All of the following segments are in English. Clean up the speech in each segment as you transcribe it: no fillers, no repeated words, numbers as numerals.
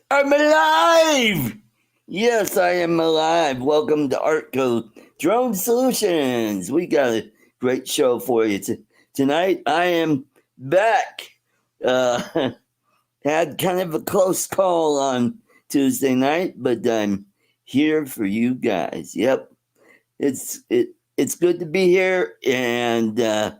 I'm alive! Yes, I am alive. Welcome to Artco Drone Solutions. We got a great show for you tonight. I am back. Uh, had kind of a close call on Tuesday night, but I'm here for you guys. Yep, it's good to be here, and at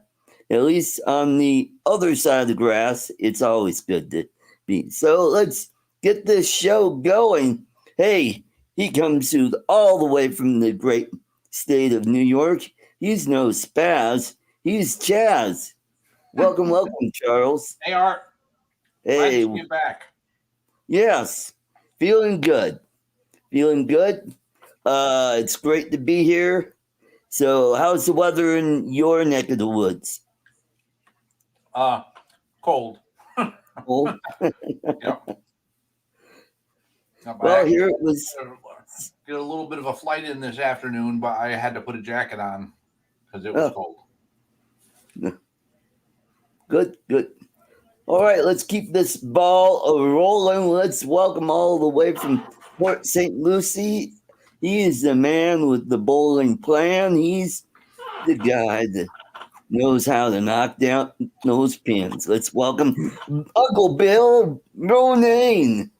least on the other side of the grass, it's always good to be. So let's get this show going. Hey, he comes to all the way from the great state of New York. He's no spaz. He's Chaz. Welcome, Charles. Hey, Art. Glad Hey, to be back. yes, feeling good. Feeling good. It's great to be here. So, how's the weather in your neck of the woods? Cold. Cold? Yep. Well, here it was. Did a little bit of a flight in this afternoon, but I had to put a jacket on because it was cold. Good. All right, let's keep this ball rolling. Let's welcome all the way from Port St. Lucie. He is the man with the bowling plan. He's the guy that knows how to knock down those pins. Let's welcome Uncle Bill Ronayne.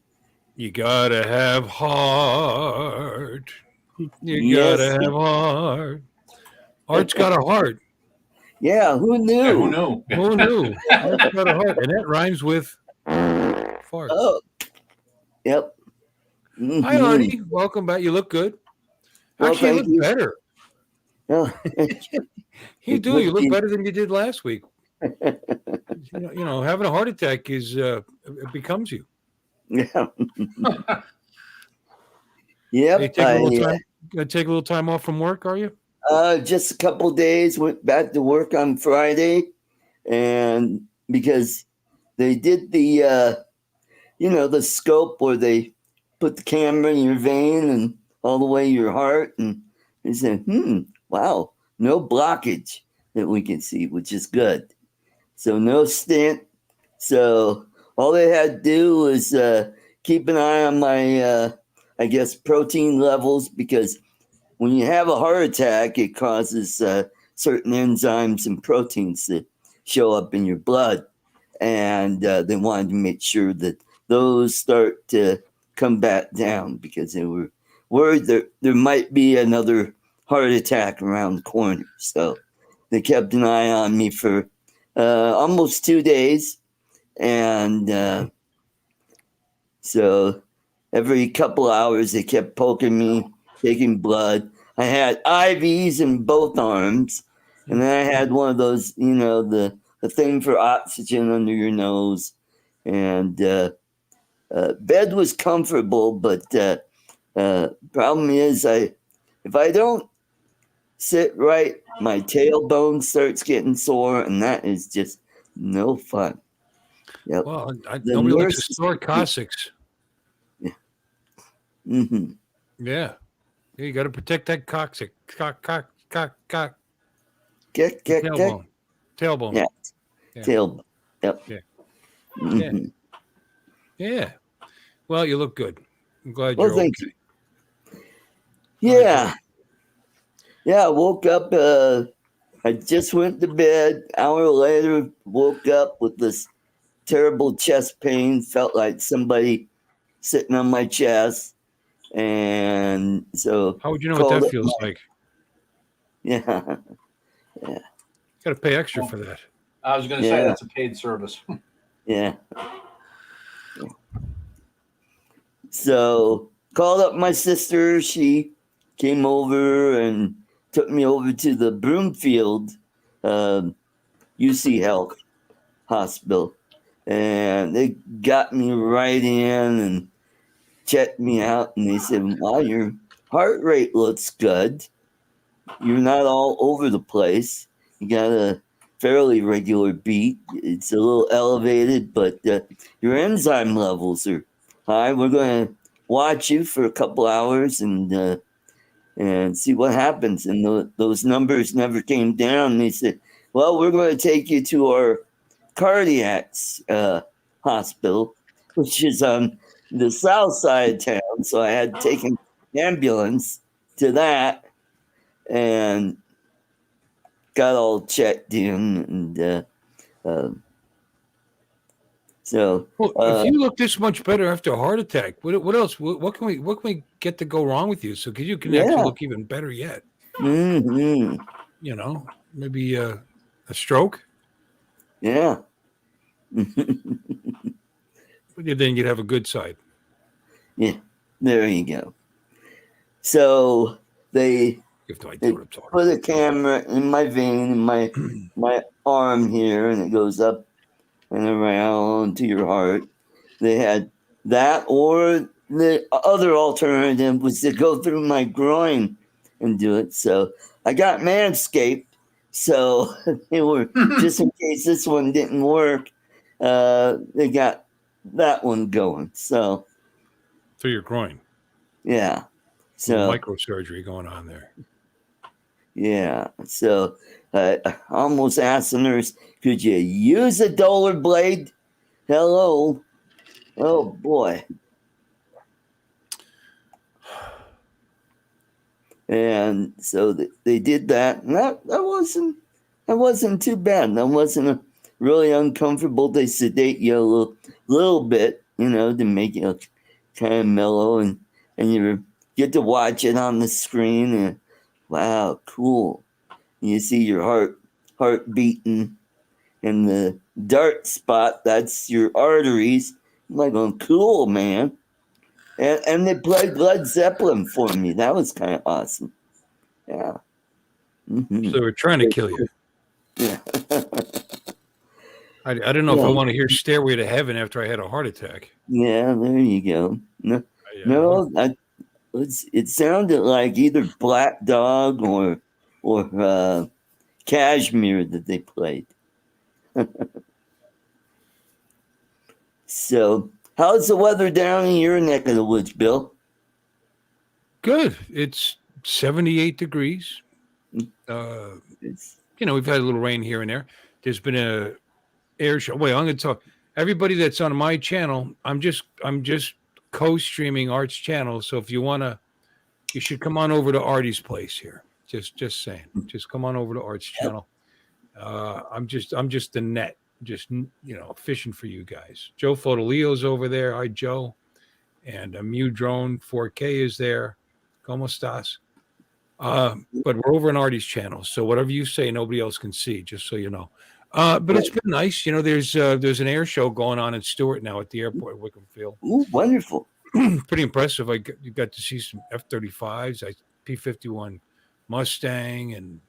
You gotta have heart. Yes. Gotta have heart. Art's got a heart. Yeah, who knew? Yeah, who knew? Who knew? Art's got a heart. And that rhymes with fart. Oh, yep. Mm-hmm. Hi, Artie. Welcome back. You look good. Well, Actually, you look better. Oh. You do. You look better than you did last week. You know, having a heart attack is it becomes you. Yeah. Yep. You take a little time off from work, are you? Just a couple days. Went back to work on Friday, and because they did the the scope where they put the camera in your vein and all the way your heart, and they said, wow, no blockage that we can see, which is good. So no stent. So all they had to do was keep an eye on my, protein levels, because when you have a heart attack, it causes certain enzymes and proteins to show up in your blood. And they wanted to make sure that those start to come back down, because they were worried that there might be another heart attack around the corner. So they kept an eye on me for almost 2 days. And so every couple hours, they kept poking me, taking blood. I had IVs in both arms. And then I had one of those, the thing for oxygen under your nose. And bed was comfortable, but problem is, if I don't sit right, my tailbone starts getting sore, and that is just no fun. Yep. Well, nobody likes to store Cossacks. Yeah. Mm-hmm. Yeah. You got to protect that coccyx. Tailbone. Tailbone. Yeah. Tailbone. Yep. Yeah. Mm-hmm. Yeah. Well, you look good. I'm glad you're thank okay. You. Yeah. Yeah, I woke up. I just went to bed. Hour later, woke up with this terrible chest pain. Felt like somebody sitting on my chest. And so. How would you know what that feels like? Yeah. Got to pay extra for that. I was going to say that's a paid service. Yeah. So called up my sister. She came over and took me over to the Broomfield UC Health Hospital. And they got me right in and checked me out. And they said, wow, your heart rate looks good. You're not all over the place. You got a fairly regular beat. It's a little elevated, but your enzyme levels are high. We're going to watch you for a couple hours and see what happens. And those numbers never came down. They said, well, we're going to take you to our cardiac hospital, which is on the south side of town, so I had taken ambulance to that and got all checked in, and so Well, if you look this much better after a heart attack, what else? What can we get to go wrong with you? So you can actually look even better yet. Mm-hmm. You know, maybe a stroke. Yeah. Then you'd have a good side. Yeah. There you go. So they What I'm talking put a camera in my vein, in my arm here, and it goes up and around to your heart. They had that, or the other alternative was to go through my groin and do it. So I got Manscaped. So they were, just in case this one didn't work, they got that one going. So through your groin. yeah. So microsurgery going on there. Yeah. So I almost asked the nurse, could you use a dollar blade? Hello. Oh boy. And so they did that. And that wasn't too bad. That wasn't really uncomfortable. They sedate you a little bit, to make you kind of mellow, and you get to watch it on the screen, and wow, cool. You see your heart beating, and the dark spot, that's your arteries. I'm like, oh, cool, man. And they played Led Zeppelin for me. That was kind of awesome. Yeah. Mm-hmm. So they were trying to kill you. Yeah. I don't know if I want to hear Stairway to Heaven after I had a heart attack. Yeah, there you go. It sounded like either Black Dog or Cashmere that they played. So, how's the weather down in your neck of the woods, Bill? Good. It's 78 degrees. We've had a little rain here and there. There's been a air show. Wait, I'm going to talk. Everybody that's on my channel, I'm just co-streaming Art's channel. So if you want to, you should come on over to Artie's place here. Just saying. Just come on over to Art's channel. I'm just the net. Just fishing for you guys. Joe Fotolio's over there. Hi, Joe. And Mew Drone 4K is there. ¿Cómo estás? But we're over on Artie's channel, so whatever you say, nobody else can see. Just so you know. But it's been nice. There's an air show going on in Stewart now at the airport, Wickham Field. Ooh, wonderful. Pretty impressive. You got to see some F-35s, P-51 Mustang, and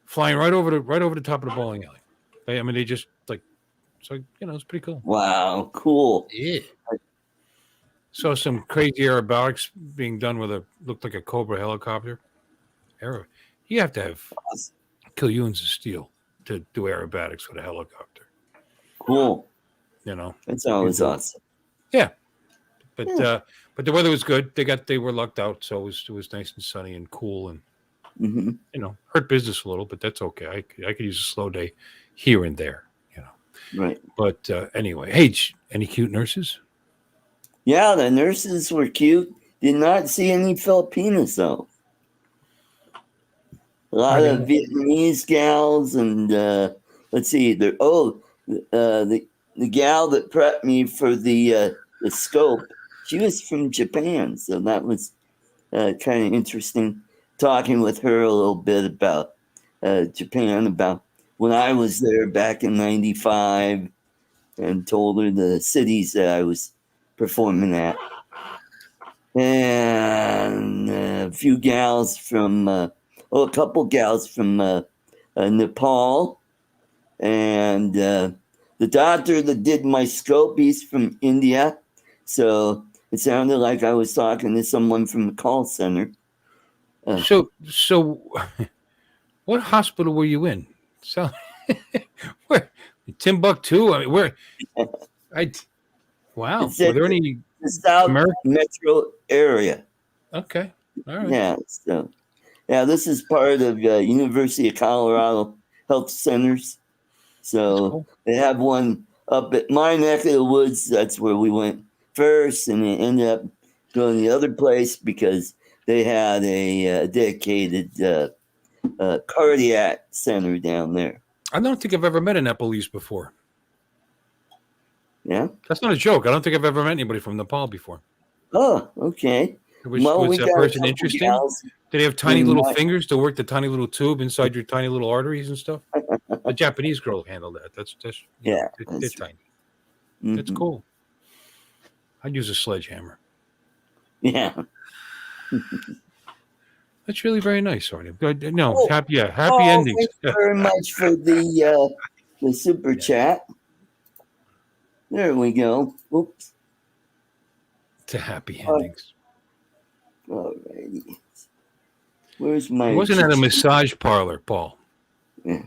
flying right over the top of the bowling alley. They just it's pretty cool. Wow, cool. Yeah. Saw some crazy aerobatics being done with looked like a Cobra helicopter. You have to have killions of steel to do aerobatics with a helicopter. Cool. That's always awesome. Yeah. But the weather was good. They were lucked out, so it was nice and sunny and cool, and hurt business a little, but that's okay. I could use a slow day here and there, Right. But anyway, hey, any cute nurses? Yeah, the nurses were cute. Did not see any Filipinos though. A lot of Vietnamese gals, and let's see, the gal that prepped me for the scope, she was from Japan, so that was kind of interesting. Talking with her a little bit about Japan, about when I was there back in '95, and told her the cities that I was performing at, and a couple gals from Nepal, and the doctor that did my scope, he's from India, so it sounded like I was talking to someone from the call center. So what hospital were you in? So where Timbuktu? I mean, where? Wow. Were there any the South Metro area? Okay. All right. Yeah. So, this is part of University of Colorado Health Centers. So They have one up at my neck of the woods. That's where we went first, and they ended up going the other place because they had a dedicated cardiac center down there. I don't think I've ever met a Nepalese before. Yeah. That's not a joke. I don't think I've ever met anybody from Nepal before. Oh, okay. Was we that got a person couple interesting? gals. Did they have tiny in little my- fingers to work the tiny little tube inside your tiny little arteries and stuff? The Japanese girl handled that. That's Yeah, they're that's tiny. Mhm. That's cool. I'd use a sledgehammer. Yeah. That's really very nice, Artie. Good. No, Oh, happy endings. Thank you very much for the super chat. There we go. Oops. To happy endings. Alrighty. Where's my? It wasn't at a massage parlor, Paul. Yeah.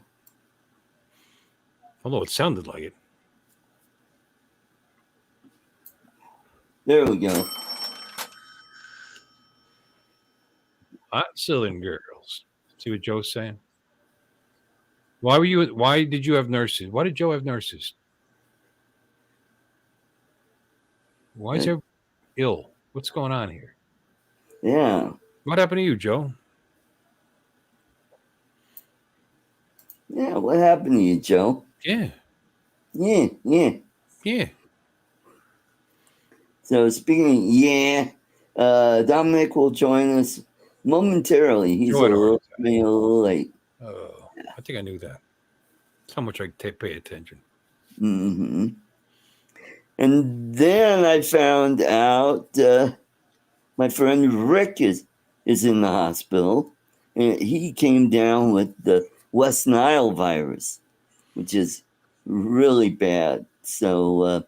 Although it sounded like it. There we go. Hot Southern girls. See what Joe's saying? Why did you have nurses? Why did Joe have nurses? Why is everyone ill? What's going on here? Yeah. What happened to you, Joe? Yeah. What happened to you, Joe? Yeah. Yeah. So speaking of Dominic will join us momentarily. He's Joe had a heart a little late. Oh, I think I knew that. That's how much I pay attention. Mm-hmm. And then I found out my friend Rick is in the hospital, and he came down with the West Nile virus, which is really bad. So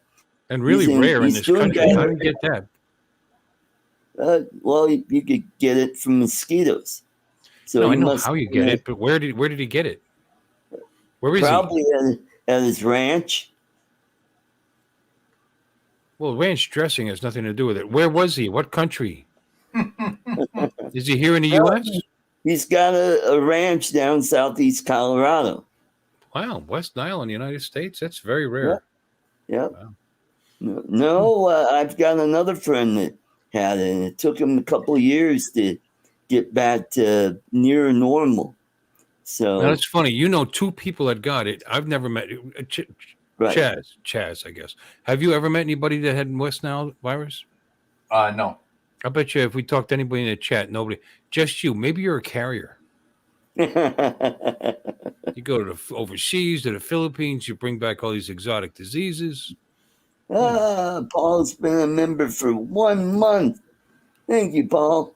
and really rare in this country. Better. How do you get that? Well, you could get it from mosquitoes. So no, I know how you get it, but where did he get it? Where is probably he? At his ranch. Well, ranch dressing has nothing to do with it. Where was he? What country? Is he here in the U.S.? He's got a ranch down southeast Colorado. Wow, West Nile in the United States? That's very rare. Yep. Wow. No, I've got another friend that had it, and it took him a couple of years to get back to near normal. So now, that's funny. You know two people that got it. I've never met right. Chaz, I guess. Have you ever met anybody that had West Nile virus? No. I bet you if we talked to anybody in the chat, nobody. Just you. Maybe you're a carrier. You go to overseas, to the Philippines, you bring back all these exotic diseases. Paul's been a member for 1 month. Thank you, Paul.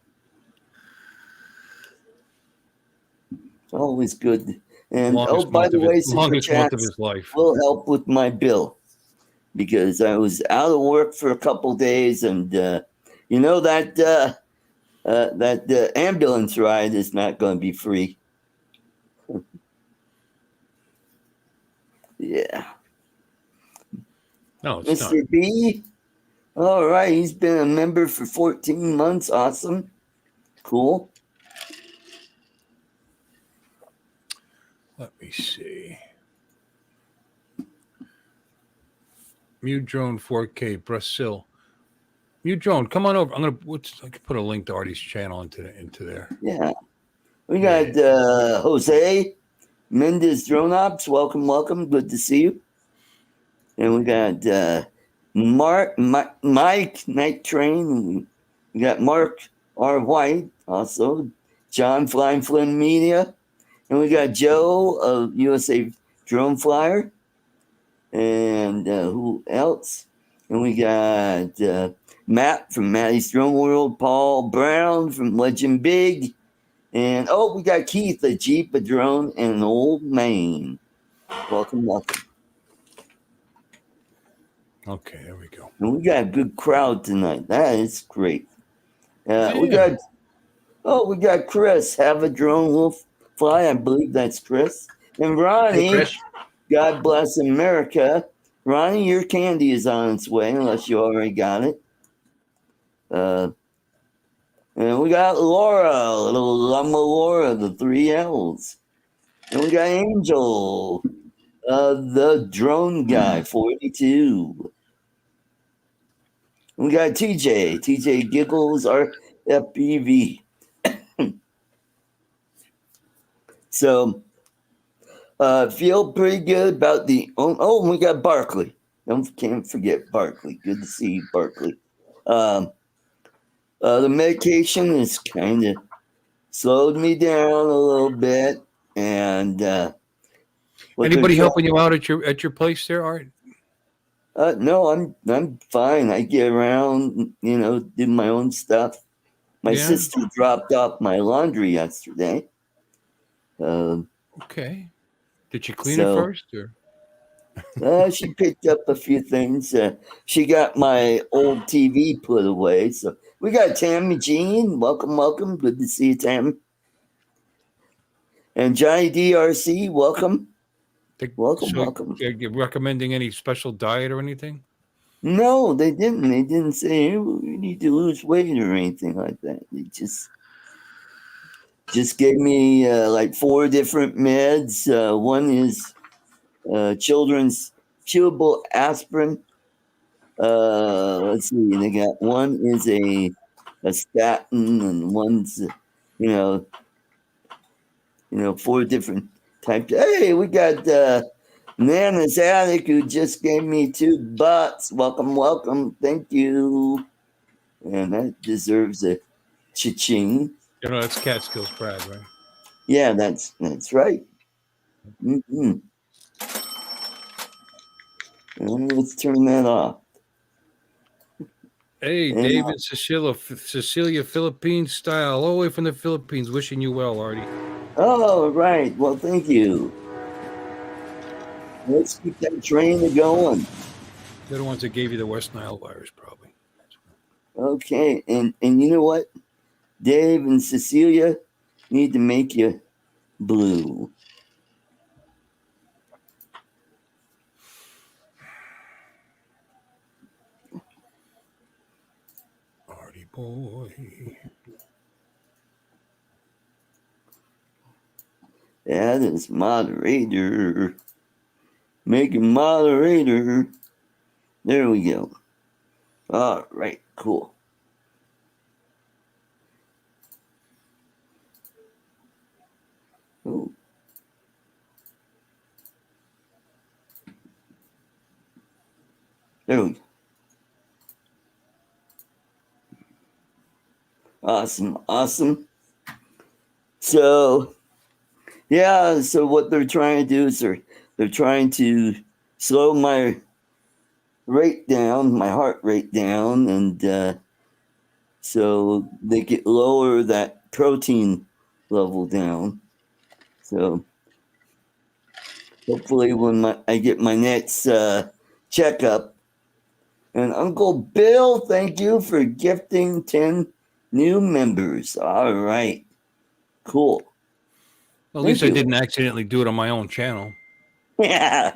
It's always good. And by the way, longest month of his life will help with my bill because I was out of work for a couple days, and that ambulance ride is not going to be free. Yeah. No, it's Mr. not. B. All right, he's been a member for 14 months. Awesome. Cool. Let me see. Mute Drone 4K, Brazil. Mute Drone, come on over. I can put a link to Artie's channel into there. Yeah. We got Jose Mendez Drone Ops. Welcome. Good to see you. And we got Mike Night Train. We got Mark R. White, also John Flying Flynn Media. And we got Joe of USA Drone Flyer. And who else? And we got Matt from Maddie's Drone World, Paul Brown from Legend Big. And we got Keith, a Jeep, a drone, and an old man. Welcome. Okay, there we go. And we got a good crowd tonight. That is great. We got Chris. Have a drone will fly. I believe that's Chris. And Ronnie. Hey, Chris. God bless America. Ronnie, your candy is on its way, unless you already got it. And we got Laura, little Llama Laura, the 3 L's. And we got Angel, the drone guy, 42. We got TJ. TJ Giggles, our FPV. So, feel pretty good about the. We got Barkley. Can't forget Barkley. Good to see you, Barkley. The medication has kind of slowed me down a little bit, and Anybody helping you out at your place there, Art? no, I'm fine. I get around, do my own stuff. My Yeah? sister dropped off my laundry yesterday. Okay. Did you clean it So first, or? she picked up a few things. She got my old TV put away. So we got Tammy Jean. Welcome, welcome. Good to see you, Tam. And Johnny DRC, welcome. Welcome. You recommending any special diet or anything? No, they didn't. They didn't say hey, we need to lose weight or anything like that. They just gave me like 4 different meds. One is children's chewable aspirin. Let's see. They got one is a statin, and one's 4 different types. Hey, we got Nana's Attic who just gave me $2. Welcome, welcome. Thank you. And that deserves a cha-ching. That's Catskills Brad, right? Yeah, that's right. Mm-hmm. And let's turn that off. Hey, David, Cecilia, Philippines style, all the way from the Philippines. Wishing you well, Artie. Oh, right. Well, thank you. Let's keep that train going. They're the ones that gave you the West Nile virus, probably. Okay, and you know what? Dave and Cecilia need to make you blue. Artie boy. That is moderator. Make a moderator. There we go. All right, cool. Oh. There we go. Awesome. So, yeah, so what they're trying to do is they're trying to slow my rate down, my heart rate down, and so they could lower that protein level down. So hopefully when I get my next checkup. And Uncle Bill, thank you for gifting 10 new members. All right. Cool. Well, at least I didn't accidentally do it on my own channel. Yeah.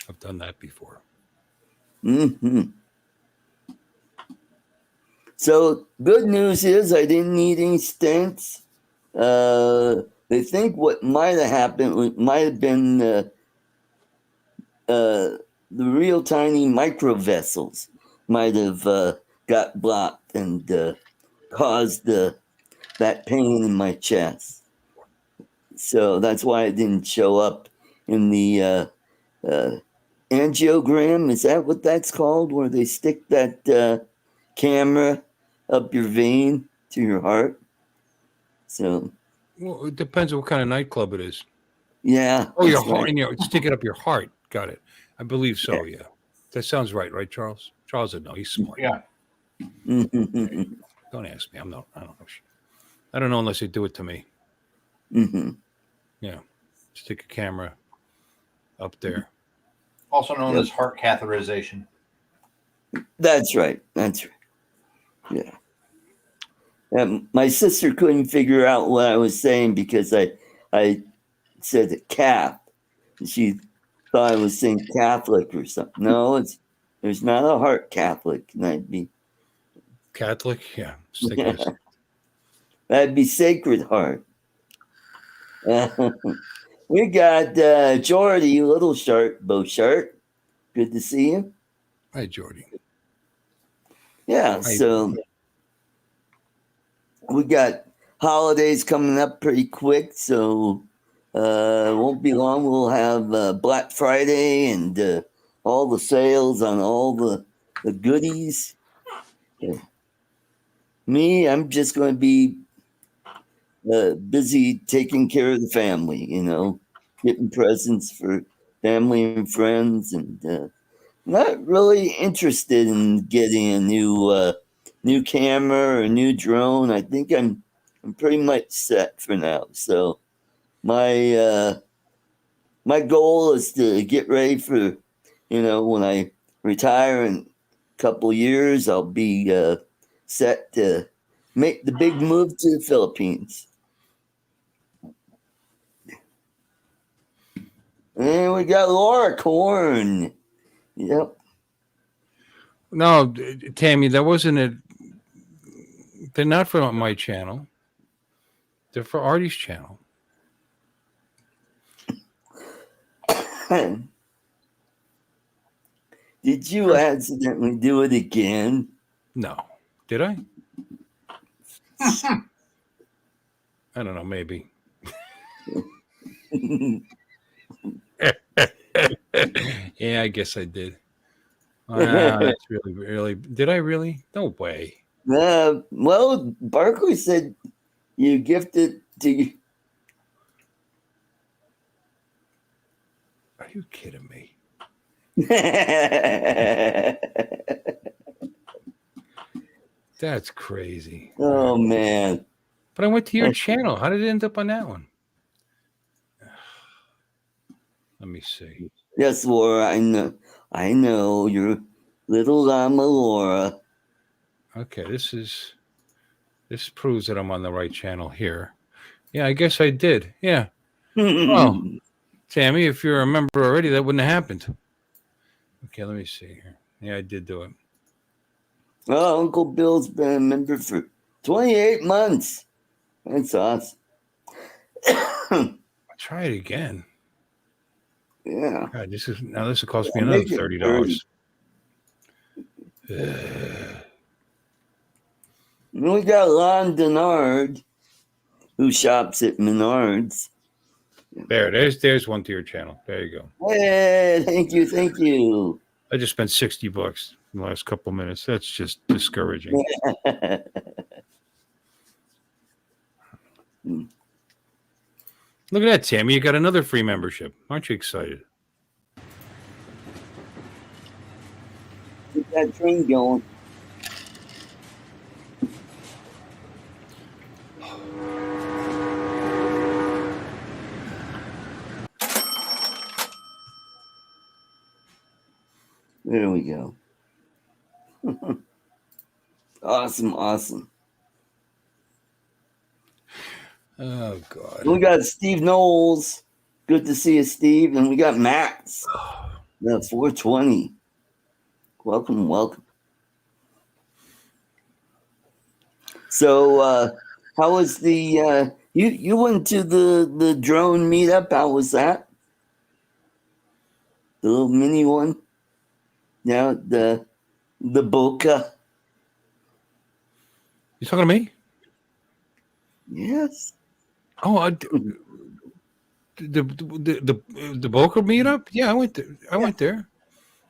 I've done that before. Mm-hmm. So good news is I didn't need any stents. They think what might have happened might have been the real tiny micro vessels might have got blocked and caused that pain in my chest. So that's why it didn't show up in the angiogram. Is that what that's called? Where they stick that camera up your vein to your heart? So. Well, it depends on what kind of nightclub it is. Yeah. Oh, your heart, and stick it up your heart. Got it. I believe so. Yeah. That sounds right, Charles? Charles would know. He's smart. Yeah. Mm-hmm. Don't ask me. I don't know. I don't know unless they do it to me. Mm-hmm. Yeah. Stick a camera up there. Also known as heart catheterization. That's right. Yeah. And my sister couldn't figure out what I was saying because I said calf. She thought I was saying Catholic or something. No, there's not a heart Catholic. That'd be Catholic. Yeah. That'd be Sacred Heart. We got Jordy, Little Shark, Bo Shark. Good to see you. Hi, Jordy. Yeah, Hi. so we got holidays coming up pretty quick, so won't be long. We'll have Black Friday and all the sales on all the goodies. Me, I'm just going to be busy taking care of the family, getting presents for family and friends, and not really interested in getting a new camera or a new drone. I think I'm pretty much set for now. So my goal is to get ready for when I retire in a couple years. I'll be set to make the big move to the Philippines. And we got Laura Corn. Yep. No, Tammy, that wasn't it. They're not for my channel. They're for Artie's channel. Did you accidentally do it again? No. Did I? I don't know, maybe. Yeah, I guess I did. That's really. Did I really? No way. Well, Barkley said you gifted to you. Are you kidding me? That's crazy. Oh, man. But I went to your channel. How did it end up on that one? Let me see. Yes, Laura, I know. You're little llama Laura. Okay, this proves that I'm on the right channel here. Yeah, I guess I did. Yeah. Well, Tammy, if you're a member already, that wouldn't have happened. Okay, let me see here. Yeah, I did do it. Oh, Uncle Bill's been a member for 28 months. That's awesome. I'll try it again. Yeah. God, this will cost me another $30. And we got Lon Denard, who shops at Menards. There's one to your channel. There you go. Hey, thank you. I just spent $60 in the last couple minutes. That's just discouraging. Look at that, Tammy. You got another free membership. Aren't you excited? Get that train going. There we go. Awesome. Oh, God. We got Steve Knowles. Good to see you, Steve. And we got Max. 420. Welcome. So, how was the you went to the drone meetup? How was that? The little mini one. Yeah, the Boca. You talking to me? Yes. Oh, the Boca meetup? Yeah, I went there. I went there.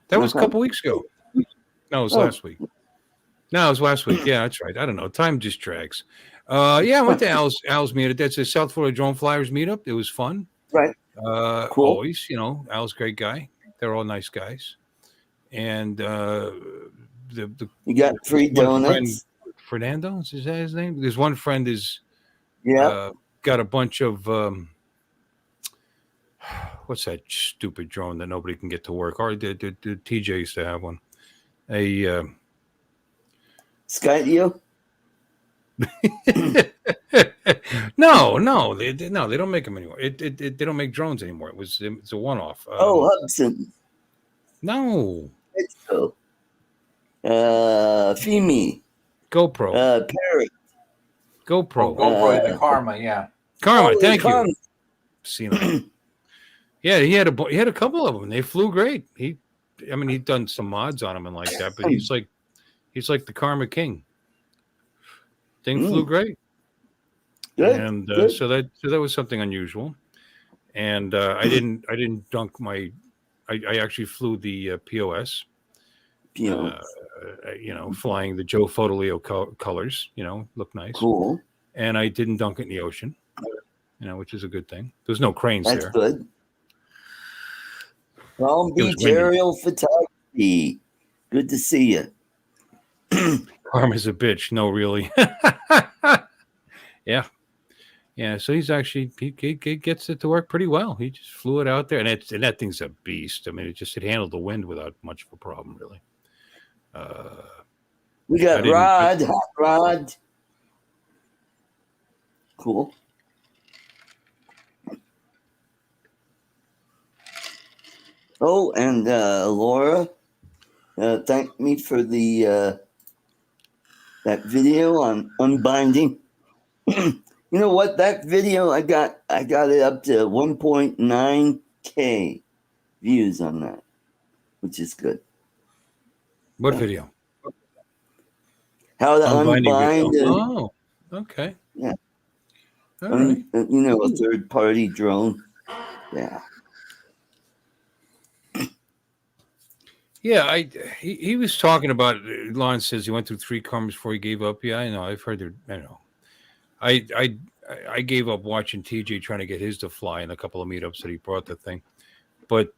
That was a couple weeks ago. No, it was last week. No, it was last week. Yeah, that's right. I don't know. Time just drags. Yeah, I went to Al's meetup. That's a South Florida Drone Flyers meetup. It was fun. Right. Cool. Always, Al's a great guy. They're all nice guys. And you got free donuts. Fernando, is that his name? There's one friend got a bunch of what's that stupid drone that nobody can get to work? Or the TJ used to have one. A Skydio? No, they don't make them anymore. They don't make drones anymore. It's a one-off. Hudson. No. It's so. Fimi. GoPro. Parrot. GoPro. GoPro, the Karma, yeah. Karma, thank Karma. you. Yeah, he had a couple of them. They flew great. He'd done some mods on them and like that, but he's like the Karma King. Thing flew great. Good. And Good. so that was something unusual. And I didn't dunk my. I actually flew the POS. Flying the Joe Fodolio colors. Looked nice. Cool. And I didn't dunk it in the ocean. Which is a good thing. There's no cranes That's there. good. Palm Beach aerial photography. Good to see you. Karma's a bitch. No, really. Yeah. Yeah. So he's actually he gets it to work pretty well. He just flew it out there, and that thing's a beast. I mean, it handled the wind without much of a problem, really. We got Hot Rod. Cool. Oh, and Laura thanked me for the that video on unbinding. You know what? That video I got it up to 1.9K views on that, which is good. What video? How to unbind. Oh, okay. Yeah. All right. A third-party drone. Yeah. Yeah, he was talking about. Lon says he went through 3 Karmas before he gave up. Yeah, I know. I've heard there. I know. I gave up watching TJ trying to get his to fly in a couple of meetups that he brought the thing, but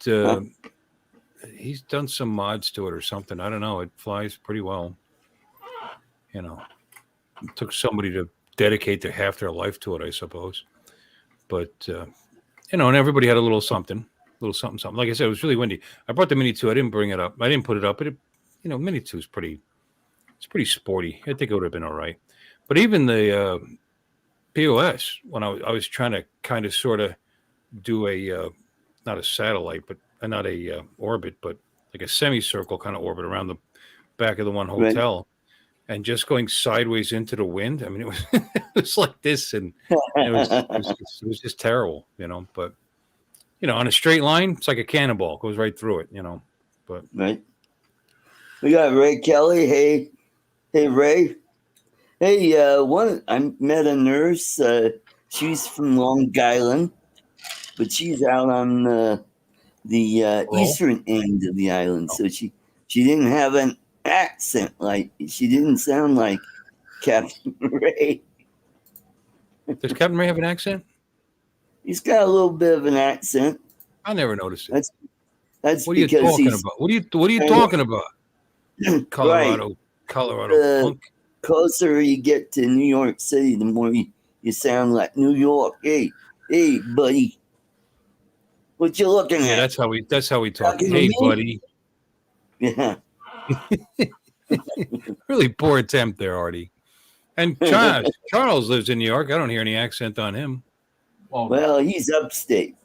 he's done some mods to it or something. I don't know. It flies pretty well. It took somebody to dedicate half their life to it, I suppose. But and everybody had a little something. Like I said, it was really windy. I brought the Mini 2. I didn't bring it up. I didn't put it up, but Mini 2 is pretty sporty. I think it would have been all right. But even the POS, when I was trying to kind of sort of do a not a satellite, but not a orbit, but like a semicircle kind of orbit around the back of the one hotel, and just going sideways into the wind. I mean, it was it was like this, and it was just terrible, But on a straight line, it's like a cannonball, goes right through it, But right. We got Ray Kelly. Hey, Ray. Hey, I met a nurse. She's from Long Island, but she's out on the eastern end of the island. So she didn't have an accent. She didn't sound like Captain Ray. Does Captain Ray have an accent? He's got a little bit of an accent. I never noticed it. That's what are you talking about? What are you talking about? Colorado punk. Closer you get to New York City, the more you sound like New York. Hey, buddy, what you looking at? Yeah, that's how we talk. Hey, buddy. Yeah. Really poor attempt there, Artie. And Charles lives in New York. I don't hear any accent on him. Well, he's upstate.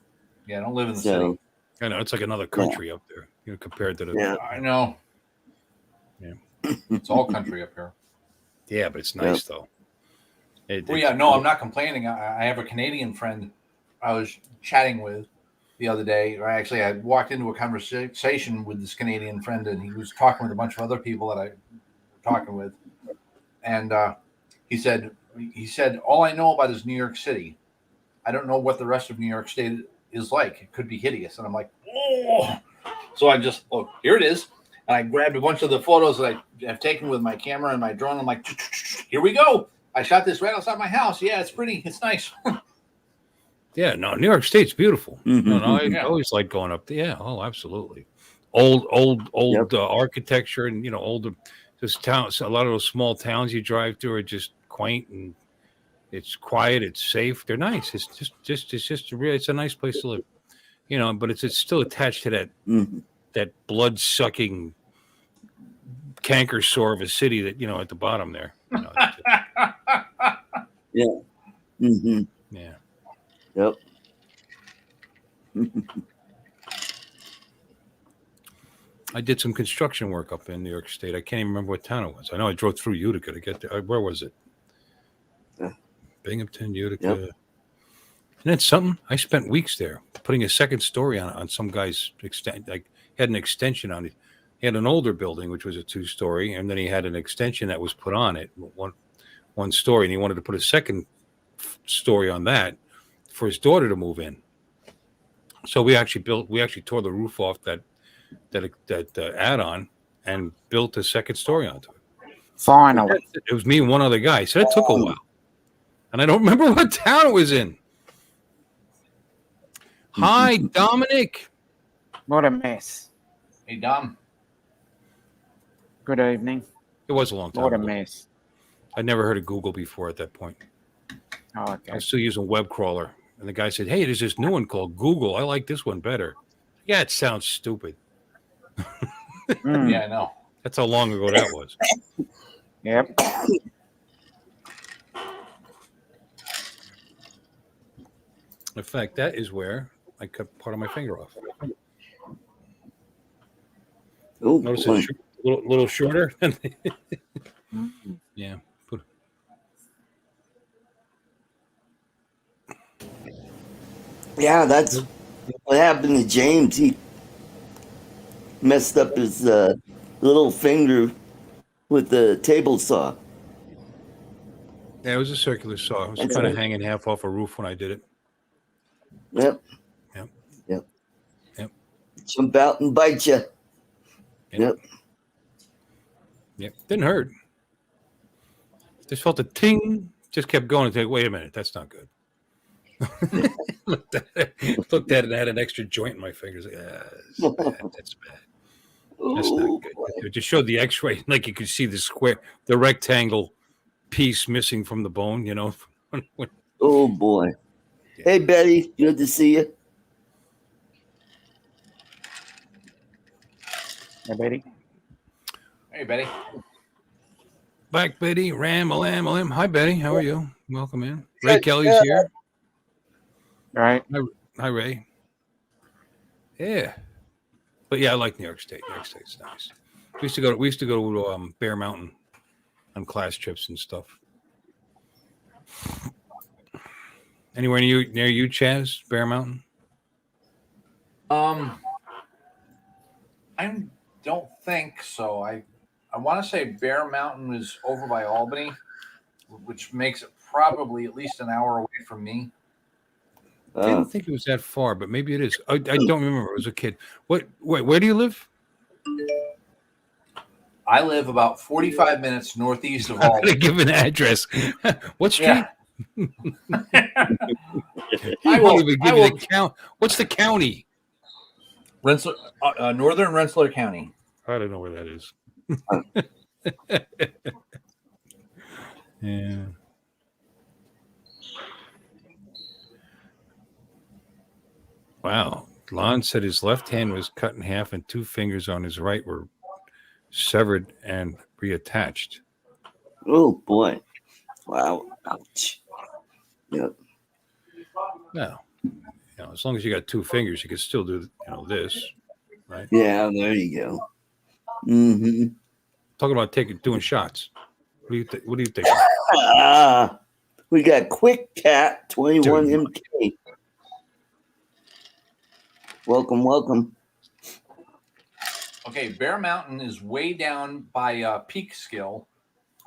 Yeah, I don't live in the city. I know it's like another country up there, compared to the. Yeah, I know. Yeah, it's all country up here. Yeah, but it's nice though. No, I'm not complaining. I have a Canadian friend I was chatting with the other day. Or actually, I walked into a conversation with this Canadian friend, and he was talking with a bunch of other people that I was talking with, and he said, all I know about is New York City. I don't know what the rest of New York State is like. It could be hideous. And I'm like, oh. So I just, here it is. And I grabbed a bunch of the photos that I have taken with my camera and my drone. I'm like, here we go. I shot this right outside my house. Yeah, it's pretty. It's nice. Yeah, no, New York State's beautiful. Mm-hmm. I always like going up there. Yeah, absolutely. Old architecture and, older, just towns. A lot of those small towns you drive through are just quaint and it's quiet. It's safe. They're nice. It's it's a nice place to live, but it's still attached to that, that blood sucking canker sore of a city that, at the bottom there. Yeah. Mm-hmm. Yeah. Yep. I did some construction work up in New York State. I can't even remember what town it was. I know I drove through Utica to get there. Where was it? Binghamton, Utica. Yep. And that's something. I spent weeks there. putting a second story on some guy's extent. Like he had an extension on it. He had an older building which was a 2-story, and then he had an extension that was put on it, one story, and he wanted to put a second story on that for his daughter to move in. So we actually tore the roof off that add-on and built a second story onto it. Finally. It was me and one other guy. So it took a while. And I don't remember what town it was in. Hi, Dominic. What a mess. Hey, Dom. Good evening. It was a long time What a ago. mess. I'd never heard of Google before at that point. Oh, I okay. was still using web crawler. And the guy said, hey, there's this new one called Google. I like this one better. Yeah, it sounds stupid. Mm. Yeah, I know. That's how long ago that was. Yep. In fact, that is where I cut part of my finger off. Oh, Notice boy. it's a little shorter. Yeah. Yeah, that's what happened to James. He messed up his little finger with the table saw. Yeah, it was a circular saw. It was That's kind of right. hanging half off a roof when I did it. Yep. Yep. Yep. Yep. Jump out and bite you. Yep. Yep. Didn't hurt. Just felt a ting. Just kept going and think, wait a minute, that's not good. Looked at it and had an extra joint in my fingers. Like, that's bad. That's not good. It just showed the x-ray, like you could see the rectangle piece missing from the bone, you know. Oh boy. Yeah. Hey Betty, good to see you. Hey, Betty. Hey, Betty. Back, Betty. Ram. Hi, Betty. How are you? Welcome in. Ray Kelly's here. Right. Hi, Ray. Yeah. But yeah, I like New York State. New York State's nice. We used to go to Bear Mountain on class trips and stuff. Anywhere near you, Chaz? Bear Mountain? I don't think so. I want to say Bear Mountain is over by Albany, which makes it probably at least an hour away from me. I didn't think it was that far, but maybe it is. I don't remember. I was a kid. Where do you live? I live about 45 minutes northeast of I'm Albany. gonna give an address. What street? Yeah. I won't even give you the count. What's the county? Northern Rensselaer County. I don't know where that is. Yeah. Wow. Lon said his left hand was cut in half and 2 fingers on his right were severed and reattached. Oh boy. Wow. Ouch. Yep. No. As long as you got 2 fingers, you can still do this, right? Yeah, there you go. Mm-hmm. Talking about doing shots. What do you think? We got Quick Cat 21 MK. Welcome. Okay, Bear Mountain is way down by Peekskill.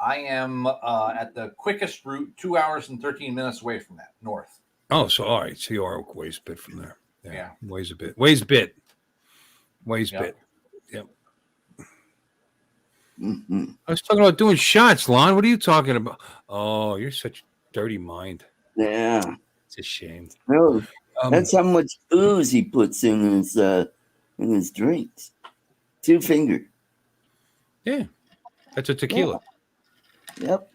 I am at the quickest route, 2 hours and 13 minutes away from that, north. Oh, so all right. So you are a ways bit from there. Yeah. Ways a bit. Ways bit. Yep. Mm-hmm. I was talking about doing shots, Lon. What are you talking about? Oh, you're such a dirty mind. Yeah. It's a shame. No, that's how much booze he puts in his drinks. 2 finger. Yeah. That's a tequila. Yep.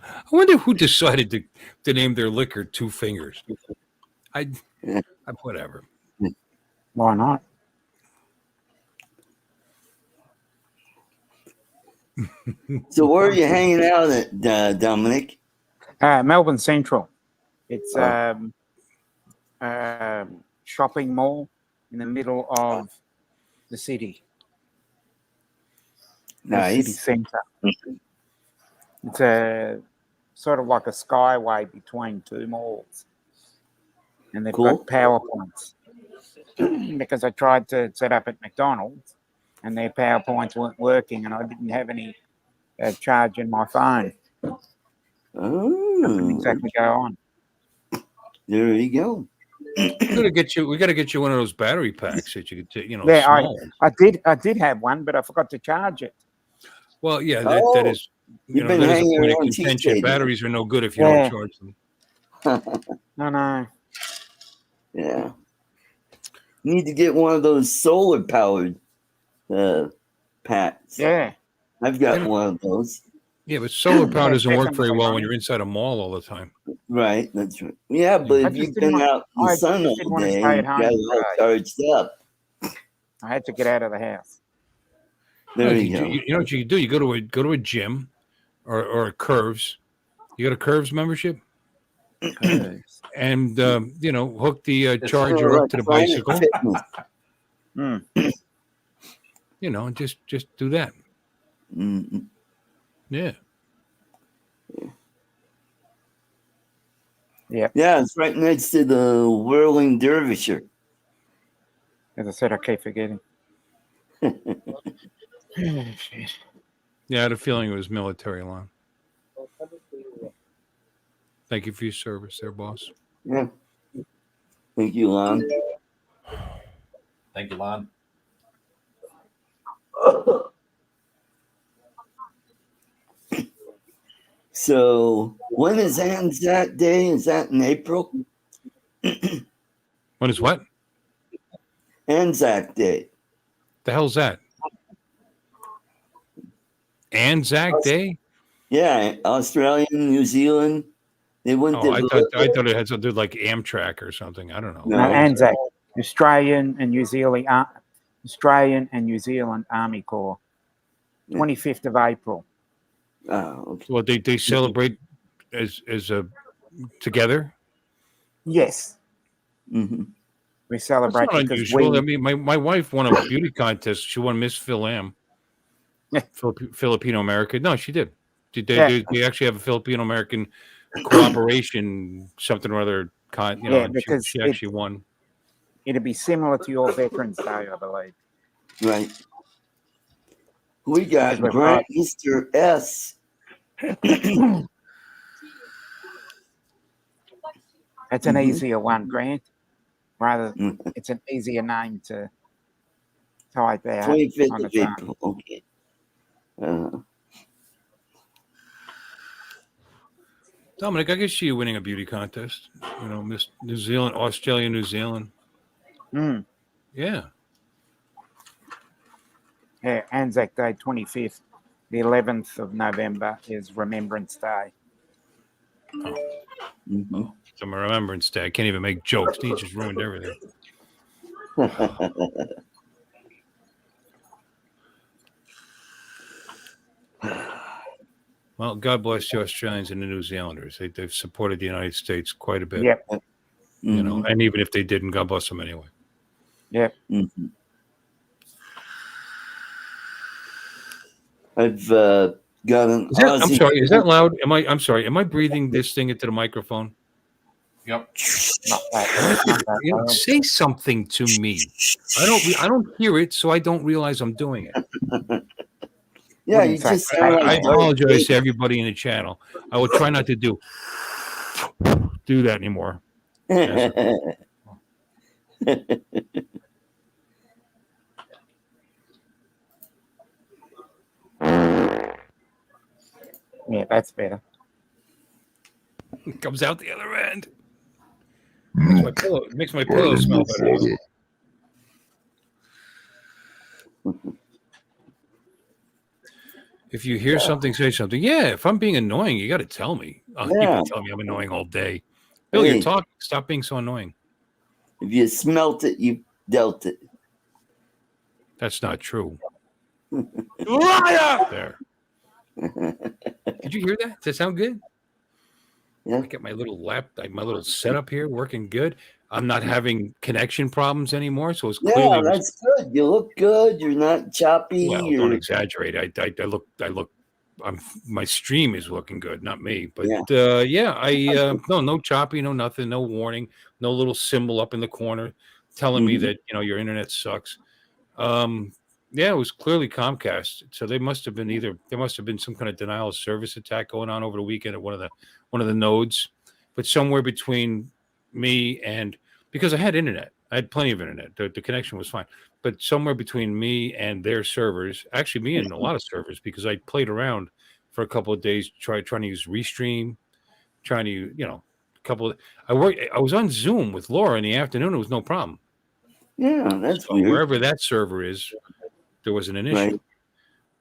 I wonder who decided to name their liquor 2 fingers. Whatever. Why not? So where are you hanging out at, Dominic? Melbourne Central. It's shopping mall in the middle of the city. Nice. The city centre. It's a sort of like a skyway between 2 malls. and they've Cool. got PowerPoints. Because I tried to set up at McDonald's, and their PowerPoints weren't working, and I didn't have any charge in my phone. Couldn't exactly go on. There you go. We gotta get you one of those battery packs that you could take, Yeah, small ones. I did have one, but I forgot to charge it. Well, yeah, that is You've been that is a hanging point of around contention. TJ. Batteries are no good if you don't charge them. No. Yeah. You need to get one of those solar powered packs. Yeah. I've got one of those. Yeah, but solar power doesn't work very definitely well not. when you're inside a mall all the time. Right, that's right. Yeah, but I if just you've didn't been want- out in the I sun just didn't all want to day stay and at got home it all today. charged up, I had to get out of the house. there you go. You know what you can do? You go to a gym or a Curves. You got a Curves membership? And hook the charger up to the bicycle. Fitness. And just do that. Mhm. Yeah. Yeah, it's right next to the Whirling Dervisher. As I said, I keep forgetting. Yeah, I had a feeling it was military line. Thank you for your service there, boss. Yeah. Thank you, Lon. Thank you, Lon. So, when is Anzac Day? Is that in April? When is what? Anzac Day. The hell's that? Anzac Day? Yeah, Australia, New Zealand. They wouldn't. Oh, I thought it had something to do with like Amtrak or something. I don't know. No. Anzac, Australian and New Zealand Army Corps, 25th of April. Oh, okay. Well, they celebrate as a together. Yes, Mm-hmm. we That's celebrate not because unusual. I mean, my wife won a beauty contest. She won Miss Phil Am. Filipino American. No, she did. They actually have a Filipino American cooperation, something or other. because she actually won. it'd be similar to your Veterans Day, I believe. Right. We got Because we've Grant Mr. S. It's an Mhm. easier one, Grant. It's an easier name to type out 25th on of the phone. April. Okay. Dominic, I guess you winning a beauty contest. Miss New Zealand, Australia, New Zealand. Mm. Yeah. Yeah, Anzac Day, 25th. The 11th of November is Remembrance Day. Mm-hmm. It's a Remembrance Day. I can't even make jokes. He just ruined everything. Well, God bless the Australians and the New Zealanders. They've supported the United States quite a bit. Yep. And even if they didn't, God bless them anyway. Yep. Mm-hmm. I've got an I'm sorry. Is that loud? I'm sorry. Am I breathing this thing into the microphone? Yep. Not that. Say something to me. I don't hear it, so I don't realize I'm doing it. Yeah, you just sound I like apologize to everybody in the channel. I will try not to do that anymore. Yeah, that's better. It comes out the other end. Makes my pillow smell better. If you hear something, say something. Yeah, if I'm being annoying, you got to tell me. You've been telling me I'm annoying all day. Bill, you're talking. Stop being so annoying. If you smelt it, you dealt it. That's not true. Liar! There. Did you hear that? Does that sound good? Yeah. I get my little my little setup here working good. I'm not having connection problems anymore, so it's clearly. Yeah, that's good. You look good. You're not choppy. Well, don't exaggerate. I look my stream is looking good, not me. But yeah, no choppy, no nothing, no warning, no little symbol up in the corner telling me that your internet sucks. Yeah, it was clearly Comcast. So there must have been some kind of denial of service attack going on over the weekend at one of the nodes. But somewhere between me and, because I had internet, I had plenty of internet. The connection was fine. But somewhere between me and their servers, actually me and a lot of servers, because I played around for a couple of days, trying to use Restream, trying to, I was on Zoom with Laura in the afternoon. It was no problem. Yeah, that's So weird. wherever that server is, there wasn't an issue. Right.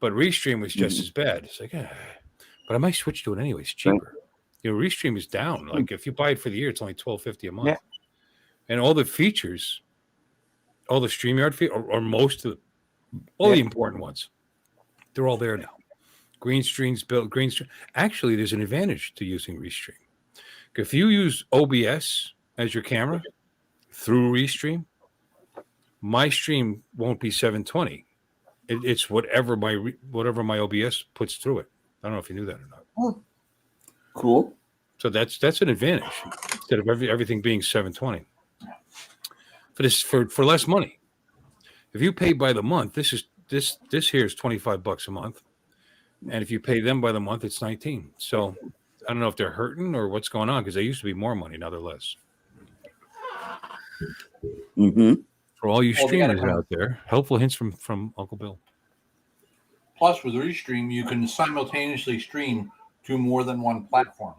But Restream was just as bad. It's like, but I might switch to it anyway. It's cheaper. Right. Restream is down. Like if you buy it for the year, it's only $12.50 a month. Yeah. And all the features, all the StreamYard features, or most of the important ones, they're all there now. Green screen. Actually, there's an advantage to using Restream. If you use OBS as your camera through Restream, my stream won't be 720. It's whatever my OBS puts through it. I don't know if you knew that or not. Oh, cool. So that's an advantage instead of everything being 720. For less money. If you pay by the month, this here is $25 a month, and if you pay them by the month, it's 19. So I don't know if they're hurting or what's going on, because they used to be more money, now they're less. For all you streamers out there, helpful hints from Uncle Bill. Plus, with Restream, you can simultaneously stream to more than one platform.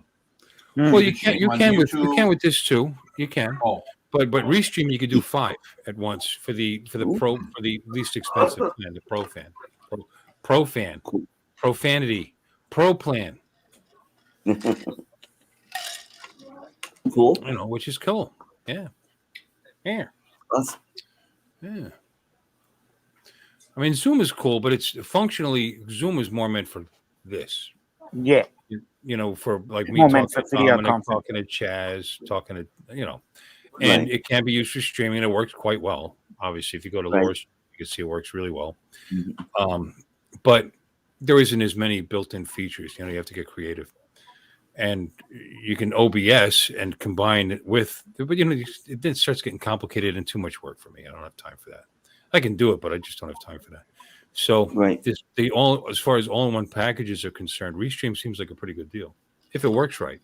Well, you can with this too. You can. Oh. But Restream you could do 5 at once for the least expensive plan, the Pro fan, Profanity, Pro plan. Cool. Which is cool. Yeah. Yeah. Awesome. Yeah. I mean, Zoom is cool, but it's functionally, Zoom is more meant for this. Yeah. For like me More talking meant for video Dominic, conference. talking to Chaz, talking to, and it can be used for streaming. It works quite well. Obviously, if you go to Laura's, you can see it works really well. But there isn't as many built-in features. You have to get creative. And you can OBS and combine it with, but it then starts getting complicated and too much work for me. I don't have time for that. I can do it, but I just don't have time for that. So as far as all-in-one packages are concerned, Restream seems like a pretty good deal if it works right.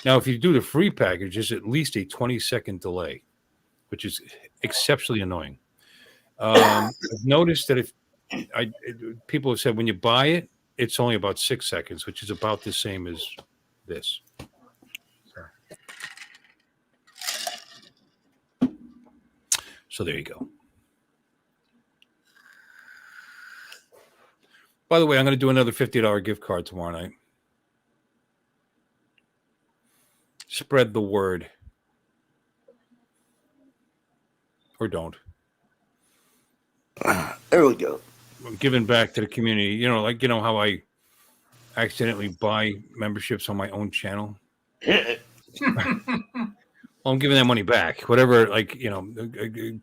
Now, if you do the free package, there's at least a 20-second delay, which is exceptionally annoying. I've noticed that people have said when you buy it, it's only about 6 seconds, which is about the same as this. So there you go. By the way, I'm going to do another $50 gift card tomorrow night. Spread the word. Or don't. There we go. I'm giving back to the community. How I accidentally buy memberships on my own channel. Well, I'm giving that money back. Whatever, Chin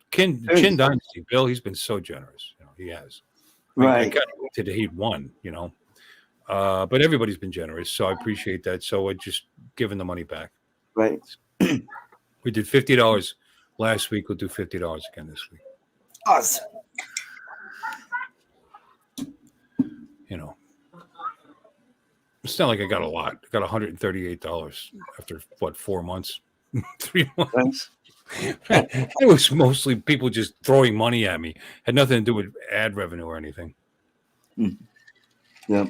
Dynasty, Bill, he's been so generous. He has. Right. I got to hate one, but everybody's been generous, so I appreciate that. So I just giving the money back. Right. We did $50 last week. We'll do $50 again this week. Awesome. It's not like I got a lot. I got $138 after 4 months, 3 months. It was mostly people just throwing money at me. Had nothing to do with ad revenue or anything. Yep.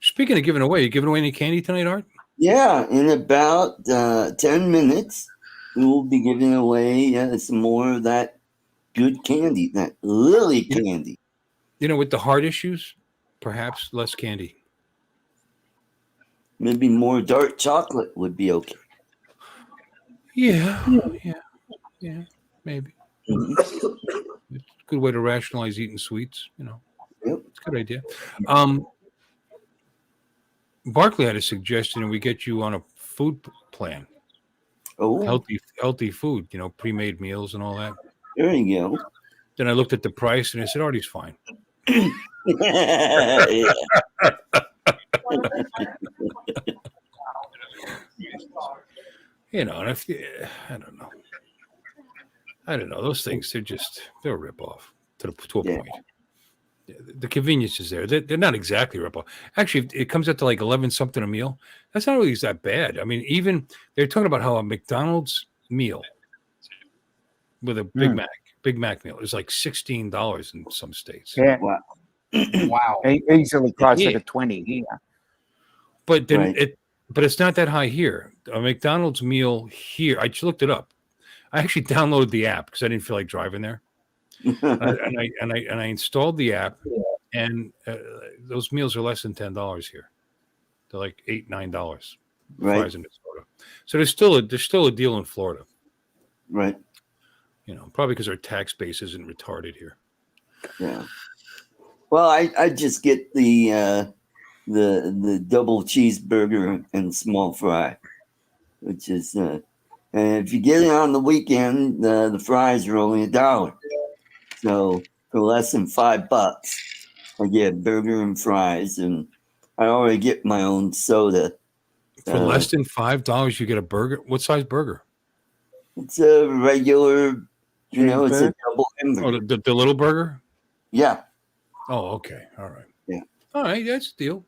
Speaking of giving away, you giving away any candy tonight, Art? Yeah, in about 10 minutes, we will be giving away some more of that good candy, that Lily candy. With the heart issues, perhaps less candy. Maybe more dark chocolate would be okay. Yeah, maybe. It's a good way to rationalize eating sweets, Yep. It's a good idea. Barkley had a suggestion, and we get you on a food plan. Oh, Healthy food, pre-made meals and all that. There you go. Then I looked at the price and I said, Artie's fine. Yeah. You know, and if I don't know. Those things, they're a ripoff to a Yeah. point. The convenience is there. They're not exactly a ripoff. Actually, it comes out to like 11 something a meal. That's not really that bad. I mean, even they're talking about how a McDonald's meal with a Big Mac meal is like $16 in some states. Yeah, Wow. Wow. easily closer Yeah. to 20 here. But then Right. but it's not that high here. A McDonald's meal here, I just looked it up. I actually downloaded the app because I didn't feel like driving there. And I installed the app, and those meals are less than $10 here. They're like $8, $9. Right. Fries in Minnesota. So there's still a deal in Florida. Right. You know, probably because our tax base isn't retarded here. Yeah. Well, I just get the double cheeseburger and small fry, which is and if you get it on the weekend, the fries are only $1. So for less than $5, I get a burger and fries, and I already get my own soda. For less than $5, you get a burger. What size burger? It's a regular, it's a Cheeseburger? double Oh, hamburger. the little burger. Yeah, Oh, okay, all right. Yeah. All right, that's the deal.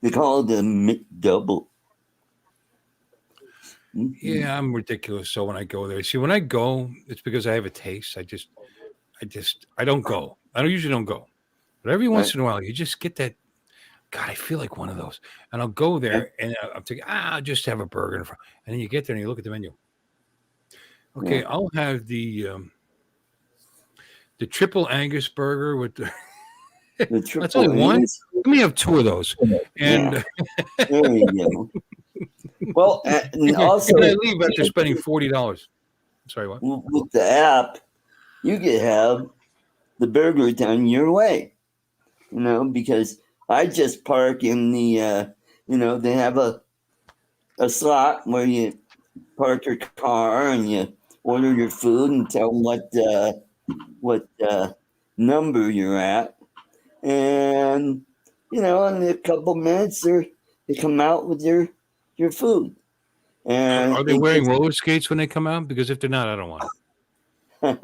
they call it a McDouble. Mhm. Yeah, I'm ridiculous. So when I go there, see, when I go, it's because I have a taste. I don't go. I usually don't go, but every once in a while, you just get that. God, I feel like one of those, and I'll go there, and I'm thinking, I'll just have a burger, and then you get there and you look at the menu. Okay, Yeah. I'll have the triple Angus burger with the. The That's triple only one. Angus. Let me have 2 of those, and There you go. Well, and also and I leave after spending $40. Sorry, what? with the app, you can have the burger done your way. Because I just park in the, they have a slot where you park your car and you order your food and tell them what number you're at, and in a couple minutes they come out with your food. And Are they wearing roller skates when they come out? Because if they're not, I don't want it.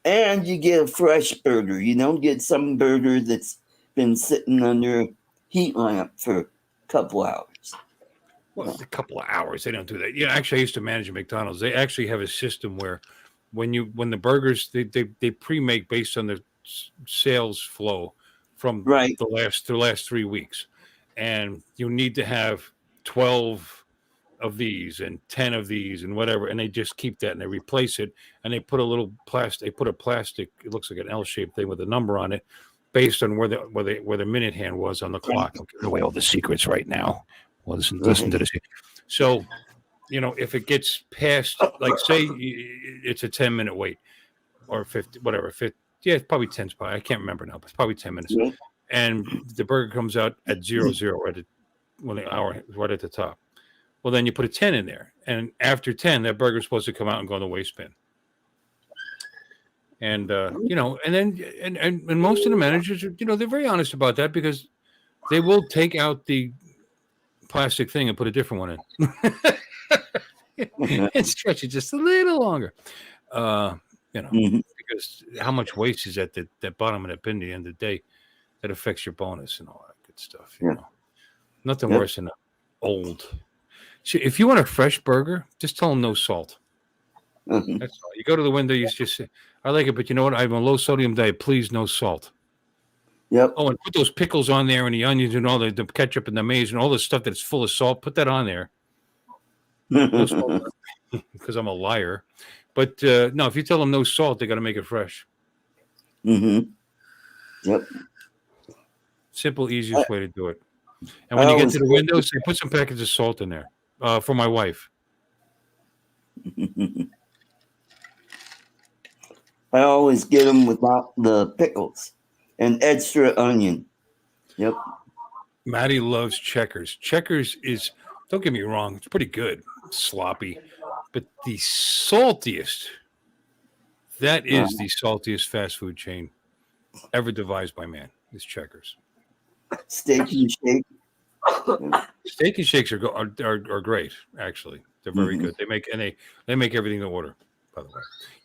And you get a fresh burger. You don't get some burger that's been sitting under a heat lamp for a couple hours. Well, a couple of hours. They don't do that. Yeah, actually, I used to manage a McDonald's. They actually have a system where when the burgers they pre-make based on the sales flow from Right. the last 3 weeks, and you need to have 12 of these and 10 of these and whatever, and they just keep that and they replace it, and they put a plastic, it looks like an L-shaped thing with a number on it based on where the minute hand was on the clock. I'm giving away all the secrets right now. Well, listen to this. So, if it gets past, like, say it's a 10-minute wait or 50, whatever, 50, yeah, it's probably 10. I can't remember now, but it's probably 10 minutes. Yeah. And the burger comes out at 00 when the hour is right at the top. Well, then you put a 10 in there, and after 10, that burger's supposed to come out and go in the waste bin. And and then and most of the managers, they're very honest about that, because they will take out the plastic thing and put a different one in and stretch it just a little longer. Because how much waste is at that bottom of that bin at the end of the day that affects your bonus and all that good stuff. Nothing worse than old. So if you want a fresh burger, just tell them no salt. That's all. You go to the window, you just say, I like it, but you know what? I have a low sodium diet. Please, no salt. Yep. Oh, and put those pickles on there and the onions and all the ketchup and the maize and all the stuff that's full of salt. Put that on there. No salt, because I'm a liar. But no, if you tell them no salt, they got to make it fresh. Yep. Simple, easiest way to do it. And when you get to the window, say, put some packets of salt in there for my wife. I always get them without the pickles and extra onion. Yep. Maddie loves Checkers. Checkers is, don't get me wrong, it's pretty good. It's sloppy. But the saltiest That is the saltiest fast food chain ever devised by man. Is Checkers. Steak and Shake. Steak and Shakes are great. Actually, they're very good. They make everything to order. By the way,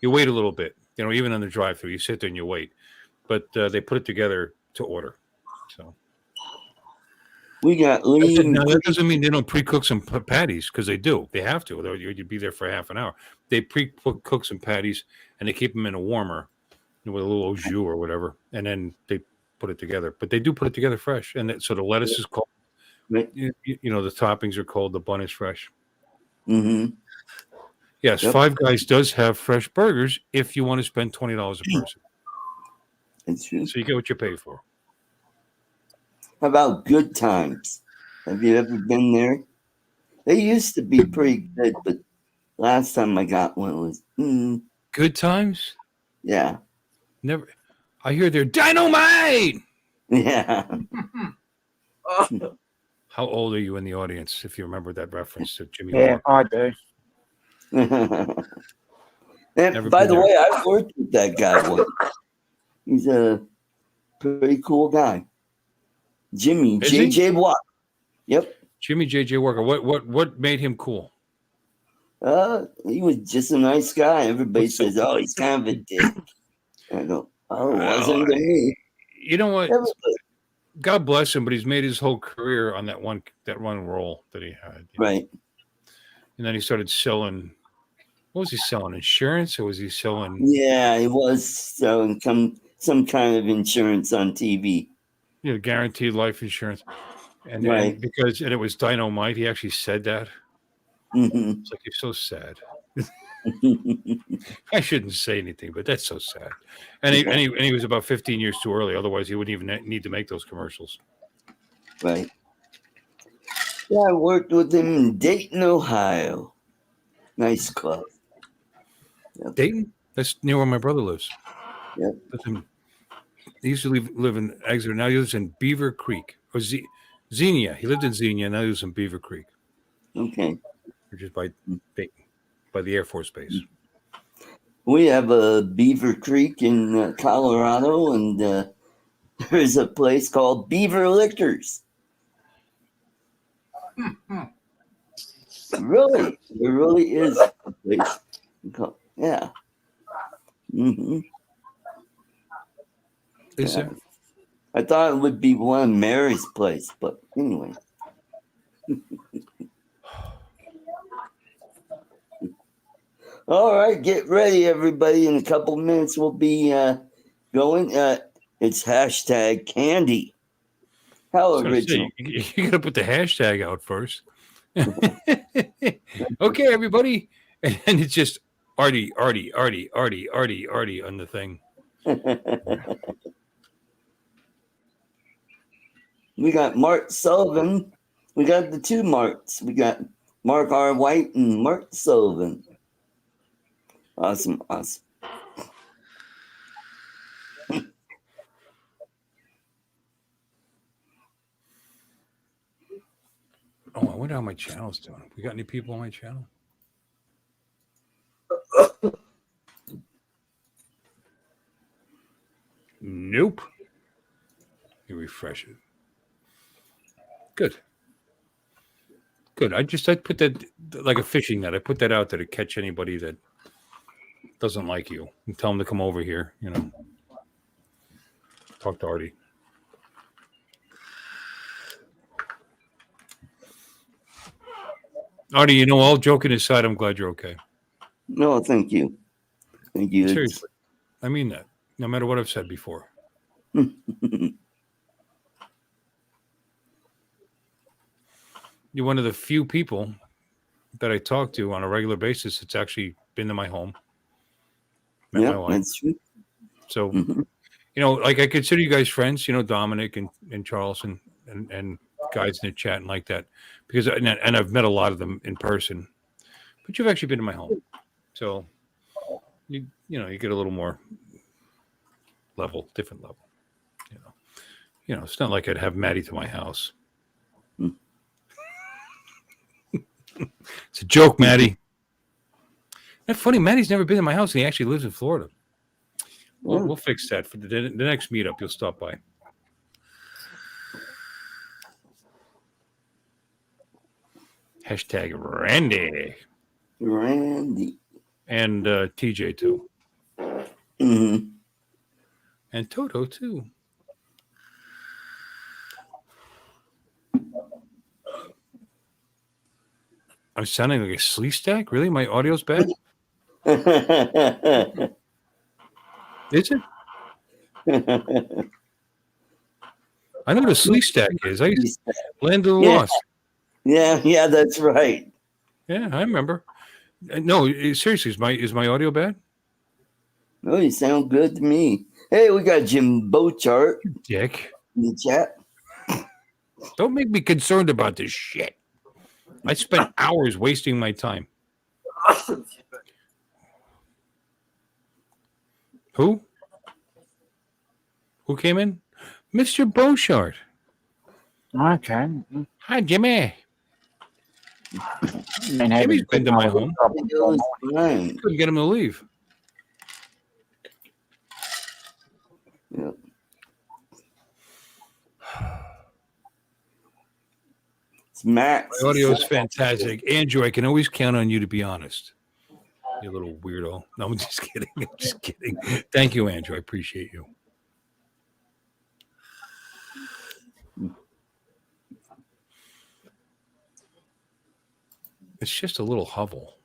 you wait a little bit. Even on the drive-through, you sit there and you wait, but they put it together to order. So we got lean. Now that doesn't mean they don't pre-cook some patties, because they do. They have to. You'd be there for half an hour. They pre-cook some patties and they keep them in a warmer with a little au jus or whatever, and then they put it together. But they do put it together fresh, and so the lettuce is cold. Right. The toppings are cold. The bun is fresh. Mm-hmm. Yes, Yep. Five Guys does have fresh burgers if you want to spend $20 a person. It's true. So you get what you pay for. How about Good Times? Have you ever been there? They used to be pretty good, but last time I got one was Good Times? Yeah. Never. I hear they're dynamite. Yeah. How old are you in the audience, if you remember that reference to Jimmy Yeah, Walker? I do. And by the way, I've worked with that guy once. He's a pretty cool guy. Jimmy J.J. Walker. Yep. Jimmy J.J. Walker. What made him cool? He was just a nice guy. Everybody says, "Oh, he's kind of a dick." I go, "Oh, it wasn't to me." You know what? Everybody. God bless him, but he's made his whole career on that one role that he had. Right. And then he started selling. What was he selling? Insurance, or was he selling? Yeah, he was selling some kind of insurance on TV. Guaranteed life insurance. And because it was dynamite, he actually said that. Mm-hmm. It's like, you're so sad. I shouldn't say anything, but that's so sad. And he was about 15 years too early. Otherwise, he wouldn't even need to make those commercials. Right. Yeah, I worked with him in Dayton, Ohio. Nice club. Yep. Dayton? That's near where my brother lives. Yep. He used to live in Exeter. Now he lives in Beaver Creek. Or Xenia. He lived in Xenia. Now he lives in Beaver Creek. Okay. Which is by Dayton, by the Air Force Base. We have a Beaver Creek in Colorado, and there's a place called Beaver Liquors. Really? There really is a place called, yeah. Mm-hmm. Is there? I thought it would be one of Mary's place, but anyway. All right, get ready, everybody. In a couple minutes, we'll be going. It's hashtag candy. How original. You got to put the hashtag out first. Okay, everybody. And it's just Artie on the thing. We got Mark Sullivan. We got the two Marks. We got Mark R. White and Mark Sullivan. Awesome. Oh, I wonder how my channel's doing. We got any people on my channel? Nope. You refresh it. Good. I put that like a fishing net. I put that out there to catch anybody that doesn't like you and tell them to come over here, talk to Artie. Artie, all joking aside, I'm glad you're okay. No, thank you. Thank you. Seriously. I mean that, no matter what I've said before. You're one of the few people that I talk to on a regular basis that's actually been to my home. Yeah, that's true. So, like I consider you guys friends, Dominic and Charles and guys in the chat and like that, because and I've met a lot of them in person, but you've actually been to my home. So, you get a little more different level. It's not like I'd have Maddie to my house. It's a joke, Maddie. That's funny. Maddie's never been in my house, and he actually lives in Florida. We'll fix that for the next meetup. You'll stop by. Hashtag Randy. Randy. And TJ too. Mm-hmm. And Toto too. I'm sounding like a slee stack? Really? My audio's bad? Is it? I know what a slee stack is. I used to Land of the Lost. Yeah, that's right. Yeah, I remember. No, seriously, is my audio bad? Oh, you sound good to me. Hey, we got Jim Bochart Dick. in the chat. Don't make me concerned about this shit. I spent hours wasting my time. Who? Who came in? Mr. Bochart. Okay. Hi, Jimmy. Jimmy's been to my home. Couldn't get him to leave. Yep. It's Max. My audio is fantastic. Andrew, I can always count on you to be honest. You little weirdo. No, I'm just kidding. I'm just kidding. Thank you, Andrew. I appreciate you. It's just a little hovel,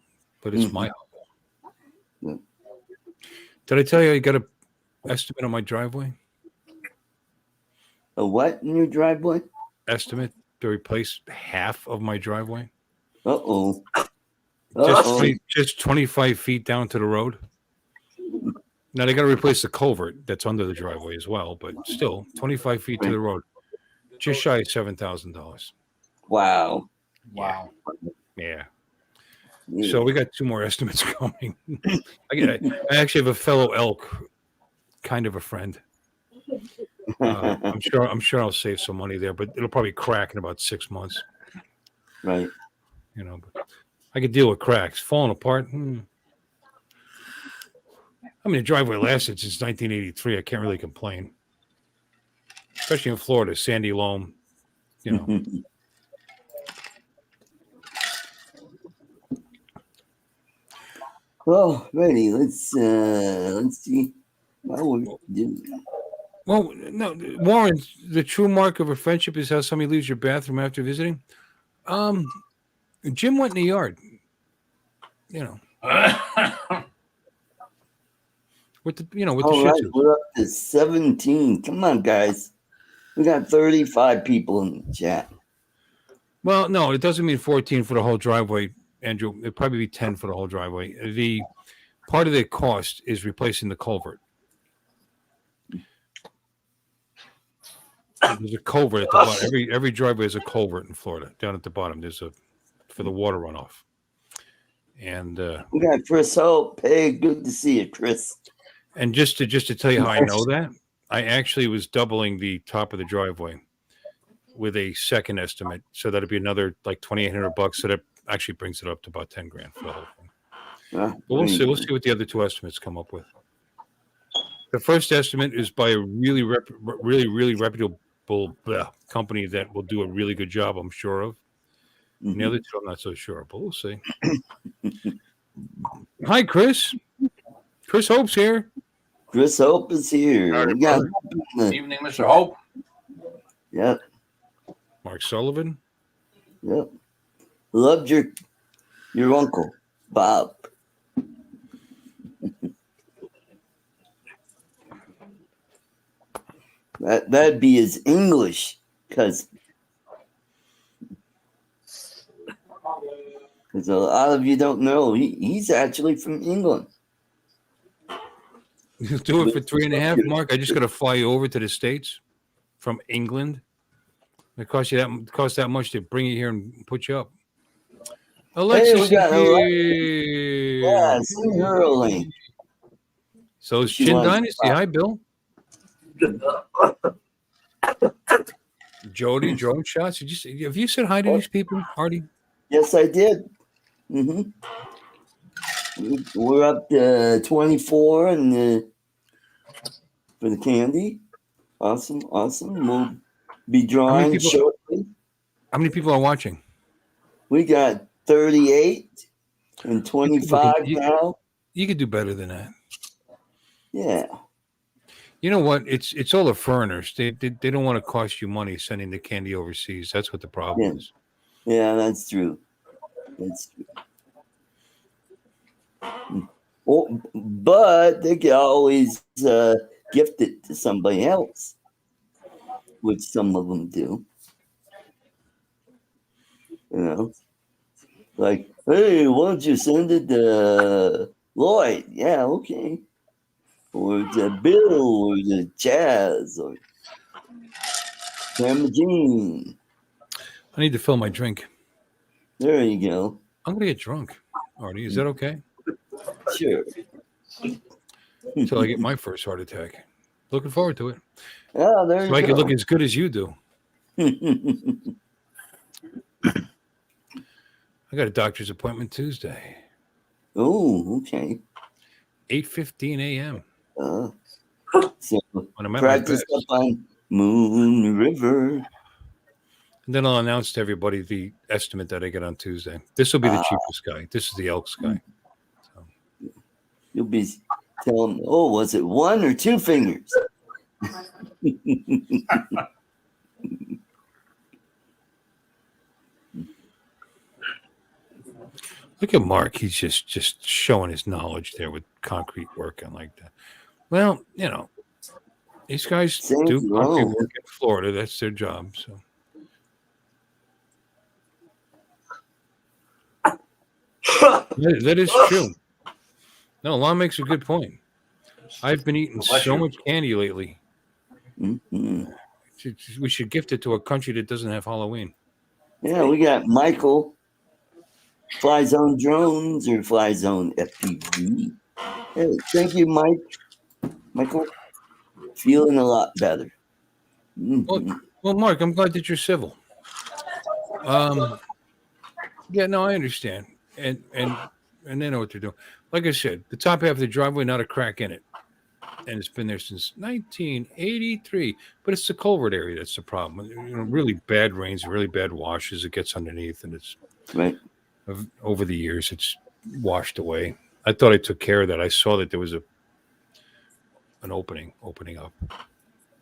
but it's my hovel. Yeah. Did I tell you I got an estimate on my driveway? A what in your driveway? Estimate to replace half of my driveway. Uh-oh. Just 25 feet down to the road. Now they got to replace the culvert that's under the driveway as well, but still 25 feet to the road. Just shy of $7,000. Wow. Wow. Yeah. So we got 2 more estimates coming. I actually have a fellow elk, kind of a friend. I'm sure I'll save some money there, but it'll probably crack in about 6 months. Right. You know, but I could deal with cracks. Falling apart. I mean, the driveway lasted since 1983. I can't really complain. Especially in Florida, sandy loam, you know. Well, ready. Let's see how we're doing. Well, no, Warren, the true mark of a friendship is how somebody leaves your bathroom after visiting. Jim went in the yard. You know. With the All right, shih tzus. we're up to 17. Come on, guys. We got 35 people in the chat. Well, no, it doesn't mean 14 for the whole driveway, Andrew. It'd probably be 10 for the whole driveway. The part of the cost is replacing the culvert. There's a culvert at the bottom. Every driveway has a culvert in Florida. Down at the bottom, there's for the water runoff. And we got Chris Hope. Hey, good to see you, Chris. And just to tell you how I know that, I actually was doubling the top of the driveway with a second estimate, so that'd be another like $2,800. So that actually brings it up to about $10,000 for the whole thing. But we'll see. We'll see what the other 2 estimates come up with. The first estimate is by a really reputable company that will do a really good job, I'm sure of. And the other 2, I'm not so sure, but we'll see. Hi, Chris. Chris Hope's here. Chris Hope is here. We got Good evening, Mr. Hope. Yep. Mark Sullivan. Yep. Loved your uncle, Bob. That'd be his English cousin. Because a lot of you don't know, he's actually from England. You'll do it for 3.5, Mark. I just got to fly you over to the States from England. It costs that much to bring you here and put you up. Alexis, yeah, see her, Elaine. So it's Chin Dynasty. Hi, Bill. Jody, drone shots. Have you said hi to these people, Artie? Yes, I did. We're up to 24, and for the candy. Awesome. We'll be How many drawing people- shortly. How many people are watching? We got 38 and 25 now. You could do better than that. Yeah. You know what? It's all the foreigners. They don't want to cost you money sending the candy overseas. That's what the problem is. Yeah, that's true. Well, but they can always gift it to somebody else, which some of them do. You know, like, hey, why don't you send it to Lloyd? Yeah, okay. Or to Bill, or to Chaz, or Grandma Jean. I need to fill my drink. There you go. I'm gonna get drunk. Artie, is that okay? Sure. Until I get my first heart attack. Looking forward to it. Oh, there So I you can go. look as good as you do. I got a doctor's appointment Tuesday, Oh, okay. 8:15 a.m. So when I'm at my practice best. up on Moon River. And then I'll announce to everybody the estimate that I get on Tuesday. This will be the cheapest guy. This is the Elks guy. So. You'll be telling, oh, was it one or two fingers? Look at Mark. He's just showing his knowledge there with concrete work and like that. Well, you know, these guys Same do concrete road. work in Florida. That's their job. So. That is true. No, Lon makes a good point. I've been eating so much candy lately. Mhm. We should gift it to a country that doesn't have Halloween. Yeah, we got Michael, Fly Zone Drones or Fly Zone FPV. Hey, thank you, Michael. Feeling a lot better. Mhm. Well, Mark, I'm glad that you're civil. Yeah, no, I understand, and they know what they're doing. Like I said, the top half of the driveway, not a crack in it, and it's been there since 1983. But it's the culvert area that's the problem. You know, really bad rains, really bad washes. It gets underneath, and it's Right. over the years, it's washed away. I thought I took care of that. I saw that there was an opening up, a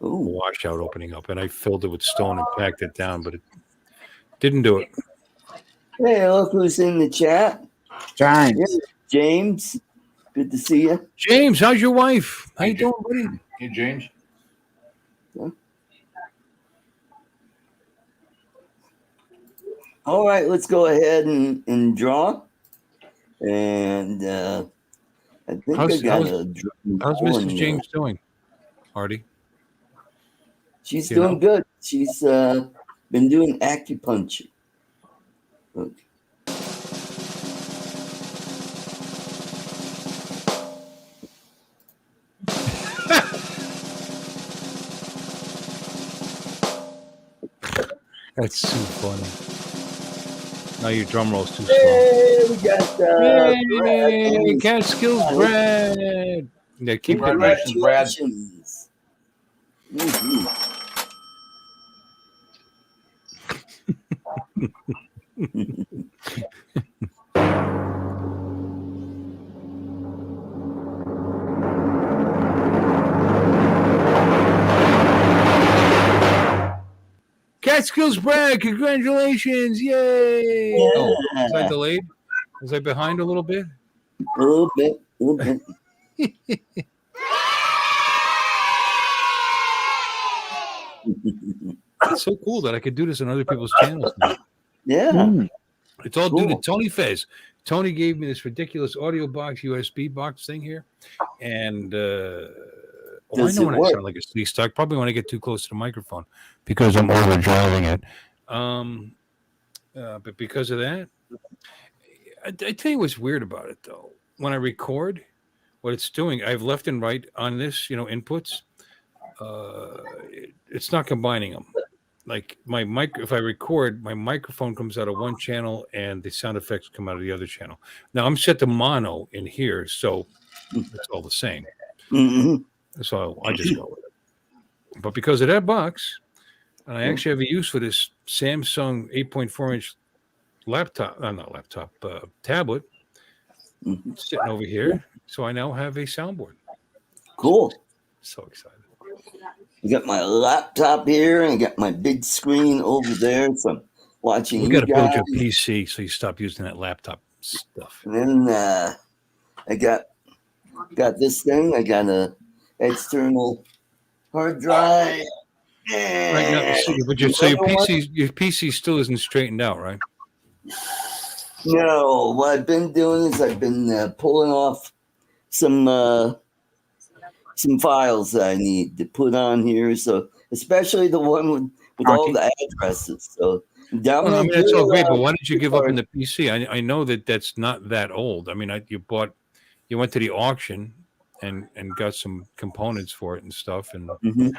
Oh, washout opening up, and I filled it with stone and packed it down, but it didn't do it. hey, look who's in the chat. James. Yeah, James. Good to see you. James, how's your wife? How you Hey, doing, buddy? Hey, James. All right, let's go ahead and draw. And I think I got a drawing How's going Mrs. there. James doing, Artie? She's You doing know? good. She's been doing acupuncture. Okay. That's too funny. Now your drum roll's too slow. Hey, we got Hey, Brad. Catskills Brad. Yeah, keep it right. Congratulations, Brad. Congratulations. Mhm. Catskills Brad, congratulations. Yay. Yeah. Oh, was I delayed? Was I behind a little bit? A little bit. It's so cool that I could do this on other people's channels now. Yeah. It's all due to Cool. Tony Fez. Tony gave me this ridiculous audio box, USB box thing here. And I Does know it when I work? sound like a sleaze stock, probably when I get too close to the microphone because I'm over driving it. But because of that, I tell you what's weird about it though. When I record, what it's doing, I have left and right on this, inputs. It's not combining them. Like my mic, if I record, my microphone comes out of one channel and the sound effects come out of the other channel. Now I'm set to mono in here, so it's all the same. Mhm. So I just go with it. But because of that box, and I actually have a use for this Samsung 8.4-inch tablet Mhm. sitting over here. So I now have a soundboard. Cool. So excited. I got my laptop here and I got my big screen over there. So I'm watching We you got to build guys. your PC so you stop using that laptop stuff. And then I got this thing. I got a external hard drive. Right now, And but your PC still isn't straightened out, right? no, what I've been doing is I've been pulling off some files that I need to put on here. So especially the one with all the addresses. So I'm Well, I mean, doing that's all great, but good. why did you give up on the PC? I know that's not that old. I mean, you went to the auction and got some components for it and stuff. And Mhm.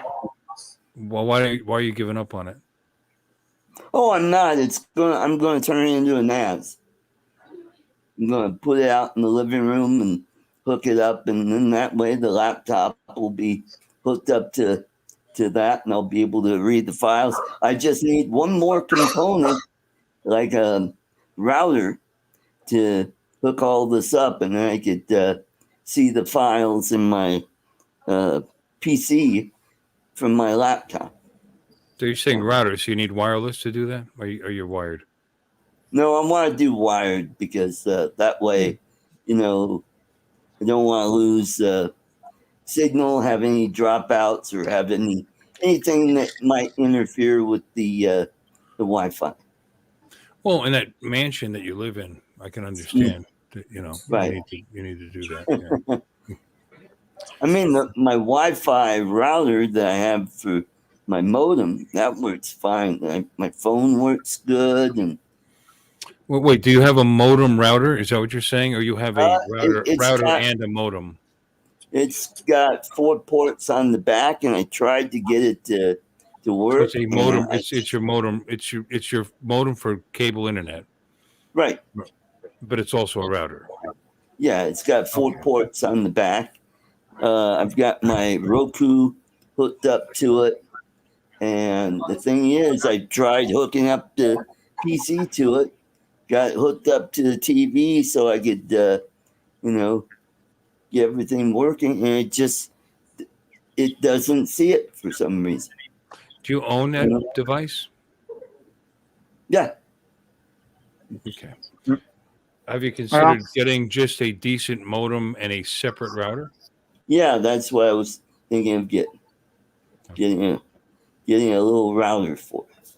well, why are you giving up on it? Oh, I'm not. I'm gonna turn it into a NAS. I'm gonna put it out in the living room and hook it up, and then that way the laptop will be hooked up to that, and I'll be able to read the files. I just need one more component, like a router, to hook all this up, and then I could see the files in my PC from my laptop. So you're saying router, so you need wireless to do that? Are you wired? No, I want to do wired because that way, I don't want to lose signal, have any dropouts, or have anything that might interfere with the Wi-Fi. Well, in that mansion that you live in, I can understand. That, Right. you need to do that. Yeah. I mean, my Wi-Fi router that I have for my modem, that works fine. My phone works good, and Well, wait, do you have a modem router? Is that what you're saying, or you have a it's router got, and a modem? it's got 4 ports on the back, and I tried to get it to So work. it's a modem. It's your modem. It's your modem for cable internet. Right. But it's also a router. Yeah, it's got 4 Okay. ports on the back. I've got my Roku hooked up to it. And the thing is, I tried hooking up the PC to it, got hooked up to the TV so I could, get everything working. And it doesn't see it for some reason. Do you own that device? Yeah. Okay. Have you considered getting just a decent modem and a separate router? Yeah, that's what I was thinking of getting a little router for it.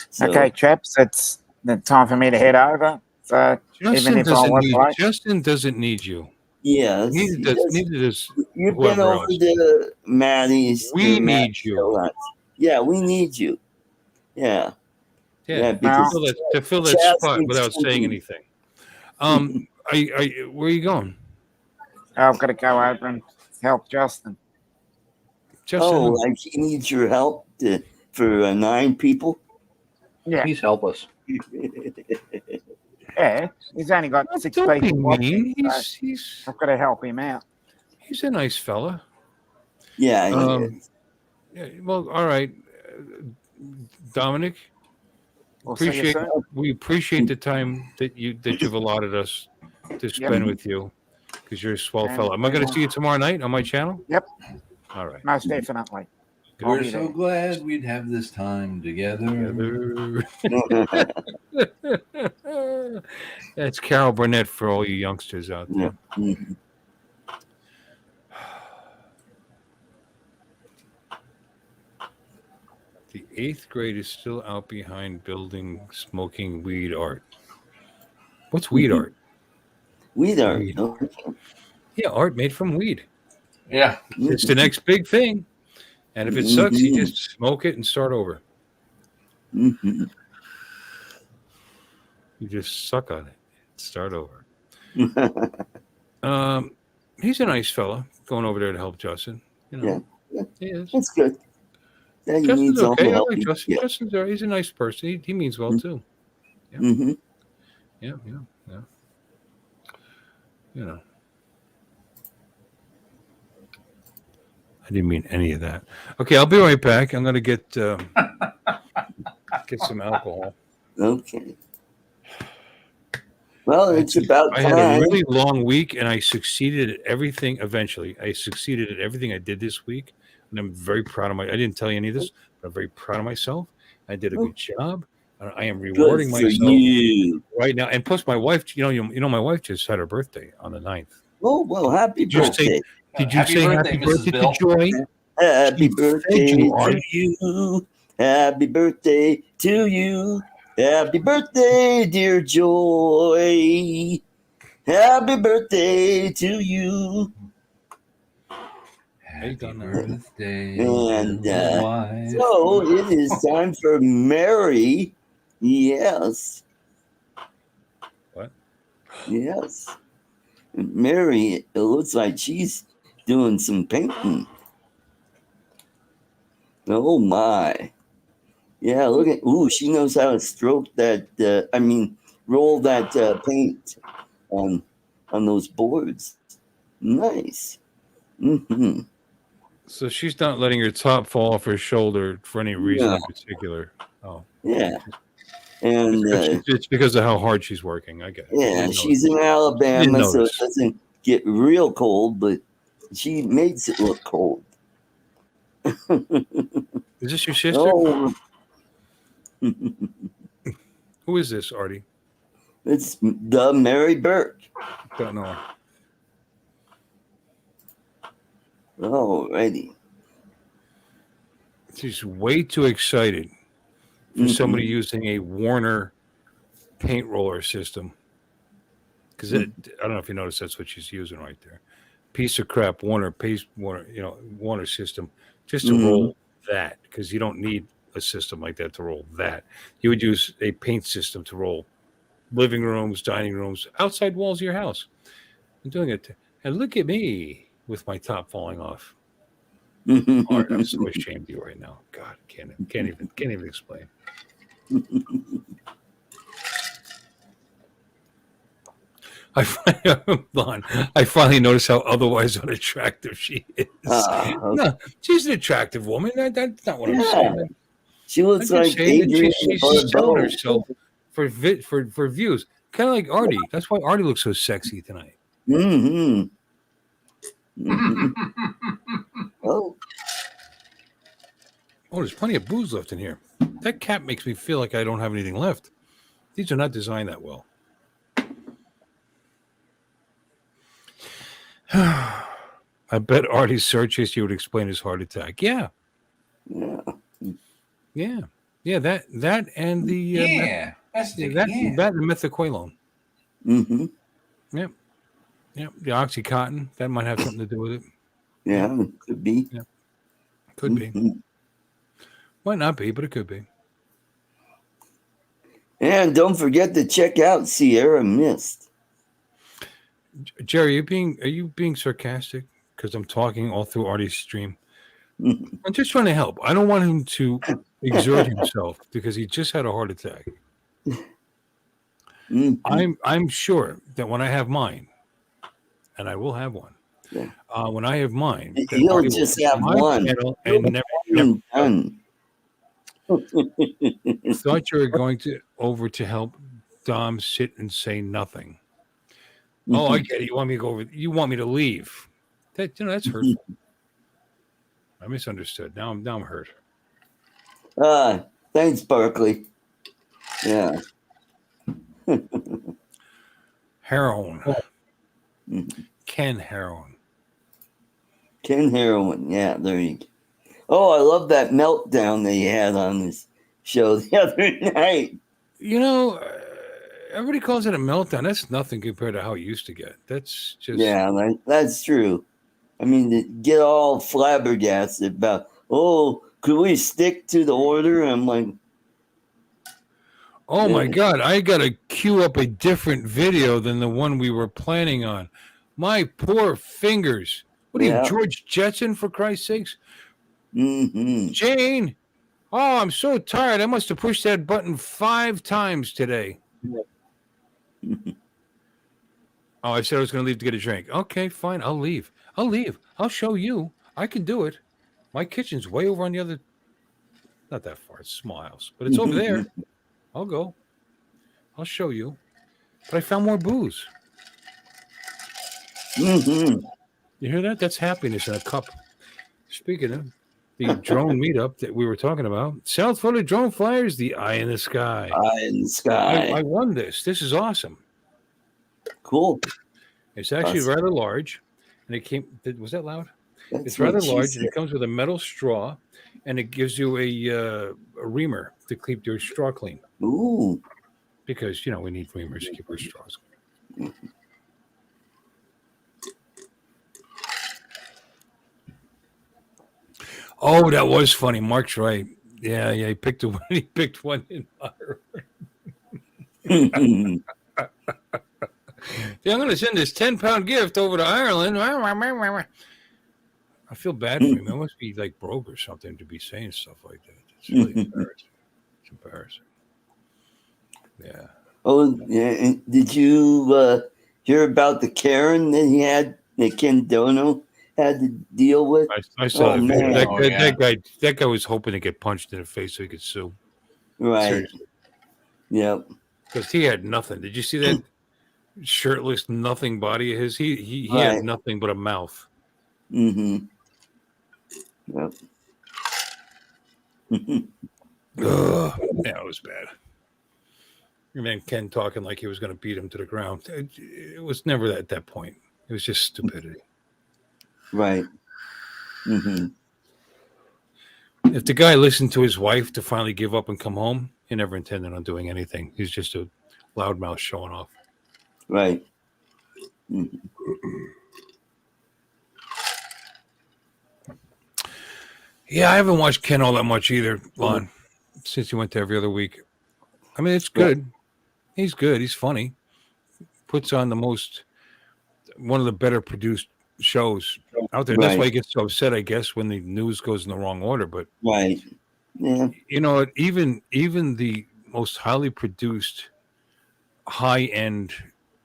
So, Okay, chaps, it's the time for me to head over. So even if I was late, Justin doesn't need you. yeah, Neither does you've been whoever over else. to Maddie's. We need you. Yeah, we need you. Yeah. Yeah, because to fill that spot without saying anything. Where are you going? I've got to go over and help Justin. Oh, like he needs your help for 9 people? Yeah. Please help us. Yeah, he's only got 6 people. Don't be mean. I've got to help him out. He's a nice fella. Yeah, he is. Yeah, well, all right, Dominic. We appreciate the time that you've allotted us to spend with you, because you're a swell fella. Am I going to see you tomorrow night on my channel? Yep. All right. Most definitely. We're so glad we'd have this time together. That's Carol Burnett for all you youngsters out there. Yeah. The 8th grade is still out behind building smoking weed art. What's weed art? Weed art. Yeah, art made from weed. Yeah. It's the next big thing. And if it sucks, you just smoke it and start over. Mm-hmm. You just suck on it. Start over. He's a nice fella going over there to help Justin. Yeah. He is. That's good. Justin's okay. I like Justin. Yeah. He's a nice person. He means well too. Yeah. Mm-hmm. Yeah. You know. I didn't mean any of that. Okay, I'll be right back. I'm going to get some alcohol. Okay. Well, it's about I time. had a really long week, and I succeeded at everything. Eventually, I succeeded at everything I did this week, and I'm very proud of I didn't tell you any of this, but I'm very proud of myself. I did a good job. I am rewarding Good for myself you. right now. And plus, my wife, my wife just had her birthday on the 9th. Oh, well, happy birthday. Did you say happy birthday Bill. to Joy? Happy She birthday fed you, to Artie. you. Happy birthday to you. Happy birthday, dear Joy. Happy birthday to you. Happy birthday. And so it is time for Mary. Yes. What? Yes. Mary, it looks like she's doing some painting. Oh my. Yeah, look at, she knows how to stroke that, roll that paint on those boards. Nice. Mm-hmm. So she's not letting her top fall off her shoulder for any reason in particular. Oh. Yeah. And it's because of how hard she's working. I get it. Yeah, she's in Alabama, so it doesn't get real cold, but she makes it look cold. Is this your sister? Oh. Who is this, Artie? It's the Mary Burke. Don't know. Alrighty. She's way too excited for somebody using a Warner paint roller system. Because I don't know if you noticed, that's what she's using right there. Piece of crap Warner system just to roll that, because you don't need a system like that to roll that. You would use a paint system to roll living rooms, dining rooms, outside walls of your house. I'm doing it. And look at me with my top falling off. Art, I'm so ashamed of you right now. God, can't even explain. I finally noticed how otherwise unattractive she is. Okay. No, she's an attractive woman. That's not what I'm saying. She looks like Adrienne she's selling herself for views, kind of like Artie. That's why Artie looks so sexy tonight. Mm-hmm. Oh, there's plenty of booze left in here. That cap makes me feel like I don't have anything left. These are not designed that well. I bet Artie's search history would explain his heart attack. Yeah. That and the that and methaqualone. Mm-hmm. Yep. The OxyContin, that might have something to do with it. Yeah, it could be. Yeah. Could be. Might not be, but it could be. And don't forget to check out Sierra Mist. Jerry, are you being sarcastic? Because I'm talking all through Artie's stream. I'm just trying to help. I don't want him to exert himself because he just had a heart attack. I'm sure that when I have mine, and I will have one. Yeah. When I have mine, he'll just have one. And never done. Thought you were going over to help Dom sit and say nothing. Oh, I get it. You want me to go over? You want me to leave? That's hurtful. I misunderstood. Now I'm hurt. Thanks, Berkeley. Yeah. Heroin. Ken Heroin. Ken Heroin. Yeah, there you go. Oh, I love that meltdown that he had on this show the other night. Everybody calls it a meltdown. That's nothing compared to how it used to get. That's just... Yeah, that's true. I mean, to get all flabbergasted about, could we stick to the order? I'm like... Oh, my God. I got to queue up a different video than the one we were planning on. My poor fingers. What are you, George Jetson, for Christ's sakes? Mm-hmm. Jane! Oh, I'm so tired. I must have pushed that button 5 times today. Oh, I said I was going to leave to get a drink. Okay, fine. I'll leave. I'll show you. I can do it. My kitchen's way over on the other, not that far. It's a small house, but it's over there. I'll go. I'll show you. But I found more booze. Mm-hmm. You hear that? That's happiness in a cup. Speaking of the drone meetup that we were talking about, South Florida Drone Flyers, the Eye in the Sky. Eye in the sky. I won this. This is awesome. Cool. It's actually Awesome. rather large, and it came. Was that loud? That's It's what rather she large, said. and it comes with a metal straw, and it gives you a reamer to keep your straw clean. Ooh. Because we need reamers to keep our straws. Oh, that was funny. Mark's right. Yeah, he picked one. He picked one in honor. Yeah, I'm going to send this 10-pound gift over to Ireland. I feel bad for him. I must be like broke or something to be saying stuff like that. It's really embarrassing. It's embarrassing. Yeah. Oh, yeah. And did you hear about the Karen that Ken Dono had to deal with? I saw Oh, that video. man. That guy was hoping to get punched in the face so he could sue. Right. Seriously. Yep. Because he had nothing. Did you see that shirtless nothing body of his? He Right. had nothing but a mouth. Mm-hmm. Yep. Ugh. Yeah, it was bad. And then Ken talking like he was going to beat him to the ground. It was never at that point. It was just stupidity. Right. Mm-hmm. If the guy listened to his wife to finally give up and come home, he never intended on doing anything. He's just a loudmouth showing off. Right. Mm-hmm. Yeah, I haven't watched Ken all that much either, Lon, since he went to every other week. I mean, it's good. He's good. He's funny. Puts on one of the better produced shows out there. That's why he gets so upset, I guess, when the news goes in the wrong order. But right. Yeah. Even the most highly produced, high-end,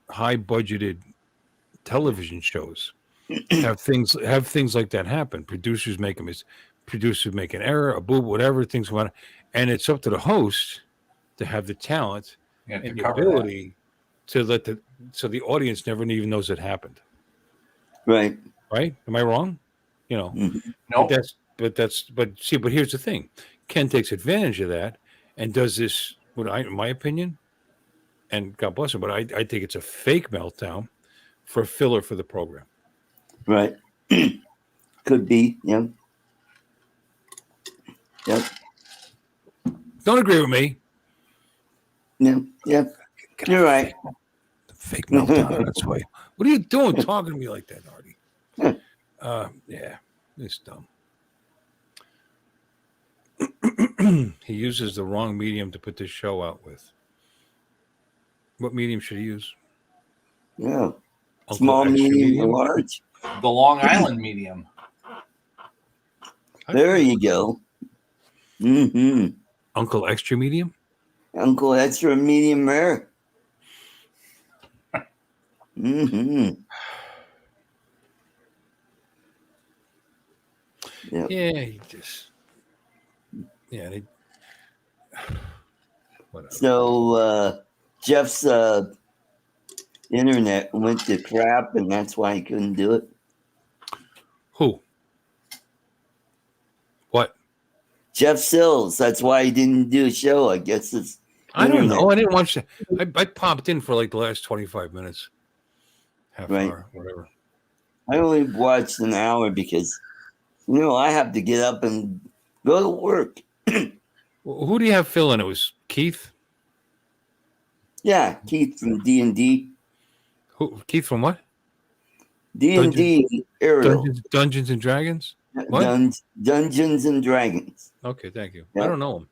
high-budgeted television shows have things like that happen. Producers make an error, a boob, whatever things want, and it's up to the host to have the talent and the ability to let so the audience never even knows it happened. Right. Right? Am I wrong? Mm-hmm. No. But here's the thing. Ken takes advantage of that and does this, in my opinion, and God bless him, but I think it's a fake meltdown for a filler for the program. Right. Could be. Yeah. Yep. Don't agree with me. Yeah. Yeah. You're right. Fake meltdown. That's why. What are you doing talking to me like that, Artie? Yeah, it's dumb. He uses the wrong medium to put this show out with. What medium should he use? Yeah. Uncle Small, Extra medium, or large. The Long Island medium. There you go. Mm-hmm. Uncle Extra medium? Uncle Extra medium rare. Mm-hmm. Yep. Yeah, whatever. So Jeff's internet went to crap, and that's why he couldn't do it. Who? What? Jeff Sills. That's why he didn't do a show. I guess it's. I don't know. I didn't watch that. I popped in for like the last 25 minutes. Half hour, whatever. I only watched an hour because, I have to get up and go to work. Who do you have fill in? It was Keith? Yeah, Keith from D&D. Who? Keith from what? D&D Ariel. Dungeons and Dragons? What? Dungeons and Dragons. Okay, thank you. Yep. I don't know him.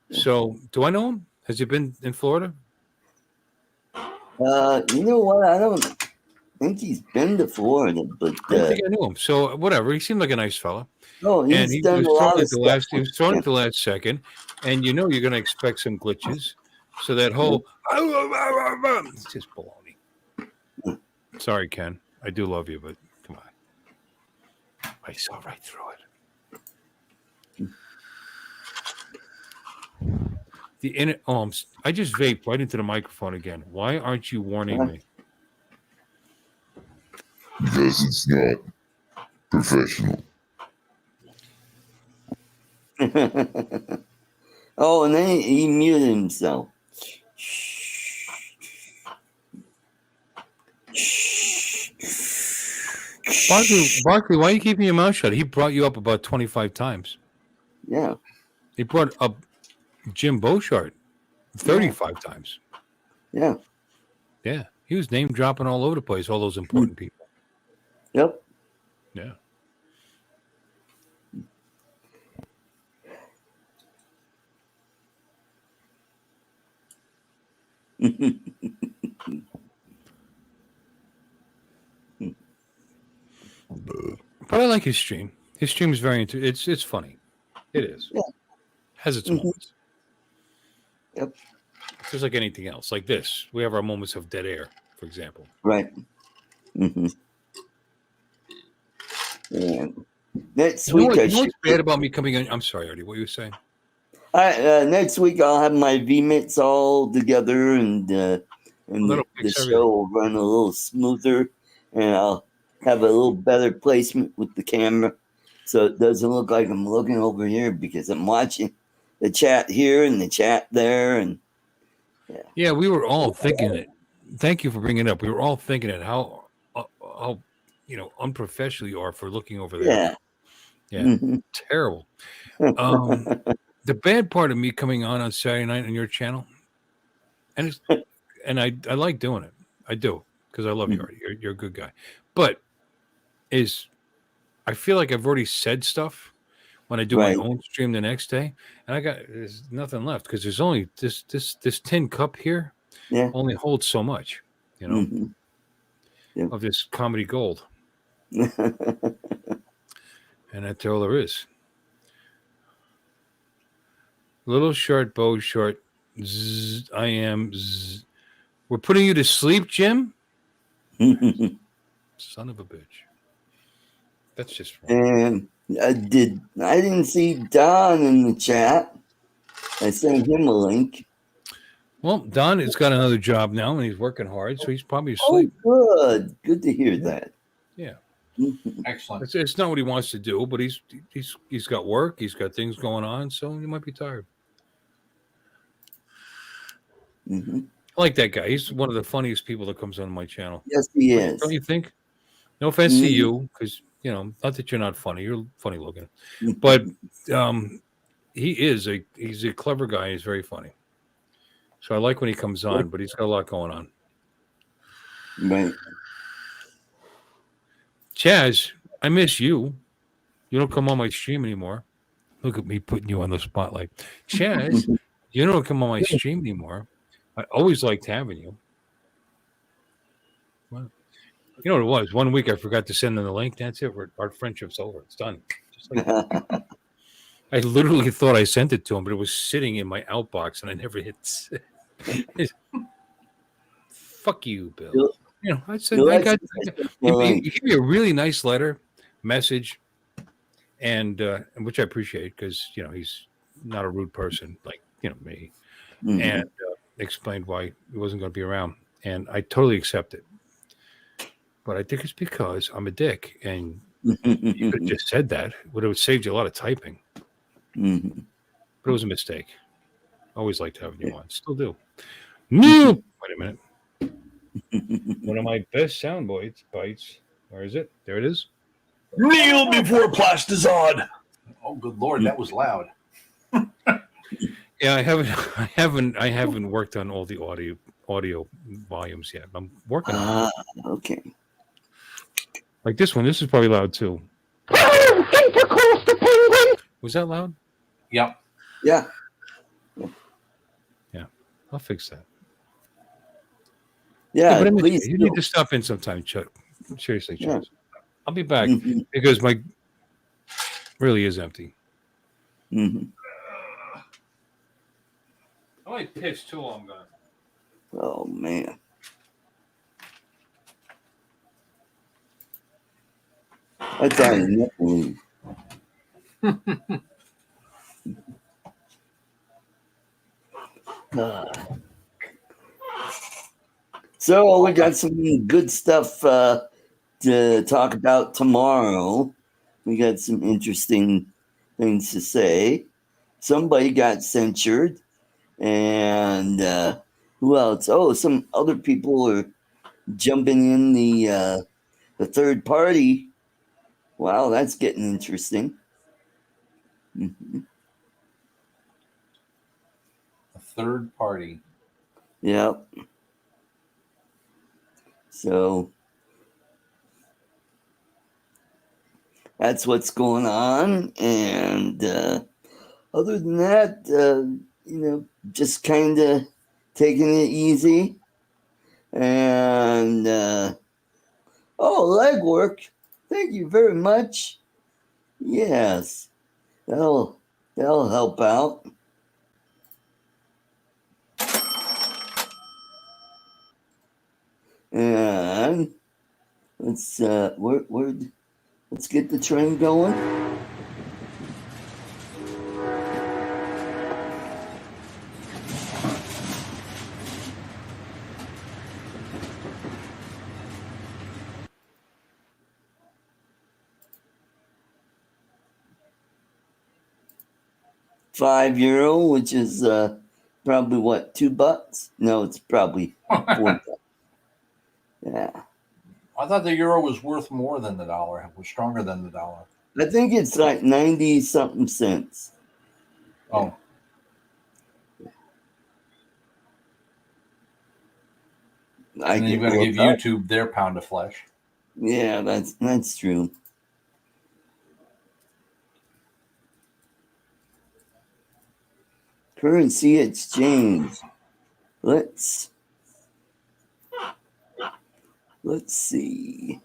So, do I know him? Has he been in Florida? You know what? I don't think he's been to Florida, but I don't think I knew him. So, whatever. He seemed like a nice fella. oh, And he's he done was a lot thrown of at the last. stuff. He was thrown at the last second, and you're going to expect some glitches. So that whole it's just baloney. Sorry, Ken. I do love you, but come on. I saw right through it. I just vaped right into the microphone again. Why aren't you warning me? Because it's not professional. Oh, and then he muted himself. Barkley, why are you keeping your mouth shut? He brought you up about 25 times. Yeah. He brought up Jim Beauchart 35 times. Yeah. Yeah. He was name dropping all over the place, all those important people. Yep. Yeah. But I like his stream. His stream is very it's funny. It is. Yeah. Has its moments. Yep. Just like anything else. Like this. We have our moments of dead air, for example. Right. Mm-hmm. Yeah. Next week, You know what's bad about me coming in? I'm sorry, Artie. What were you saying? Next week I'll have my VMix all together, and the show will run a little smoother, and I'll have a little better placement with the camera, so it doesn't look like I'm looking over here because I'm watching the chat here and the chat there, and yeah, we were all thinking it. Thank you for bringing it up. We were all thinking it. How unprofessional you are for looking over there. Yeah, Mm-hmm. Terrible. The bad part of me coming on Saturday night on your channel, and I like doing it. I do, because I love you, Artie. You're a good guy. But I feel like I've already said stuff when I do my own stream the next day, and there's nothing left because there's only this tin cup here. Yeah. Only holds so much, of this comedy gold. And that's all there is. Little short, bow short. Zzz, I am. Zzz. We're putting you to sleep, Jim? Son of a bitch. That's just wrong. And I didn't see Don in the chat. I sent him a link. Well, Don has got another job now, and he's working hard, so he's probably asleep. Oh, good to hear that. Yeah. Excellent. It's not what he wants to do, but he's got work, he's got things going on, so he might be tired. Mm-hmm. I like that guy. He's one of the funniest people that comes on my channel. Yes, he is. Don't you think? No offense to you, because not that you're not funny. You're funny looking, but he's a clever guy. He's very funny. So I like when he comes on, but he's got a lot going on. Right. Chaz, I miss you. You don't come on my stream anymore. Look at me putting you on the spotlight. Chaz, you don't come on my stream anymore. I always liked having you. Well, you know what it was? 1 week I forgot to send them the link. That's it. Our friendship's over. It's done. Just like that. I literally thought I sent it to him, but it was sitting in my outbox, and I never hit send. Fuck you, Bill. I said, he gave me a really nice message, and which I appreciate because he's not a rude person like me, and explained why he wasn't going to be around, and I totally accept it. But I think it's because I'm a dick, and you could have just said that. It would have saved you a lot of typing. Mm-hmm. But it was a mistake. Always liked having you on. Still do. No. Wait a minute. One of my best sound bites. Where is it? There it is. Kneel before Plastizod. Oh, good Lord, that was loud. Yeah, I haven't worked on all the audio volumes yet. I'm working on it. Okay. Like this one. This is probably loud too. Was that loud? Yep. Yeah. Yeah. I'll fix that. Yeah, but please. You need to stop in sometime, Chuck. Seriously, Chuck. Yeah. I'll be back because my really is empty. Mm-hmm. I might piss too while I'm gone. Oh man. I thought he meant to leave. So we got some good stuff to talk about tomorrow. We got some interesting things to say. Somebody got censured, and who else? Oh, some other people are jumping in the third party. Wow, that's getting interesting. Mhm. A third party. Yep. So that's what's going on, and other than that, just kind of taking it easy, and leg work. Thank you very much. Yes, that'll help out. And let's let's get the train going. €5, which is probably what, $2? No, it's probably $4. Yeah, I thought the euro was worth more than the dollar. It was stronger than the dollar. I think it's like 90 something cents. Oh, I and then you've can got to look give up. YouTube their pound of flesh. Yeah, that's true. Currency exchange. Let's see.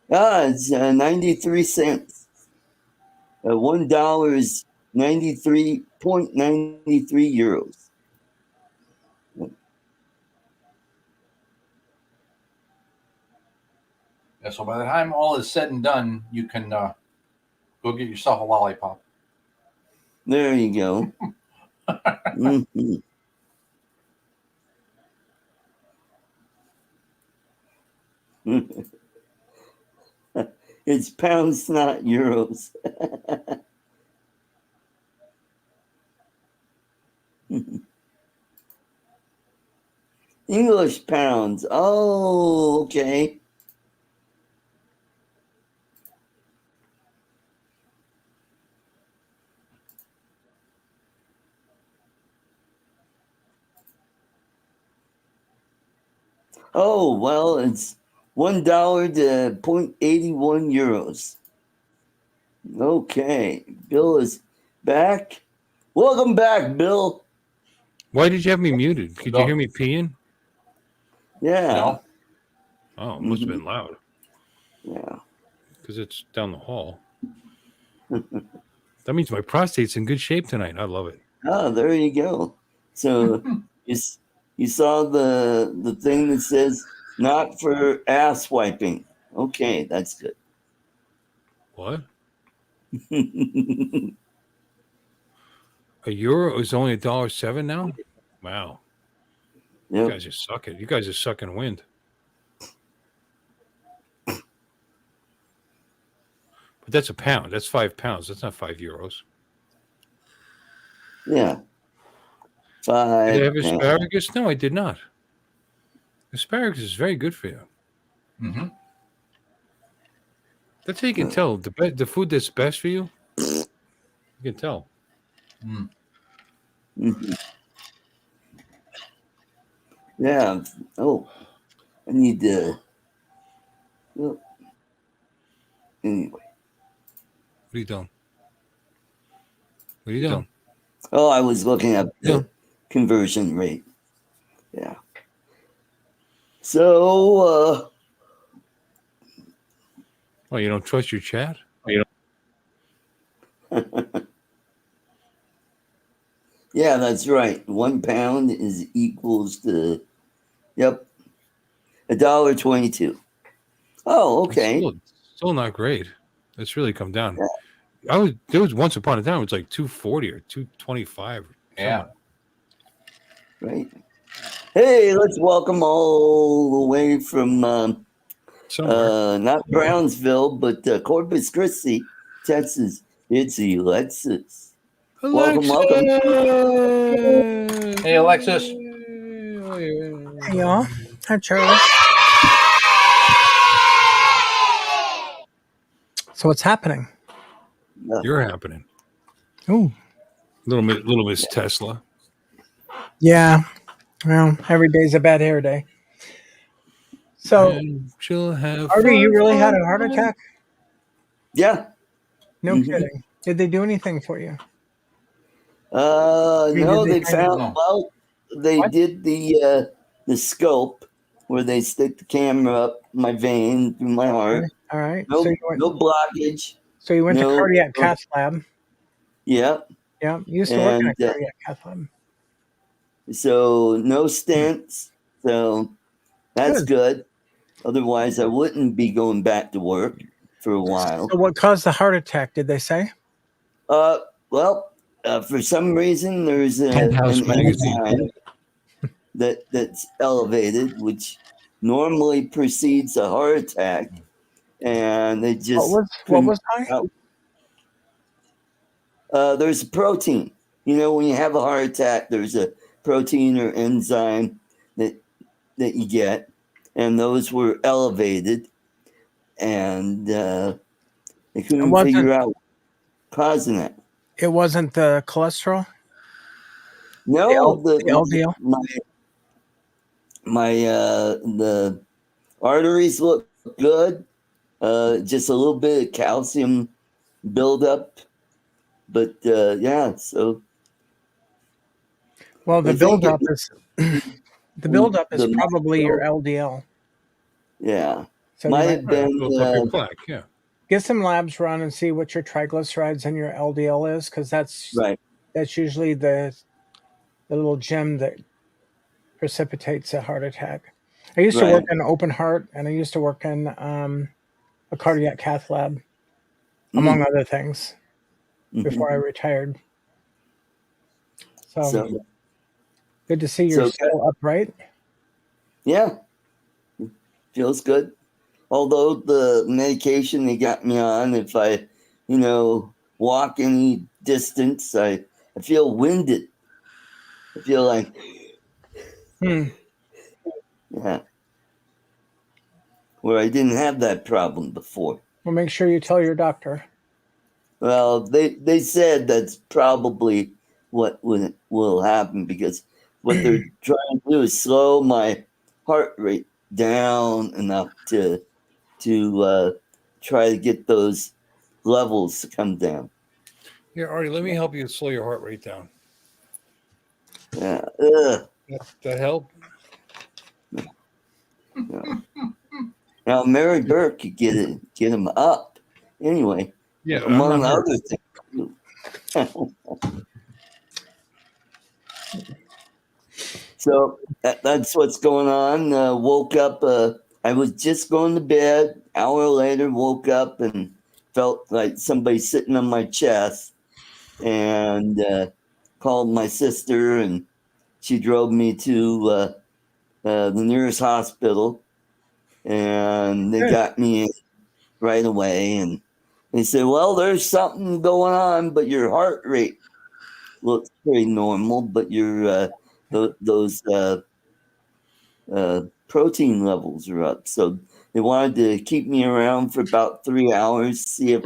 It's 93 cents. $1 is 93.93 euros. Yeah, so by the time all is said and done, you can go get yourself a lollipop. There you go. Mhm. It's pounds, not euros. English pounds. Oh, okay. Oh, well, it's $1 to 0.81 euros. Okay, Bill is back. Welcome back, Bill. Why did you have me muted? Could you hear me peeing? Yeah. No. Oh, it must have been loud Yeah. because it's down the hall. That means my prostate's in good shape tonight. I love it. Oh, there you go. So you saw the thing that says not for ass wiping. Okay, that's good. What? A euro is only $1.07 now? Wow. You Yep. guys are sucking. You guys are sucking wind. But that's a pound. That's 5 pounds. That's not €5. Yeah. Did I have £5. asparagus? No, I did not. Asparagus is very good for you. Mm-hmm. That's how you can tell the food that's best for you. You can tell. Mm. Mhm. Yeah. Oh, I need to. Well, anyway. What are you doing? What are you doing? Oh, I was looking up the Yeah. conversion rate. Yeah. So, Well, you don't trust your chat? Yeah, that's right. 1 pound is equals to $1.22. Oh, That's okay. still not great. That's really come down. There was once upon a time it was like 240 or 225. Yeah. Right. Hey, let's welcome all the way from Somewhere. not Brownsville, but Corpus Christi, Texas. It's Alexis. Welcome, welcome. Hey, Alexis. Hey, y'all. Hi, Charlie. So what's happening? You're happening. Oh, Little Miss Tesla. yeah. Well, every day's a bad hair day. So, And she'll have Artie, you fun. really had a heart attack? Yeah. No Mhm. kidding. Did they do anything for you? No, did they they find found. No. Well, they What? did the scope where they stick the camera up my vein through my heart. All right. No, So no blockage. you went to no- cardiac cath lab. Yeah, Yeah. You used to work in a and cardiac cath lab. so no stents. So that's Good. good. Otherwise, I wouldn't be going back to work for a while. So what caused the heart attack? Did they say? Well, for some reason, there's Penthouse an magazine. enzyme that's elevated, which normally precedes a heart attack, and it just What was high? there's a protein. When you have a heart attack, there's a protein or enzyme that you get, and those were elevated, and they couldn't wasn't- figure out causing it. It wasn't the cholesterol. No, the LDL. the arteries look good. Just a little bit of calcium buildup, but yeah. So Well, the I think buildup is the probably your micro- LDL. Yeah, So might you have might been. Built up your plaque, yeah. get some labs run and see what your triglycerides and your LDL is, because that's Right. usually the little gem that precipitates a heart attack. I used to work in open heart, and I used to work in a cardiac cath lab, among other things, before I retired. So good to see you're still upright. Yeah, feels good. Although the medication they got me on, if I, walk any distance, I feel winded. I feel like, yeah, where I didn't have that problem before. Well, make sure you tell your doctor. Well, they said that's probably what will happen, because what they're trying to do is slow my heart rate down enough to try to get those levels to come down. Here, Artie, let me help you slow your heart rate down. Yeah. That help? Now Mary Burke could get him up. Anyway, Yeah, among other things. So that's what's going on. Woke up. I was just going to bed. Hour later, woke up and felt like somebody sitting on my chest, and called my sister, and she drove me to the nearest hospital, and they got me in right away. And they said, "Well, there's something going on, but your heart rate looks pretty normal, but your those protein levels are up." So they wanted to keep me around for about 3 hours, see if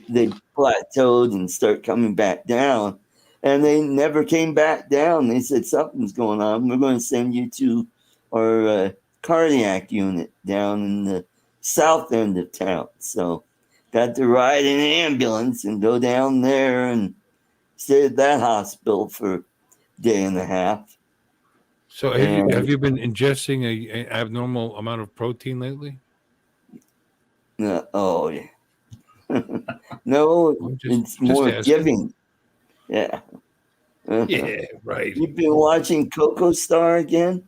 they plateaued and start coming back down. And they never came back down. They said, "Something's going on. We're going to send you to our cardiac unit down in the south end of town." So got to ride in an ambulance and go down there and stay at that hospital for a day and a half. So have you been ingesting a abnormal amount of protein lately? Oh yeah. No, I'm it's just more asking. giving. Yeah. Yeah, right. You've been watching Coco Star again?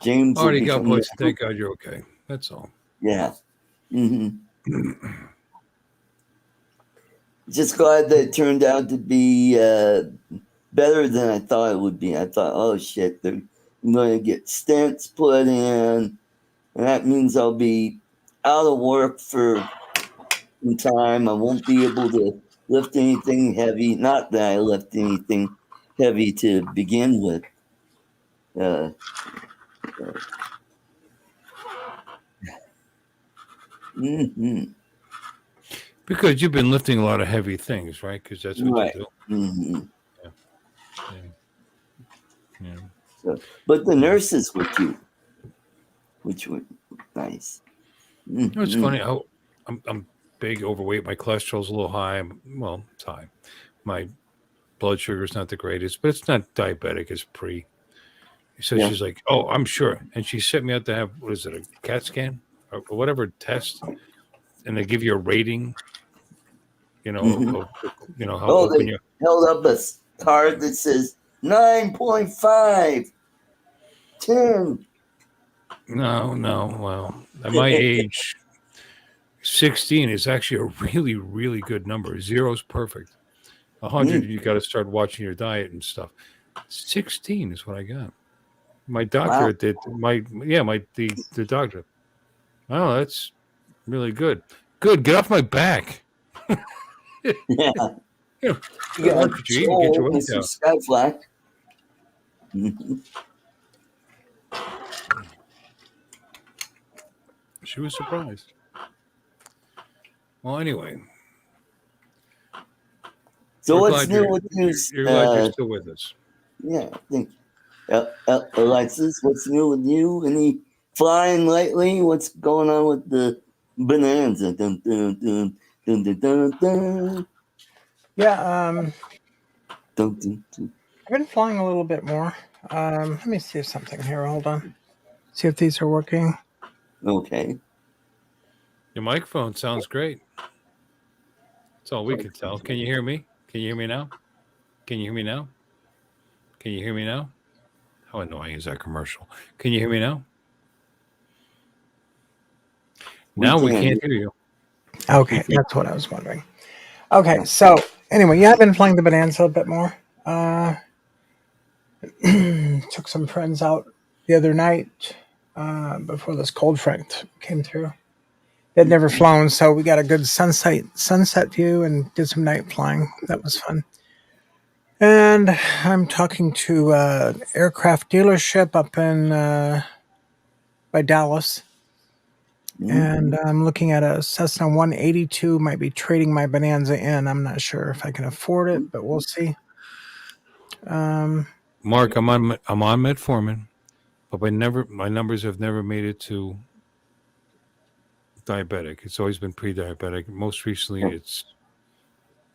James will Artie, God become bless you. Thank God you're okay. That's all. yeah. Hmm. Just glad that it turned out to be better than I thought it would be. I thought, oh shit, they're going to get stents put in, and that means I'll be out of work for some time. I won't be able to lift anything heavy. Not that I lift anything heavy to begin with. Hmm. Because you've been lifting a lot of heavy things, right? Because that's what Right. you do. Hmm. Yeah. So, but the nurses were cute, which were nice. You know, it's Mhm. funny how I'm big, overweight. My cholesterol's a little high. Well, it's high. My blood sugar's not the greatest, but it's not diabetic. It's pre. So Yeah. she's like, "Oh, I'm sure," and she sent me out to have what is it, a CAT scan or whatever test, and they give you a rating. You know, Mhm. how Oh, open they you. held up a card that says 9.5, 10. No. Well, at my age, 16 is actually a really, really good number. Zero's perfect. 100, you got to start watching your diet and stuff. 16 is what I got. My doctor Wow. did the doctor. Oh, that's really good. Good. Get off my back. Yeah. You know, You go got watch what you eat and get Joel, your weight Mr. down. Skyfly. Mhm. She was surprised. Well, anyway, So we're what's glad new with you? you're glad you're still with us. Yeah, thank you. Alexis, what's new with you? Any flying lately? What's going on with the bonanza? Dun, dun, dun, dun, dun, dun, dun. Yeah, Dun, dun, dun. I've been flying a little bit more. Let me see something here. Hold on. See if these are working. Okay. Your microphone sounds great. That's all we could tell. Can you hear me? Can you hear me now? Can you hear me now? Can you hear me now? How annoying is that commercial? Can you hear me now? Now we can't hear you. Okay, that's what I was wondering. Okay, so anyway, yeah, I've been flying the Bonanza a bit more. Took some friends out the other night before this cold front came through. They'd never flown, so we got a good sunset view and did some night flying. That was fun. And I'm talking to an aircraft dealership up in by Dallas. And I'm looking at a Cessna 182. Might be trading my Bonanza in. I'm not sure if I can afford it, but we'll see. Mark, I'm on metformin, but my numbers have never made it to diabetic. It's always been pre-diabetic. Most recently, it's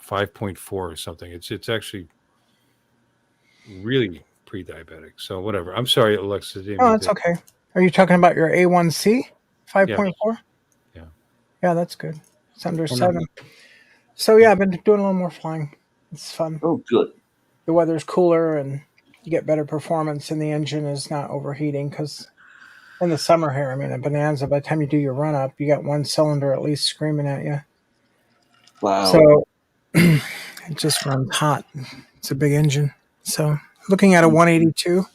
5.4 or something. It's actually really pre-diabetic. So whatever. I'm sorry, Alexa. Oh, it's okay. Are you talking about your A1C? 5.4? Yeah. Yeah, that's good. It's under Oh, no. 7. So yeah, I've been doing a little more flying. It's fun. Oh, good. The weather's cooler and you get better performance, and the engine is not overheating because in the summer here, I mean, a Bonanza, by the time you do your run up, you got one cylinder at least screaming at you. Wow. So it just runs hot. It's a big engine. So looking at a 182,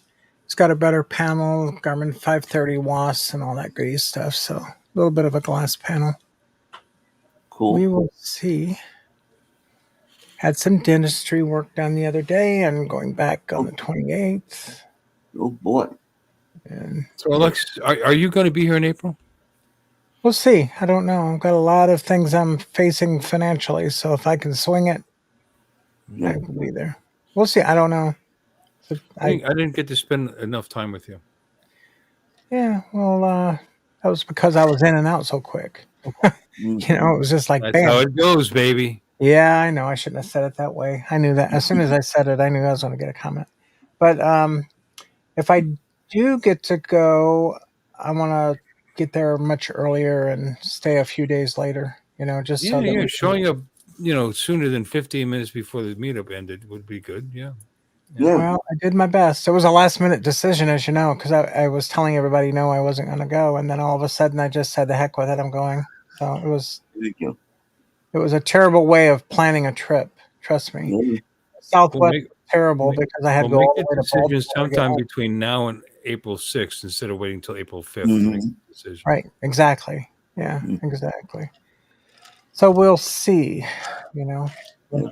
it's got a better panel, Garmin 530 WAS and all that goody stuff. So a little bit of a glass panel. Cool. We will see. Had some dentistry work done the other day and going back on the 28th. Oh boy. And So, Alex, are you going to be here in April? we'll see. I don't know. I've got a lot of things I'm facing financially. So if I can swing it, I will be there. We'll see. I don't know. So I didn't get to spend enough time with you. yeah, well, that was because I was in and out so quick. It was just like, That's bam. how it goes, baby. Yeah, I know. I shouldn't have said it that way. I knew that. As soon as I said it, I knew I was going to get a comment. But if I do get to go, I want to get there much earlier and stay a few days later. Just so that we can- showing up, sooner than 15 minutes before the meetup ended would be good. Yeah. Well, I did my best. It was a last minute decision, as you know, because I was telling everybody no, I wasn't going to go, and then all of a sudden I just said the heck with it, I'm going. So it was a terrible way of planning a trip. Trust me. Southwest was terrible because I had to go all the way to decisions Baltimore to get sometime home. between now and April 6th instead of waiting until April 5th to Mm-hmm. make the decision. Right. Exactly. Yeah. Exactly. So we'll see. A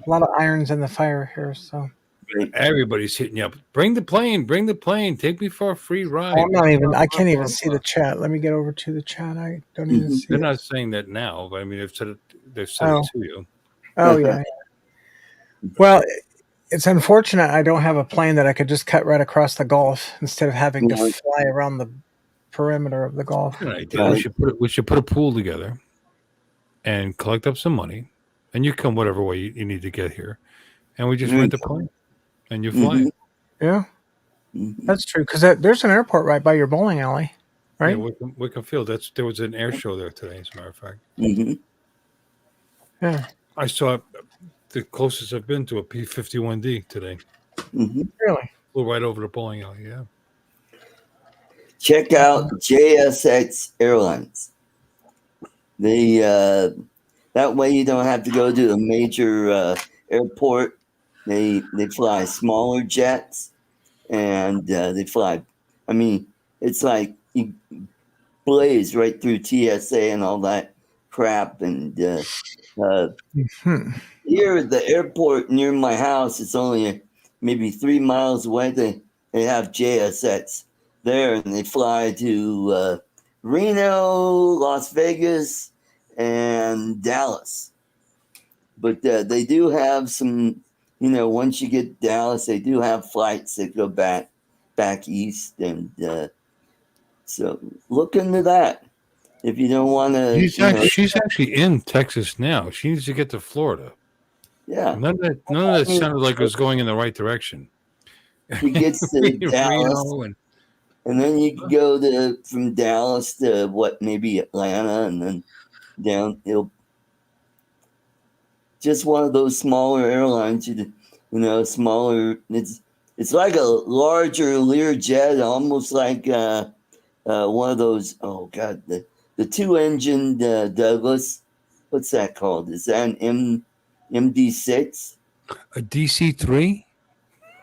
lot of irons in the fire here. So Everybody's hitting you up. Bring the plane. Bring the plane. Take me for a free ride. I'm not even. I can't even see the chat. Let me get over to the chat. I don't even see. They're it. not saying that now, but I mean, they've said it. They've said Oh. it to you. Oh yeah. Well, it's unfortunate I don't have a plane that I could just cut right across the Gulf instead of having to fly around the perimeter of the Gulf. Good idea. We should put a pool together and collect up some money, and you come whatever way you need to get here, and we just rent a plane and you fly. Yeah, that's true. Because there's an airport right by your bowling alley, right? Yeah, Wickham Field. There was an air show there today, as a matter of fact. Yeah, I saw the closest I've been to a P-51D today. Really? Flew right over the bowling alley. Yeah. Check out JSX Airlines. They that way you don't have to go to a major airport. They fly smaller jets, and they fly. I mean, it's like you blaze right through TSA and all that crap. And here at the airport near my house, it's only maybe 3 miles away. They have JSX there, and they fly to Reno, Las Vegas, and Dallas. But they do have some, once you get Dallas, they do have flights that go back east, and so look into that if you don't want to. She's actually in Texas now. She needs to get to Florida. Yeah, None of that sounded like it was going in the right direction. She gets to Dallas, and then you can go from Dallas to maybe Atlanta, and then down. Just one of those smaller airlines, smaller. It's like a larger Learjet, almost like one of those. Oh God, the two-engine Douglas. What's that called? Is that an MD6? A DC-3?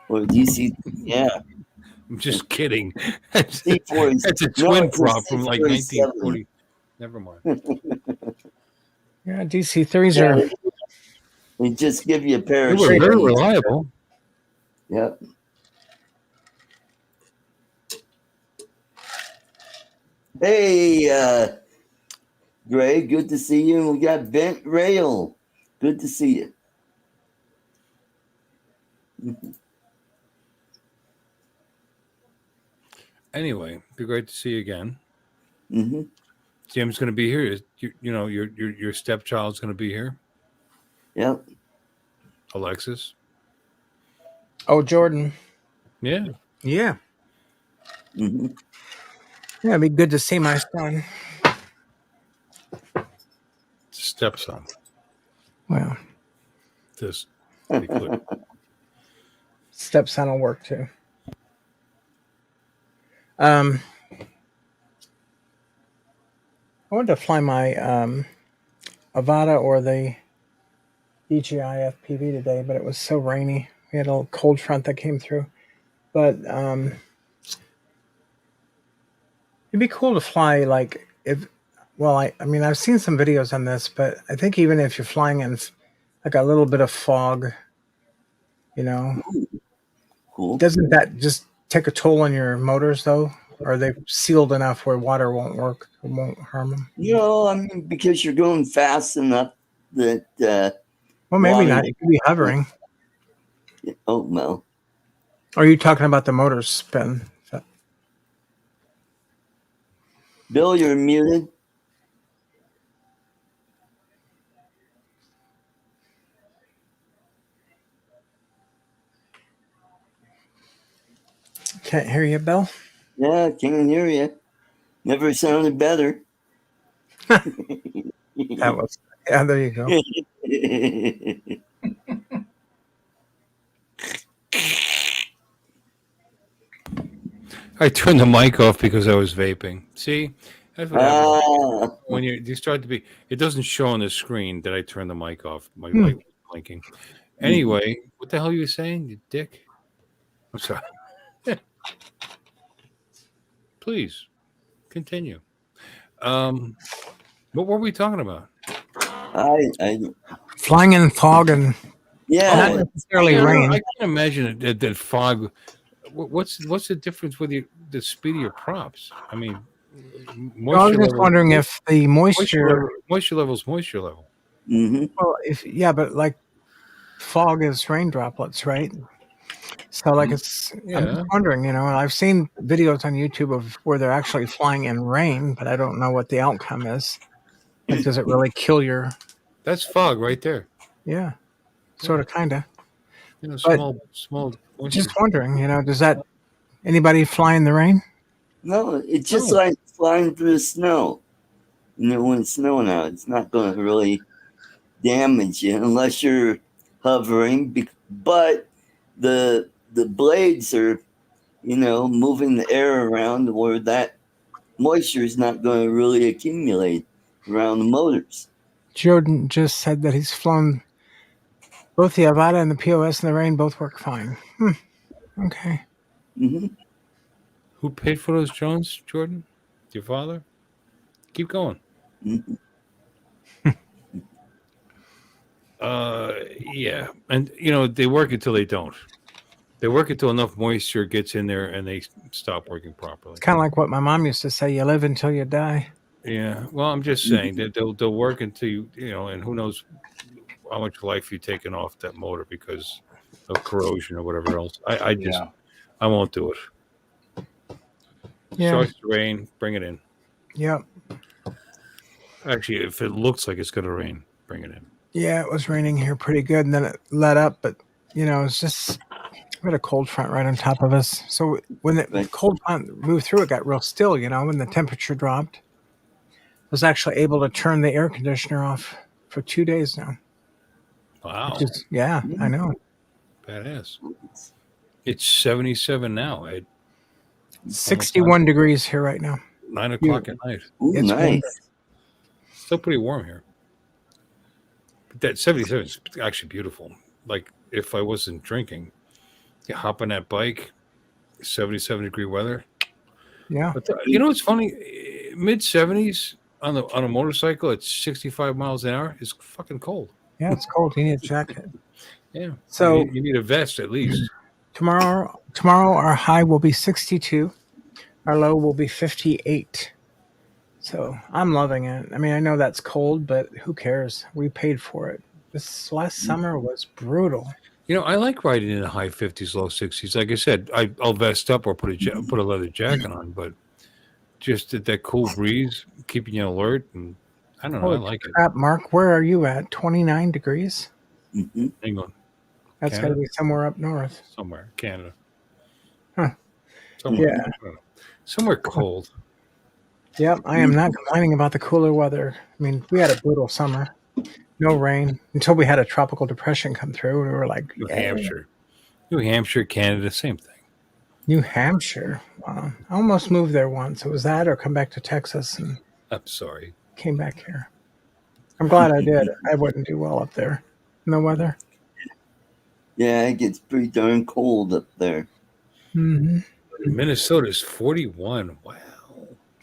Or DC? Yeah. I'm just kidding. That's C4 a twin prop from like 1940. Never mind. Yeah, DC-3s are. They just give you a pair of. They were very reliable. Yep. Hey, Greg, good to see you. And we got Bent Rail. Good to see you. Anyway, be great to see you again. Mm-hmm. Jim's going to be here. Your stepchild's going to be here. Yep. Alexis. Oh, Jordan. Yeah. Yeah. Mm-hmm. Yeah, it'd be good to see my son. Stepson. Well, This. Be clear. Stepson will work too. I wanted to fly my Avata or the DJI FPV today, but it was so rainy. We had a cold front that came through. But it'd be cool to fly I mean, I've seen some videos on this, but I think even if you're flying in like a little bit of fog, Cool. Doesn't that just take a toll on your motors, though? Or are they sealed enough where water won't work, it won't harm them? I mean, because you're going fast enough that. Well, maybe not. You could be hovering. Oh no. Or are you talking about the motor spin? Bill, you're muted. Can't hear you, Bill. Yeah, can't hear you. Never sounded better. That was yeah. There you go. I turned the mic off because I was vaping. See, that's what happens Ah, when you start to be. It doesn't show on the screen that I turned the mic off. My Hmm. light was blinking. Anyway, what the hell are you saying, you dick? I'm sorry. Please continue. What were we talking about? I Flying in fog and not yeah. necessarily Yeah, rain. I can imagine that fog. What's the difference with the speed of your props? I mean, Well, I was moisture just level, wondering if the moisture. moisture level is moisture level. Mm-hmm. Well, if yeah, but like fog is rain droplets, right? So like it's. I'm just Yeah, wondering. I've seen videos on YouTube of where they're actually flying in rain, but I don't know what the outcome is. Like, does it really kill your? that's fog right there. Yeah, sort of, kind of. But Small just moisture. wondering. Does that anybody fly in the rain? No, it's just No. like flying through the snow. When it's snowing out, it's not going to really damage you unless you're hovering. But the blades are, moving the air around where that moisture is not going to really accumulate around the motors. Jordan just said that he's flown both the Avata and the POS in the rain. Both work fine. Okay. Hmm. Who paid for those drones, Jordan? Your father? Keep going. Hmm. Yeah, and they work until they don't. They work until enough moisture gets in there and they stop working properly. It's kind of like what my mom used to say: "You live until you die." Yeah, well, I'm just saying that they'll work until and who knows how much life you've taken off that motor because of corrosion or whatever else. I just Yeah. I won't do it. Yeah. Starts to rain, bring it in. Yep. Actually, if it looks like it's going to rain, bring it in. Yeah, it was raining here pretty good, and then it let up. But it's just we had a cold front right on top of us. So when the Right. cold front moved through, it got real still. When the temperature dropped, I was actually able to turn the air conditioner off for 2 days now. Wow, Yeah, I know. badass. It's 77 now at 61 degrees here right now. 9 o'clock at night. Ooh, It's nice. Still pretty warm here. But that 77 is actually beautiful. Like if I wasn't drinking, you hop on that bike, 77-degree weather. Yeah. But it's funny, mid 70s on a motorcycle at 65 miles an hour is fucking cold. Yeah, it's cold. You need a jacket. Yeah. So you need a vest at least. tomorrow our high will be 62. Our low will be 58. So I'm loving it. I mean, I know that's cold, but who cares? We paid for it. This last summer was brutal. I like riding in the high 50s, low 60s. Like I said, I'll vest up or put a leather jacket on, but just that cool breeze keeping you alert, and I don't know, I like it. Crap, Mark, where are you at? 29 degrees? Mm-hmm. England, That's got to be somewhere up north. somewhere, Canada. Huh. Somewhere, Yeah. I don't know. Somewhere cold. Yep, I am not complaining about the cooler weather. I mean, we had a brutal summer. No rain until we had a tropical depression come through. We were like, New Hampshire, Canada, same thing. New Hampshire. Wow. I almost moved there once. It was that or come back to Texas and I'm sorry. came back here. I'm glad I did. I wouldn't do well up there in the weather. Yeah, it gets pretty darn cold up there. Mm-hmm. Minnesota is 41. Wow.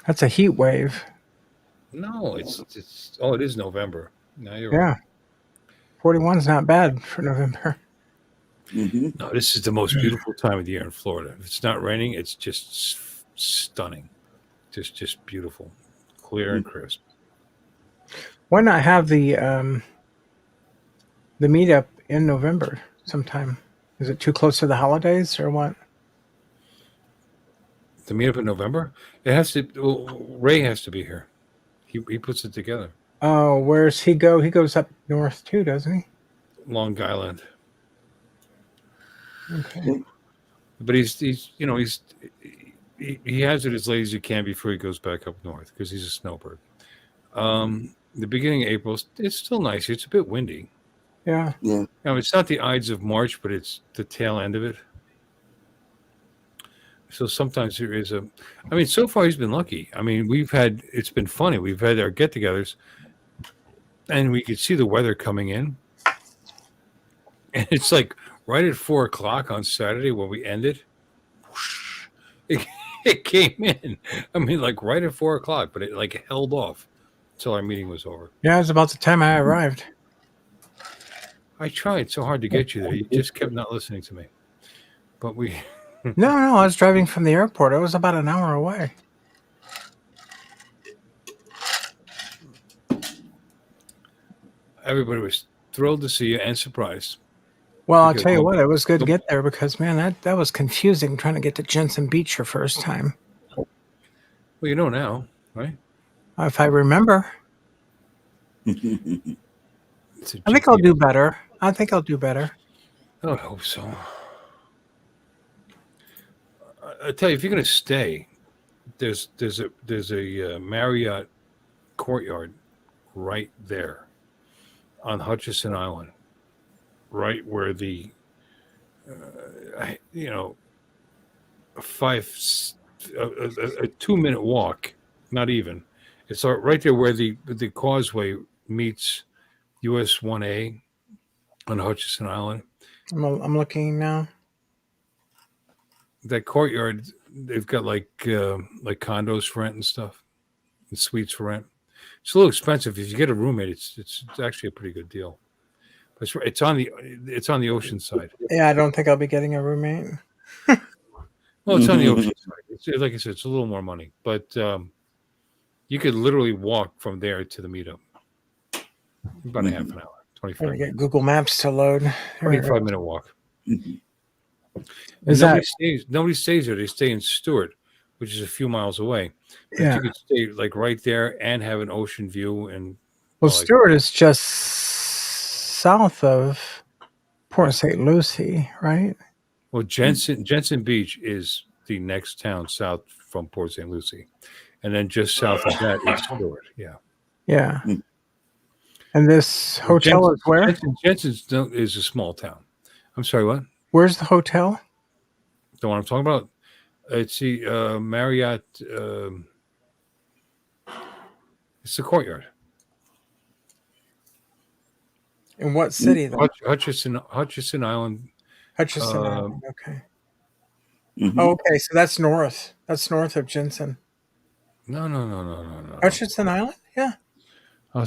That's a heat wave. No, it is November. No, you're Yeah. right. 41 is not bad for November. Mm-hmm. No, this is the most beautiful time of the year in Florida. If it's not raining, it's just stunning. Just beautiful. Clear and crisp. Why not have the meetup in November sometime? Is it too close to the holidays or what? The meetup in November? It has to. Well, Ray has to be here. He puts it together. Oh, where's he go? He goes up north too, doesn't he? Long Island. Okay. But he's he has it as late as he can before he goes back up north because he's a snowbird. The beginning of April, it's still nice. It's a bit windy. Yeah. Yeah. Now, it's not the Ides of March, but it's the tail end of it. So sometimes there is a. I mean, so far he's been lucky. I mean, it's been funny. We've had our get-togethers, and we could see the weather coming in, and it's like right at 4:00 on Saturday when we ended. Whoosh, it came in. I mean, like right at 4:00, but it like held off until our meeting was over. Yeah, it was about the time I arrived. I tried so hard to get you there. You just kept not listening to me. But we. No, I was driving from the airport. I was about an hour away. Everybody was thrilled to see you and surprised. Well, I'll tell you what, it was good to get there because, man, that was confusing trying to get to Jensen Beach your first time. Well, you know now, right? If I remember. I think I'll do better. I hope so. I tell you, if you're going to stay, there's a Marriott Courtyard right there on Hutchison Island, right where the a 2-minute walk, not even. It's right there where the causeway meets US 1A on Hutchison Island. I'm looking now. That courtyard, they've got like condos for rent and stuff, and suites for rent. It's a little expensive. If you get a roommate, it's actually a pretty good deal. But it's on the ocean side. Yeah, I don't think I'll be getting a roommate. Well, it's on the ocean side. Like I said, it's a little more money, but you could literally walk from there to the meetup. About a half an hour, 25 minutes. Get Google Maps to load. 25-minute walk. Nobody stays there. They stay in Stewart, which is a few miles away. But you could stay like right there and have an ocean view. And Stewart is just south of Port St. Lucie, right? Well, Jensen Beach is the next town south from Port St. Lucie, and then just south of that is Stewart. Yeah. Yeah. And this hotel is where? Jensen is a small town. I'm sorry, what? Where's the hotel? The one I'm talking about? It's the Marriott. It's the Courtyard. In what city, though? Hutchison Island. Hutchison Island, okay. Oh, okay, so that's north. That's north of Jensen. No. Hutchison Island? Yeah. I'll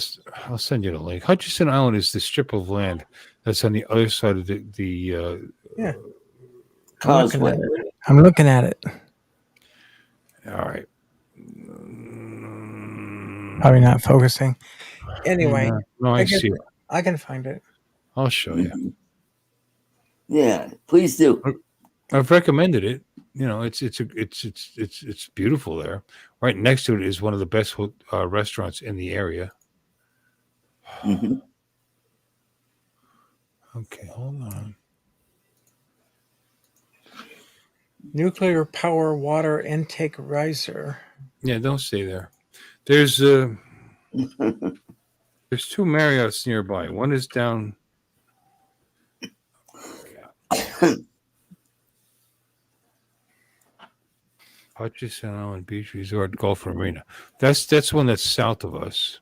send you the link. Hutchison Island is the strip of land that's on the other side of the yeah. causeway. I'm looking at it. All right. Probably not focusing. Anyway, no, I see it. I can find it. I'll show you. Yeah, please do. I've recommended it. You know, it's beautiful there. Right next to it is one of the best restaurants in the area. Mm-hmm. Okay, hold on. Nuclear power water intake riser. Yeah, don't stay there. There's two Marriotts nearby. One is down. Hutchison Island Beach Resort Golf Marina. That's one that's south of us.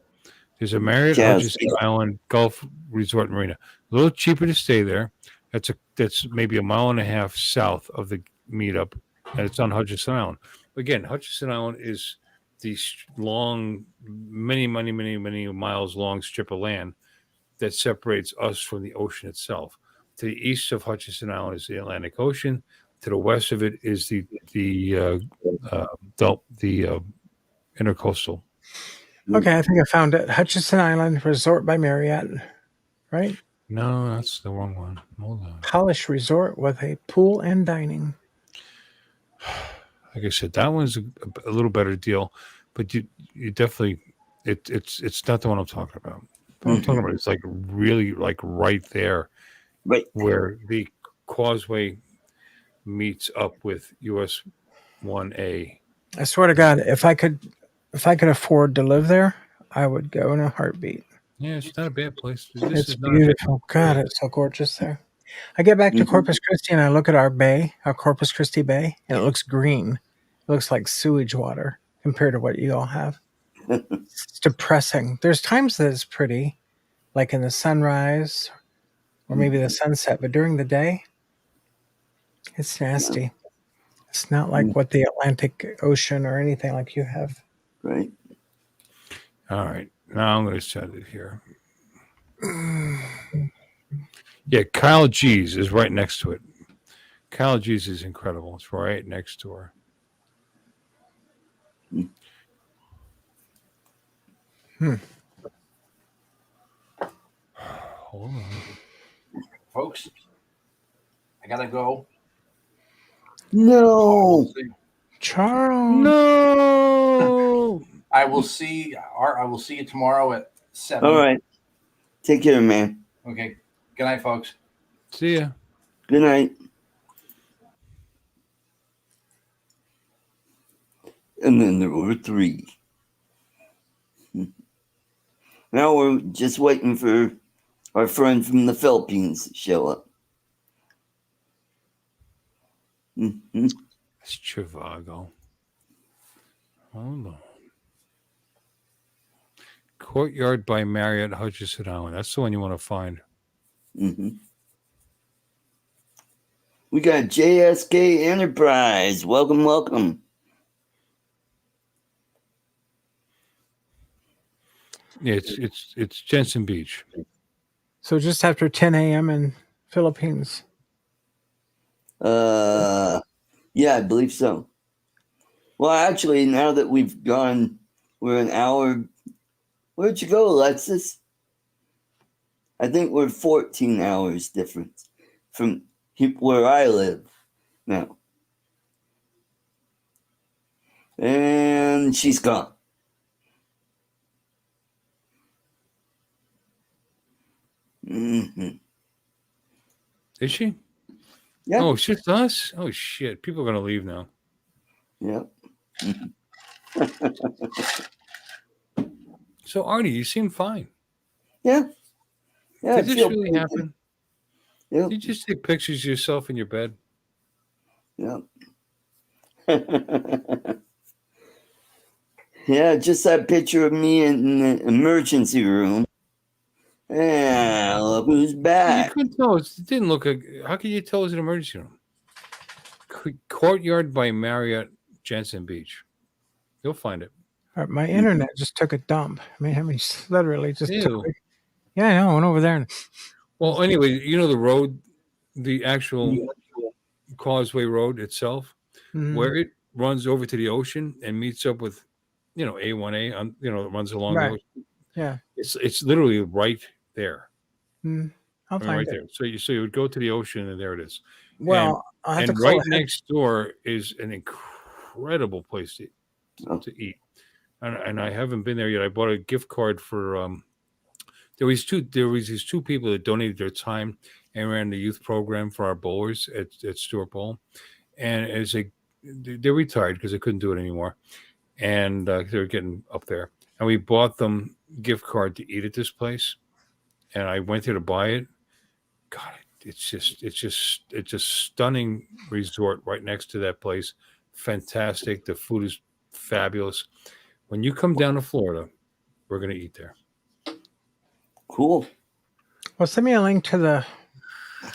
There's a Marriott Hutchison Island Golf Resort Marina. A little cheaper to stay there. That's maybe a mile and a half south of the meetup, and it's on Hutchison Island. Again, Hutchison Island is the long, many miles long strip of land that separates us from the ocean itself. To the east of Hutchison Island is the Atlantic Ocean. To the west of it is the intercoastal. Okay, I think I found it. Hutchison Island Resort by Marriott, right? No, that's the wrong one. Hold on. Polish Resort with a pool and dining. Like I said, that one's a little better deal, but you definitely it's not the one I'm talking about. What I'm talking about is like really like right there, right where the causeway meets up with US 1A. I swear to God, if I could afford to live there, I would go in a heartbeat. Yeah, it's not a bad place. This It's is not beautiful. God, it's so gorgeous there. I get back to Mhm. Corpus Christi and I look at our bay, our Corpus Christi Bay, and it looks green. It looks like sewage water compared to what you all have. It's depressing. There's times that it's pretty, like in the sunrise or maybe the sunset, but during the day, it's nasty. It's not like what the Atlantic Ocean or anything like you have. Right. All right. Now I'm going to set it here. Yeah, Kyle G's is right next to it. Kyle G's is incredible. It's right next to her. Hold on. Folks, I gotta go. No. Charles. No. I will see you tomorrow at 7. All right. Take care, man. Okay. Good night, folks. See ya. Good night. And then there were 3. Now we're just waiting for our friend from the Philippines to show up. Mm-hmm. It's Trivago. Hold on. Courtyard by Marriott Hutchinson Island. That's the one you want to find. Mm-hmm. We got JSK Enterprise. Welcome, welcome. Yeah, it's Jensen Beach. So just after 10 a.m. in Philippines. Yeah, I believe so. Well, actually, now that we've gone, we're an hour. Where'd you go, Alexis? I think we're 14 hours difference from where I live now. And she's gone. Mm-hmm. Is she? Yeah. Oh, it's just us? Oh, shit. People are going to leave now. Yeah. So, Artie, you seem fine. Yeah. Yeah. Did this really happen? Yeah. Did you just take pictures of yourself in your bed? Yeah. Yeah, just that picture of me in the emergency room. Yeah, look who's You back. couldn't tell us. It didn't look like. How could you tell it was an emergency room? Courtyard by Marriott, Jensen Beach. You'll find it. All right, my internet just took a dump. I mean, literally just Ew. took. Yeah, I know. I went over there and Well, anyway, you know the road, the actual Causeway Road itself, where it runs over to the ocean and meets up with, A1A, it runs along the ocean. Yeah. It's literally right there. I'll find right it. there. So you would go to the ocean and there it is. Well, I'll have and to call right next door is an incredible place to eat. And I haven't been there yet. I bought a gift card for there was these 2 people that donated their time and ran the youth program for our bowlers at Stuart Bowl. And they're retired because they couldn't do it anymore. And they're getting up there. And we bought them gift card to eat at this place. And I went there to buy it. God, it's just stunning resort right next to that place. Fantastic. The food is fabulous. When you come down to Florida, we're going to eat there. Cool. Well, send me a link to the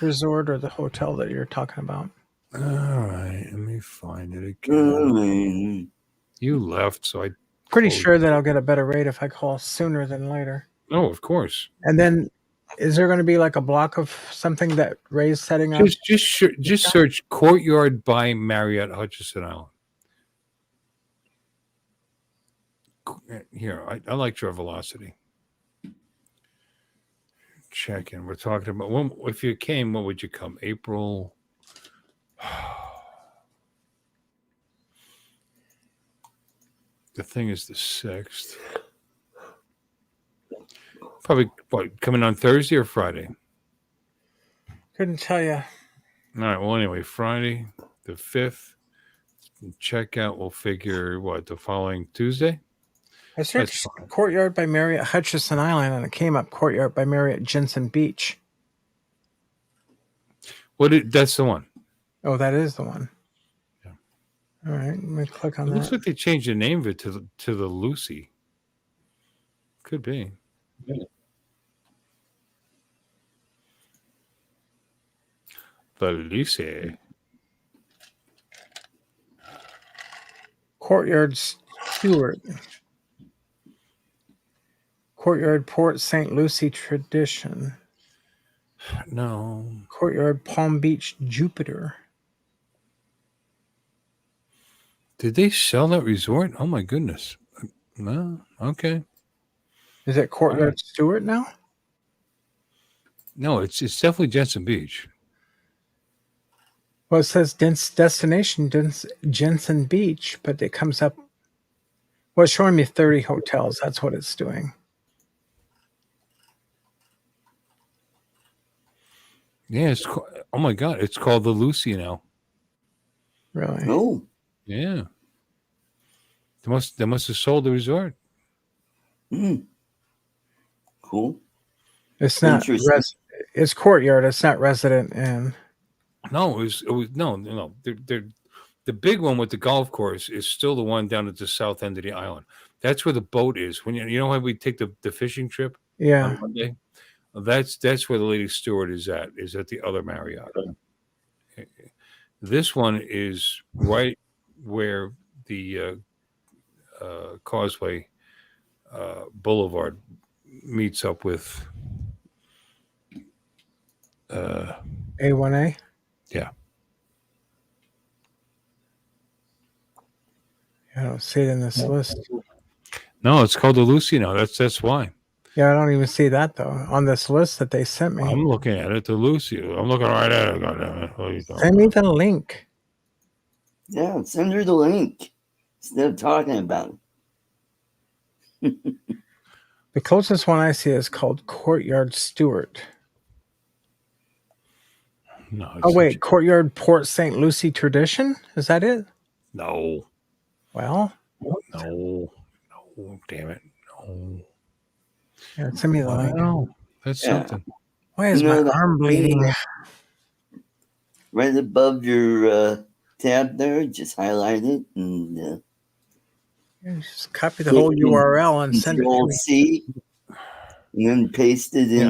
resort or the hotel that you're talking about. All right, let me find it again. You left, so I. Pretty sure that I'll get a better rate if I call sooner than later. Oh, of course. And then, is there going to be like a block of something that Ray's setting up? Just search Courtyard by Marriott Hutchinson Island. Here, I like your velocity. Check in. We're talking about if you came, what would you come? April. The thing is the 6th. Probably coming on Thursday or Friday? Couldn't tell you. All right. Well, anyway, Friday the 5th checkout will figure what the following Tuesday. I searched Courtyard by Marriott Hutchison Island, and it came up Courtyard by Marriott Jensen Beach. That's the one. Oh, that is the one. Yeah. All right, let me click on It that. looks like they changed the name of it to the Lucy. Could be. Yeah. The Lucy. Courtyard Stewart. Courtyard Port St. Lucie Tradition. No. Courtyard Palm Beach Jupiter. Did they sell that resort? Oh my goodness. No. Okay. Is it Courtyard Stewart now? No, it's definitely Jensen Beach. Well, it says destination Jensen Beach, but it comes up. Well, it's showing me 30 hotels. That's what it's doing. Yeah, oh my God, it's called the Lucy now. Really? Oh, yeah. They must have sold the resort. Cool. It's not. It's Courtyard. It's not Resident Inn. No, it was no. They're the big one with the golf course is still the one down at the south end of the island. That's where the boat is. When you know how we take the fishing trip? Yeah. On Monday? That's where the Lady Stewart is at the other Marriott. This one is right where the Causeway Boulevard meets up with A1A. Yeah. I don't see it in this list. No, it's called the Lucy now. That's why. Yeah, I don't even see that though on this list that they sent me. I'm looking at it, the Lucy. I'm looking right at it. Send me the link. Yeah, send her the link instead of talking about it. The closest one I see is called Courtyard Stewart. No. Oh wait, Courtyard Port St. Lucie Tradition? Is that it? No. Well. No. Damn it. No. Yeah, send me the link. No, that's something. Why is my arm bleeding? Right above your tab there, just highlight it and just copy the whole URL and send it to me. C, and then paste it in.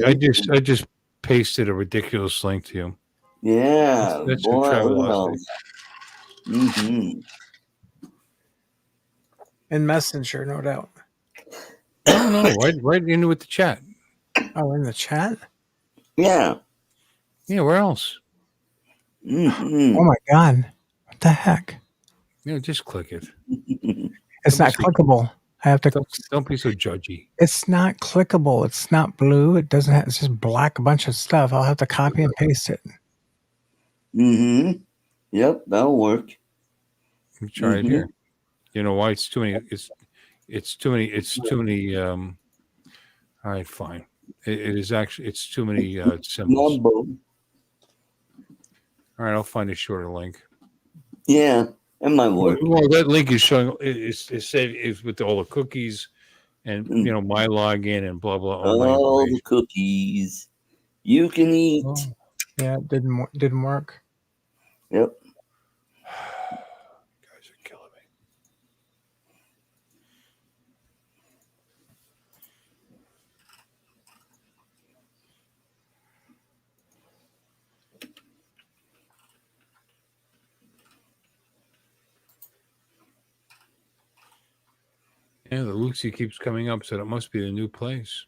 I just pasted a ridiculous link to you. Yeah, that's boy, Travelocity. Mm-hmm. In Messenger, no doubt. No, right into with the chat. Oh, in the chat? Yeah. Yeah, where else? Mm-hmm. Oh my God. What the heck? Yeah, just click it. It's not clickable. I have to. Don't be so judgy. It's not clickable. It's not blue. It doesn't have. It's just black. A bunch of stuff. I'll have to copy and paste it. Mm-hmm. Yep, that'll work. Let me try it here. You know why? It's too many. It's too many. All right, fine. It is actually. It's too many symbols. All right, I'll find a shorter link. Yeah, it might work. Well, that link is showing. Is with all the cookies, and my login and blah blah. All the cookies you can eat. Oh, yeah, it didn't work. Yep. Guys are killing me. Yeah, the Lucy keeps coming up, so it must be the new place.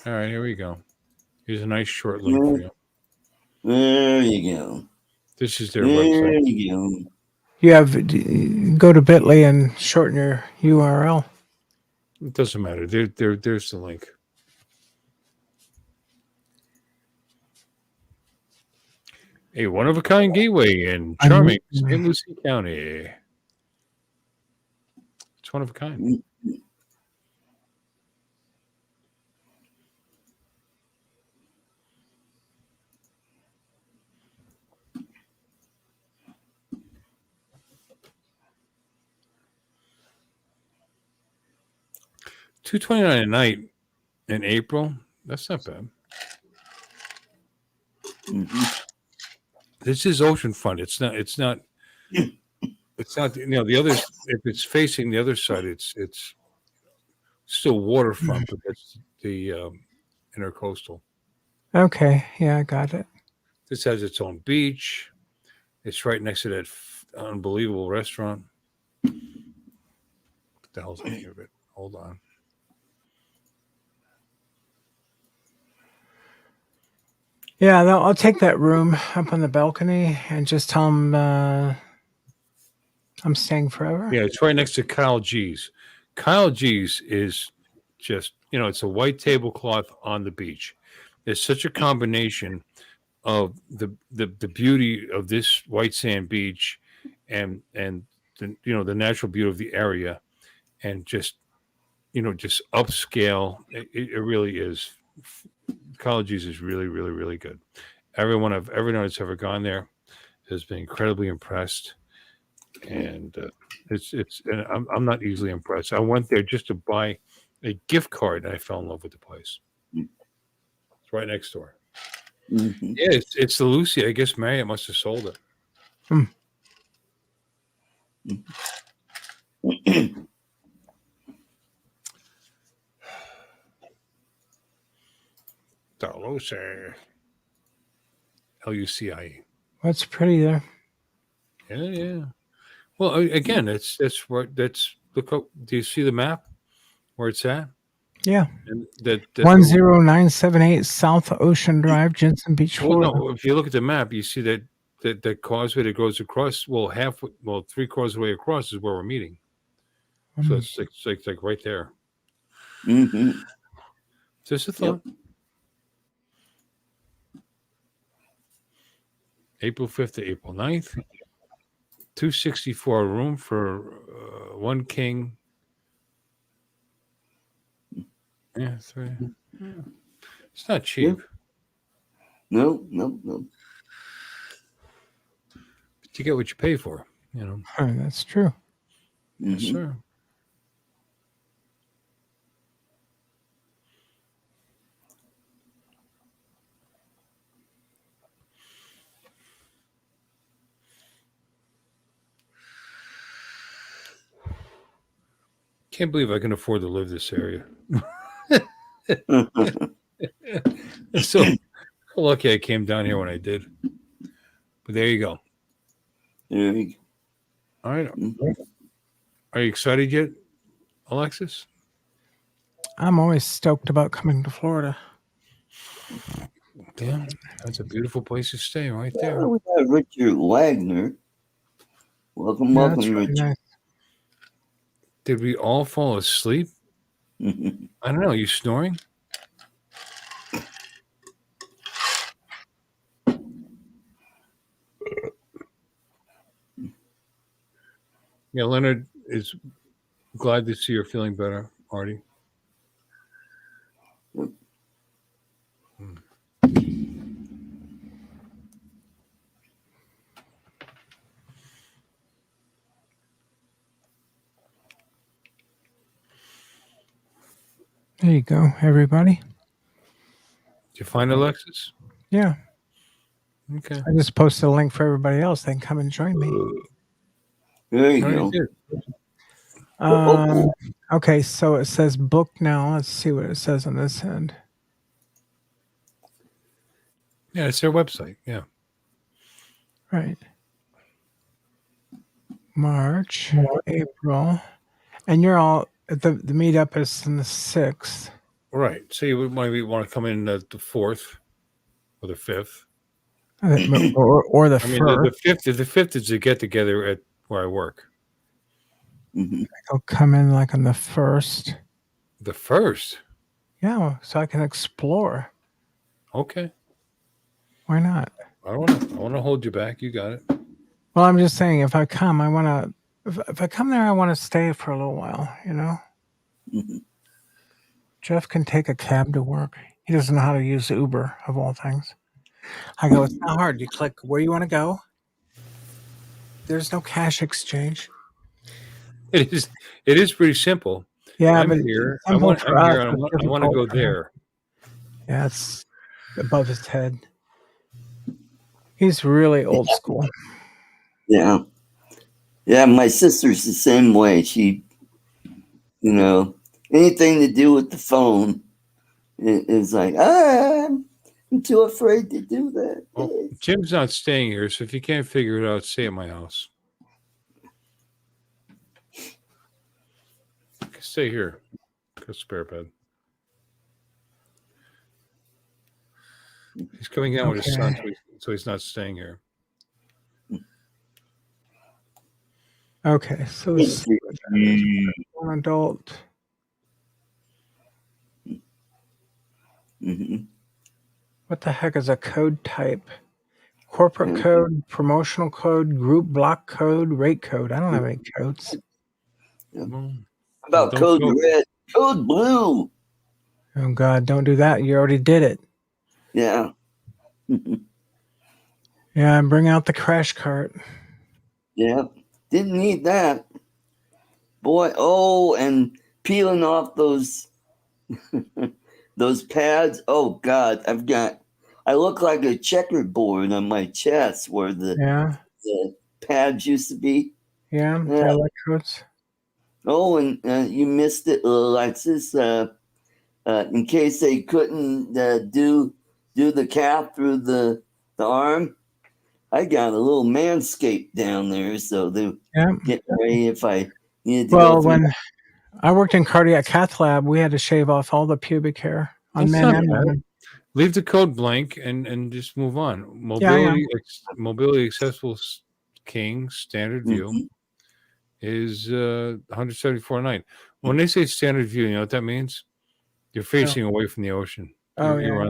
All right, here we go. Here's a nice short link for you. There you go. This is their website. There you go. You have go to Bitly and shorten your URL. It doesn't matter. There's the link. A one-of-a-kind gateway in charming St. Lucie County. It's one of a kind. $229 a night in April. That's not bad. Mm-hmm. This is oceanfront. It's not. The others. If it's facing the other side, it's still waterfront, but that's the intercoastal. Okay, yeah, I got it. This has its own beach. It's right next to that unbelievable restaurant. What the hell's the name of it? Hold on. Yeah, I'll take that room up on the balcony and just tell them I'm staying forever. Yeah, it's right next to Kyle G's. Kyle G's is just, it's a white tablecloth on the beach. It's such a combination of the beauty of this white sand beach and the natural beauty of the area, and just upscale. It really is. Kyle G's is really, really, really good. Everyone that's ever gone there has been incredibly impressed. And and I'm not easily impressed. I went there just to buy a gift card, and I fell in love with the place. It's right next door. Mm-hmm. Yeah, it's the Lucy. I guess Marriott must have sold it. The Lucy. Lucie. What's pretty there? Yeah. Well, again, that's look. Do you see the map where it's at? Yeah. And 10978 South Ocean Drive, Jensen Beach, Well, Florida. no, if you look at the map, you see that causeway that goes across. Well, 3/4 of the way across is where we're meeting. So it's like right there. Mm-hmm. Just a thought. Yep. April 5th to April 9th. $264 a room for one king. Yeah, three. Yeah. It's not cheap. No. But you get what you pay for, That's true. Mm-hmm. Yes, sir. Can't believe I can afford to live this area. So lucky I came down here when I did. But there you go. There you go. All right. Are you excited yet, Alexis? I'm always stoked about coming to Florida. Yeah, that's a beautiful place to stay right there. We got Richard Wagner. Welcome, Really Richard. nice. Did we all fall asleep? I don't know. You snoring? Yeah, Leonard is glad to see you're feeling better, Artie. There you go, everybody. Did you find Alexis? Yeah. Okay. I just posted a link for everybody else. They can come and join me. There you go. Okay, so it says book now. Let's see what it says on this end. Yeah, it's their website. Yeah. Right. March, April. And you're all the meetup is on the 6th. Right. So you would want to come in the 4th or the 5th. or the 1st. The 5th is a get together at where I work. Mm-hmm. I'll come in like on the 1st. The 1st? Yeah, so I can explore. Okay. Why not? I want to hold you back. You got it. Well, I'm just saying, if I come, I want to. If I come there, I want to stay for a little while. Mm-hmm. Jeff can take a cab to work. He doesn't know how to use Uber, of all things. I go, it's not hard. You click where you want to go. There's no cash exchange. It is pretty simple. Yeah, I'm but here. I'm here. I want to go there. Yeah, it's above his head. He's really old school. Yeah. Yeah, my sister's the same way. She, anything to do with the phone is like, I'm too afraid to do that. Well, Jim's not staying here, so if you can't figure it out, stay at my house. Stay here. Go spare bed. He's coming down with his son, so he's not staying here. Okay, so let's see what that is. One adult. Mm-hmm. What the heck is a code type? Corporate code, promotional code, group block code, rate code. I don't have any codes. Well, About code red, code blue. Oh God, don't do that. You already did it. Yeah. Yeah, bring out the crash cart. Yeah. Didn't need that. Boy, oh, and peeling off those those pads. Oh God, I look like a checkerboard on my chest where the pads used to be. Yeah, the electrodes. Oh, and you missed it, Alexis. In case they couldn't do the cap through the arm, I got a little manscape down there, so they get ready if I needed to go through. When I worked in cardiac cath lab, we had to shave off all the pubic hair on men and women. Leave the code blank and just move on. Mobility accessible king standard view is 174 a night. When they say standard view, you know what that means? You're facing away from the ocean. You're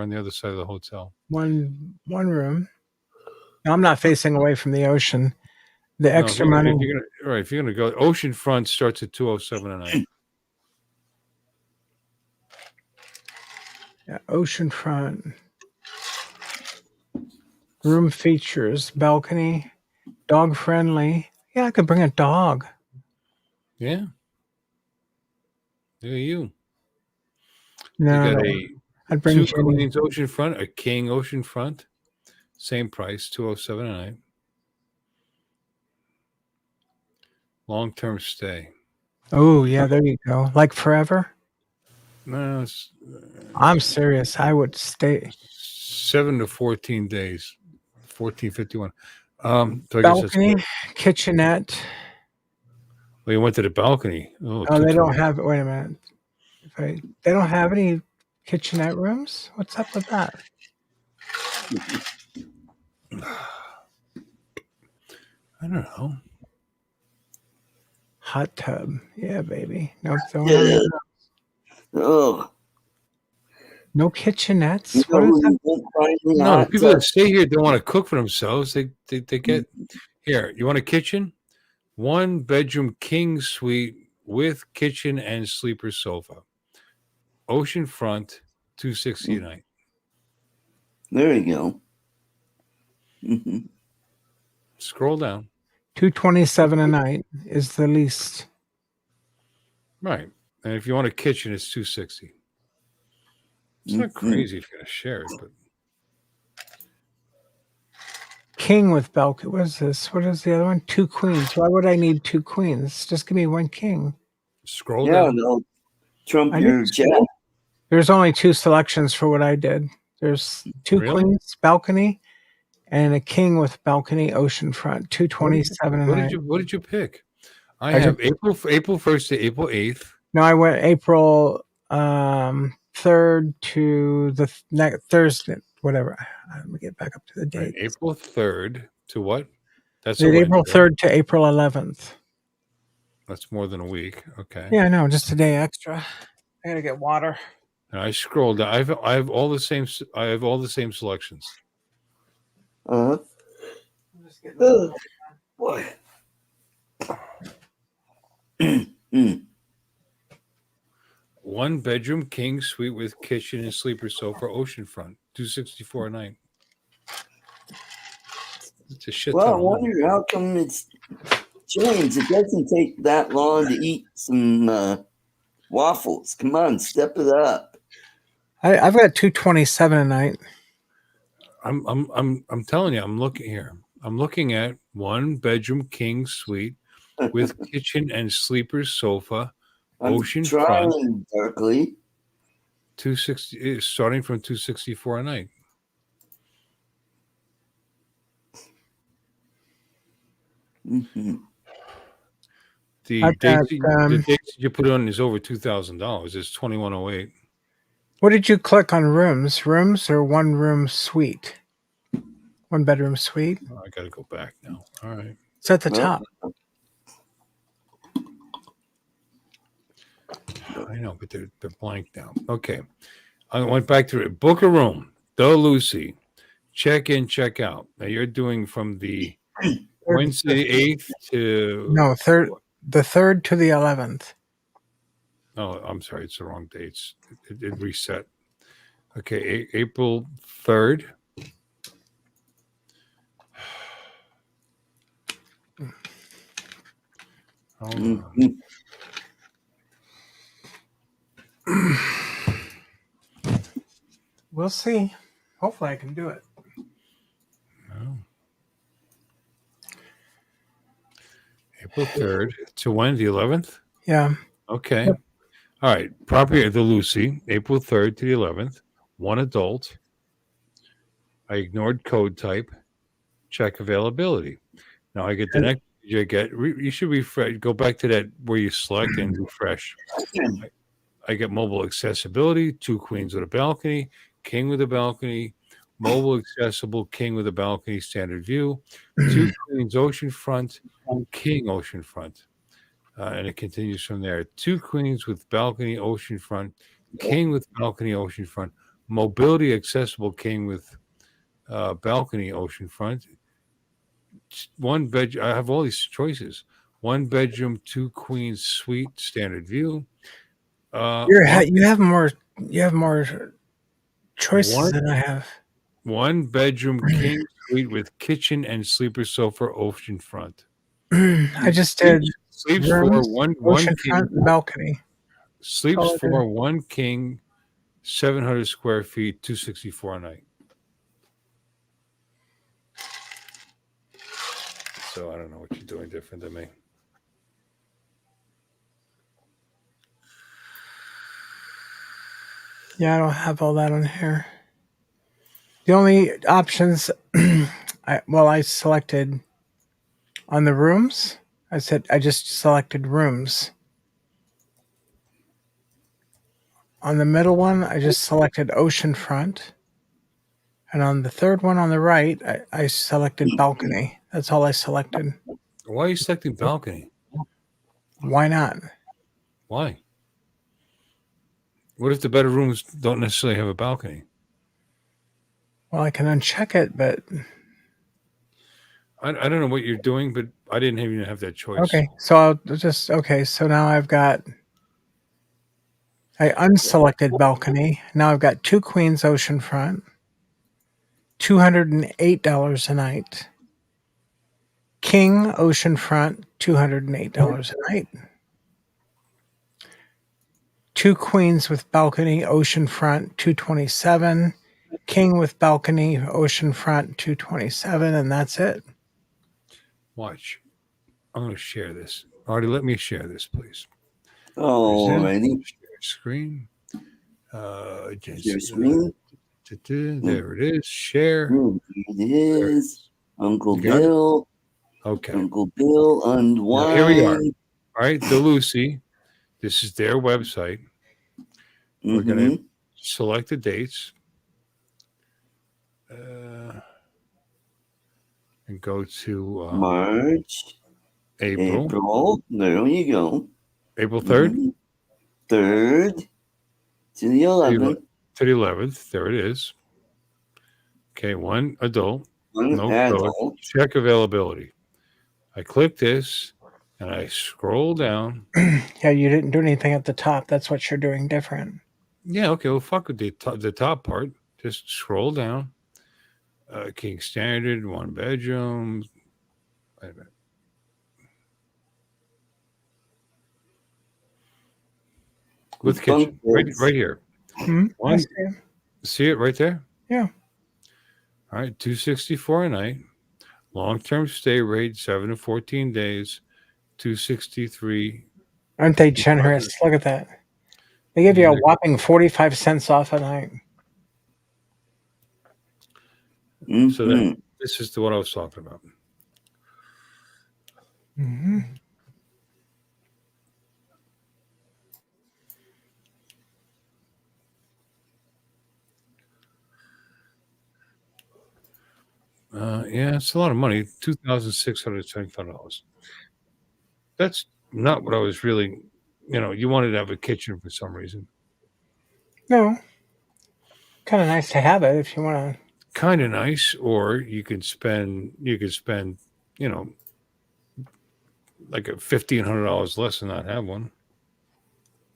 on the other side of the hotel. One room. No, I'm not facing away from the ocean. The extra money. If you're gonna go, ocean front starts at 207 a night. Yeah, ocean front. Room features, balcony, dog friendly. Yeah, I could bring a dog. Yeah. There you. No, I'd bring two queens ocean front, a king ocean front, same price, 207 a night. Long-term stay. Oh yeah, there you go. Like forever. No, I'm serious. I would stay 7 to 14 days. 1451. So balcony, kitchenette. Well, you went to the balcony. Oh, they don't have. Wait a minute. They don't have any kitchenette rooms. What's up with that? I don't know. Hot tub. Yeah, baby. No, no kitchenettes. What is that? No, people that stay here don't want to cook for themselves. They get here. You want a kitchen? 1 bedroom king suite with kitchen and sleeper sofa. Ocean front, 260 a night. There you go. Mm-hmm. Scroll down. 227 a night is the least. Right. And if you want a kitchen, it's 260. It's not crazy if you're going to share it, but. King with balcony. What is this? What is the other one? 2 queens. Why would I need 2 queens? Just give me 1 king. Scroll down. No. Trump your jet. There's only 2 selections for what I did. There's 2 queens, balcony, and a king with balcony, oceanfront. 227 a night. What did you pick? I have April 1st to April 8th. No, I went April 3rd to the next Thursday, whatever. Let me get back up to the date. Right, April 3rd to what? That's April 3rd to April 11th. That's more than a week. Okay. Yeah, I know. Just a day extra. I gotta get water. And I scrolled down. I have all the same. I have all the same selections. Oh, boy. 1 bedroom king suite with kitchen and sleeper sofa, oceanfront, 264 a night. It's a shit ton. Well, I wonder how come it's James, it doesn't take that long to eat some waffles. Come on, step it up. I've got 227 a night. I'm telling you, I'm looking here. I'm looking at 1-bedroom king suite with kitchen and sleepers sofa, I'm ocean trying, front. Berkeley. 260 starting from 264 a night. Mm-hmm. The dates that you put on is over $2,000. It's 2108. What did you click on rooms? Rooms or one room suite? 1-bedroom suite? Oh, I got to go back now. All right. It's at the top. I know, but they're blank now. Okay. I went back to it. Book a room. The Lucy. Check in, check out. Now you're doing from the Wednesday 8th to the 3rd to the 11th. Oh, I'm sorry, it's the wrong dates. It reset. Okay, April 3rd. Hold on. We'll see. Hopefully I can do it. No. April 3rd to when? The 11th? Yeah. Okay. Yep. All right. Property of the Lucy, April 3rd to the 11th. 1 adult. I ignored code type. Check availability. Now I get the next page I get. You should refresh. Go back to that where you select and refresh. I get mobile accessibility, 2 queens with a balcony, king with a balcony, mobile accessible, king with a balcony, standard view, 2 queens oceanfront, king oceanfront. And it continues from there. 2 queens with balcony oceanfront, king with balcony oceanfront, mobility accessible king with balcony oceanfront. 1 bedroom. I have all these choices. 1 bedroom, 2 queens suite, standard view. You have more choices than I have. 1 bedroom king suite with kitchen and sleeper sofa oceanfront. I just did sleeps rooms, for one king balcony. Sleeps for 1 king, 700 square feet, 264 a night. So I don't know what you're doing different than me. Yeah, I don't have all that on here. The only options I selected on the rooms. I just selected rooms. On the middle one, I just selected oceanfront. And on the third one on the right, I selected balcony. That's all I selected. Why are you selecting balcony? Why not? Why? What if the better rooms don't necessarily have a balcony? Well, I can uncheck it, but I don't know what you're doing, but I didn't even have that choice. Okay, so I'll just so now I unselected balcony. Now I've got 2 queens oceanfront, $208 a night. King oceanfront, $208 a night. 2 queens with balcony oceanfront, $227. King with balcony oceanfront, $227, and that's it. Watch. I'm going to share this. Artie, let me share this, please. Alrighty. Share screen. Share screen. There it is. Share. It is. Uncle Bill. Okay. Uncle Bill unwind. Here we are. All right. The Lucy. This is their website. We're going to select the dates. And go to March, April. There you go. April 3rd? 3rd to the 11th. To the 11th. There it is. Okay, 1 adult. No adult. Code. Check availability. I click this and I scroll down. Yeah, you didn't do anything at the top. That's what you're doing different. Yeah, okay. Well, fuck with the top part. Just scroll down. King standard, 1 bedroom. Wait a minute. with kitchen, bunk right here. I One, see. see it right there? Yeah. All right, $264 a night. Long-term stay rate, 7 to 14 days, $263. Aren't they generous? Look at that. They give you a whopping 45 cents off a night. So that, this is what I was talking about. Mm-hmm. Yeah, it's a lot of money. $2,675. That's not what I was really. You wanted to have a kitchen for some reason. No. Kind of nice to have it if you want to. Kind of nice, or you could spend, like $1,500 less and not have one.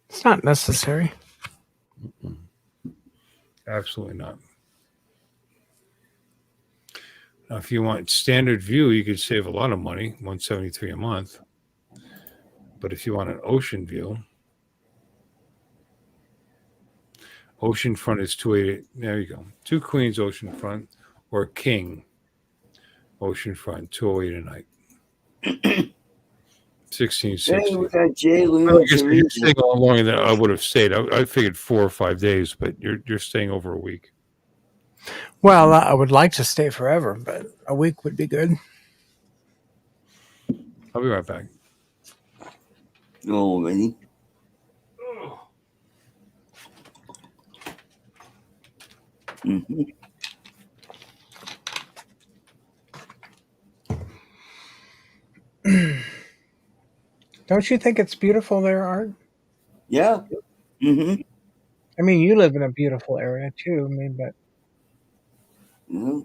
It's not necessary. Absolutely not. Now, if you want standard view, you could save a lot of money, $173 a month. But if you want an ocean view, oceanfront is $280. There you go. 2 queens oceanfront, or king oceanfront, $208 a night. 1660. Hey, we got Jay Lou Well, and you're staying Teresa. a lot longer than I would have stayed. I figured 4 or 5 days, but you're staying over a week. Well, I would like to stay forever, but a week would be good. I'll be right back. Already. Mm-hmm. Don't you think it's beautiful there, Art? Yeah. Mm-hmm. I mean, you live in a beautiful area too. I mean, but Yeah.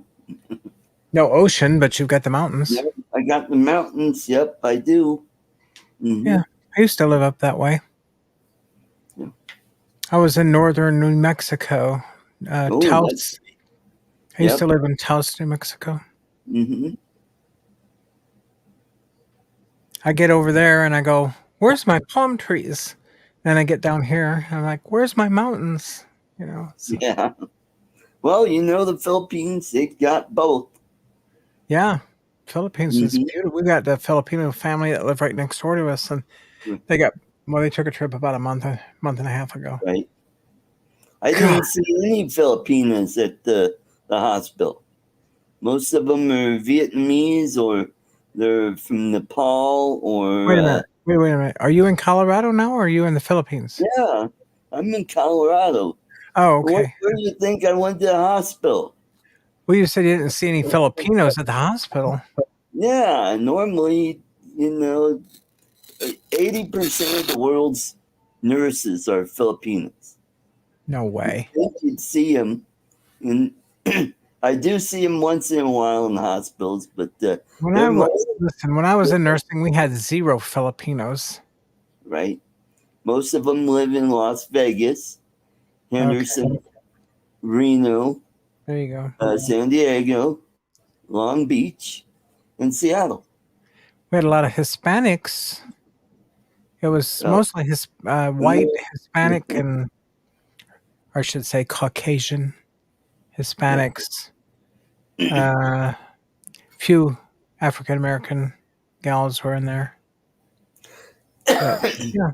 no ocean, but you've got the mountains. Yep, I got the mountains. Yep, I do. Mm-hmm. Yeah, I used to live up that way. Yeah. I was in northern New Mexico, Oh, Taos. I used Yep. to live in Taos, New Mexico. Mm-hmm. I get over there and I go, "Where's my palm trees?" Then I get down here and I'm like, "Where's my mountains?" So, Yeah. Well, the Philippines, they got both. yeah, Philippines is Mhm. beautiful. We got the Filipino family that live right next door to us, and they took a trip about a month and a half ago. Right. I God. didn't see any Filipinas at the hospital. Most of them are Vietnamese or they're from Nepal or. Wait a minute. Wait a minute. Are you in Colorado now, or are you in the Philippines? Yeah, I'm in Colorado. Oh, Where okay. do you think I went to the hospital? Well, you said you didn't see any Filipinos at the hospital. Yeah, normally, 80% of the world's nurses are Filipinos. No way. I think you'd see them, and I do see them once in a while in the hospitals, but When I was in nursing, we had 0 Filipinos. right, most of them live in Las Vegas, Henderson, Reno, There you go. San Diego, Long Beach, and Seattle. We had a lot of Hispanics. It was mostly white, Hispanic, and or I should say Caucasian Hispanics. Few African American gals were in there. But, yeah.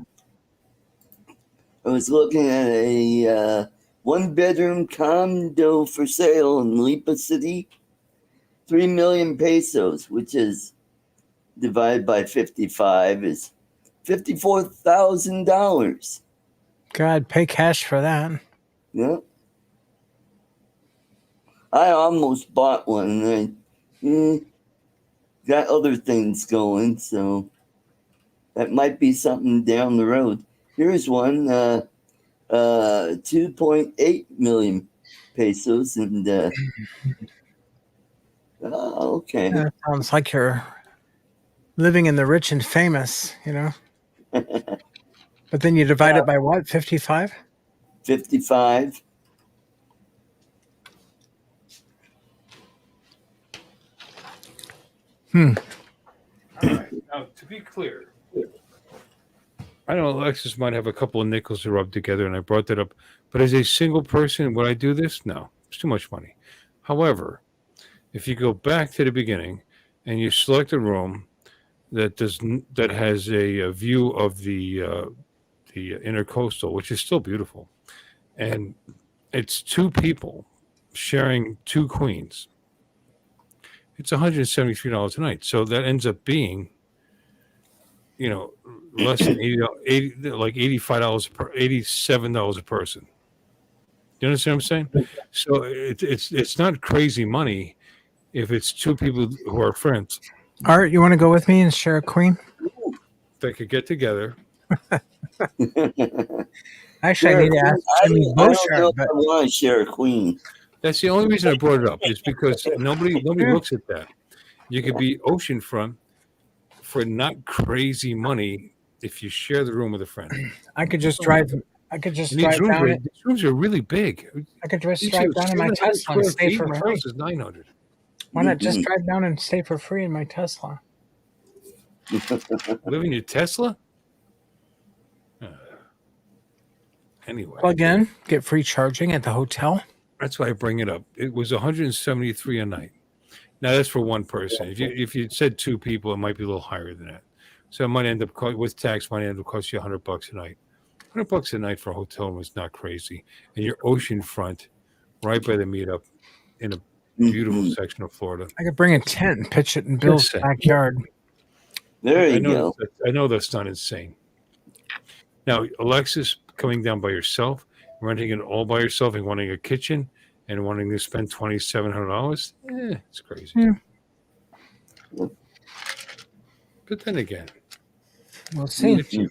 I was looking at a 1-bedroom condo for sale in Lipa City, 3 million pesos, which is divided by 55 is $54,000. God, pay cash for that. Yeah. I almost bought one, and I got other things going, so that might be something down the road. Here's one, 2.8 million pesos, and okay. Yeah, it sounds like you're living in the rich and famous, But then you divide it by what? 55? 55. All right. Now, to be clear, I know Alexis might have a couple of nickels to rub together, and I brought that up. But as a single person, would I do this? No, it's too much money. However, if you go back to the beginning and you select a room that has a view of the intercoastal, which is still beautiful, and it's two people sharing two queens, it's $173 a night. So that ends up being, less than 80 like $85 $87 a person. You understand what I'm saying? So it's not crazy money if it's two people who are friends. Art, you want to go with me and share a queen? They could get together. Actually, I need to ask Jimmy I don't know Bouchard, if I want to share a queen. That's the only reason I brought it up, is because nobody looks at that. You could be oceanfront for not crazy money if you share the room with a friend. I could just drive. I could just drive down it. These rooms are really big. I could just drive down in my Tesla and stay for free. Is 900. Why not just drive down and stay for free in my Tesla? Live in your Tesla? Anyway. Plug in, get free charging at the hotel. That's why I bring it up. It was $173 a night. Now that's for one person. If you said two people, it might be a little higher than that. So it might end up with tax, might end up cost you $100 a night. $100 a night for a hotel room is not crazy, and you're oceanfront, right by the meetup, in a beautiful section of Florida. I could bring a tent and pitch it in Bill's backyard. There you go. I know that's not insane. Now, Alexis, coming down by yourself, renting it all by yourself, and wanting a kitchen, and wanting to spend $2,700, it's crazy. Yeah. But then again, we'll see.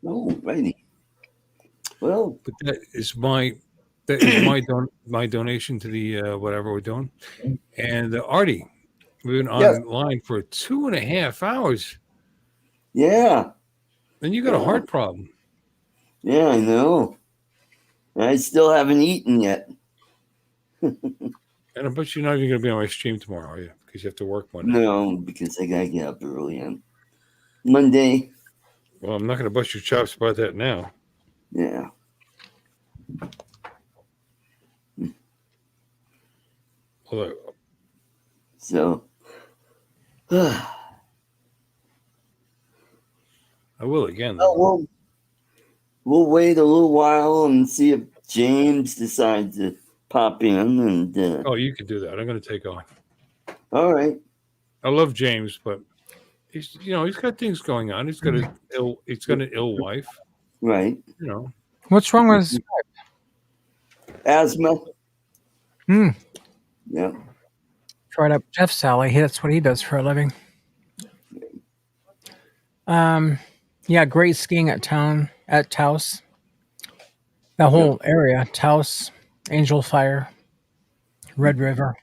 Oh, righty. Well, but that is my donation to the whatever we're doing. And Artie, we've been online for 2.5 hours. Yeah. And you got a heart problem. Yeah, I know. I still haven't eaten yet. And I bet you're not even going to be on my stream tomorrow, are you? Because you have to work Monday. No, because I got to get up early on Monday. Well, I'm not going to bust your chops about that now. Yeah. So, I will again. Well, we'll wait a little while and see if James decides to pop in. And you can do that. I'm going to take on. All right. I love James, but he's got things going on. He's got an ill wife. Right. What's wrong with his asthma? Yeah. Tried up Jeff Sally. That's what he does for a living. Yeah, great skiing at Taos. That whole area, Taos, Angel Fire, Red River.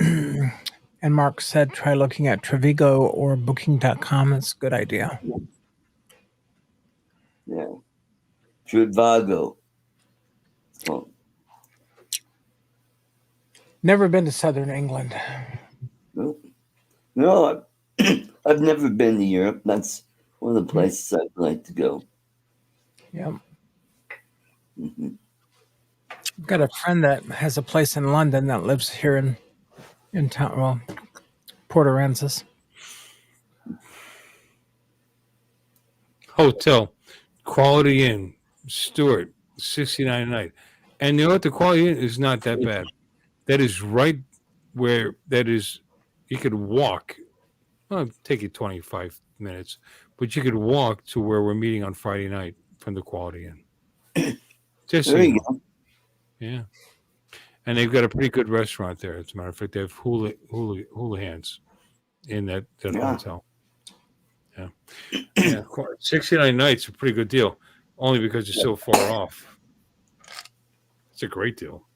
And Mark said try looking at Trevigo or Booking.com. It's a good idea. Yeah. Trivago. Oh. Never been to Southern England. No, I've never been to Europe. That's one of the places I'd like to go. Yep. I've got a friend that has a place in London that lives here in town. Well, Port Aransas. Hotel, Quality Inn, Stewart, $69 a night. And you know what? The Quality Inn is not that bad. That is right where you could walk. Well, it'll take you 25 minutes, but you could walk to where we're meeting on Friday night from the Quality Inn. Just there you go. Yeah. And they've got a pretty good restaurant there. As a matter of fact, they have hula hands in that hotel. Yeah. Yeah. 69 nights is a pretty good deal, only because it's so far off. It's a great deal.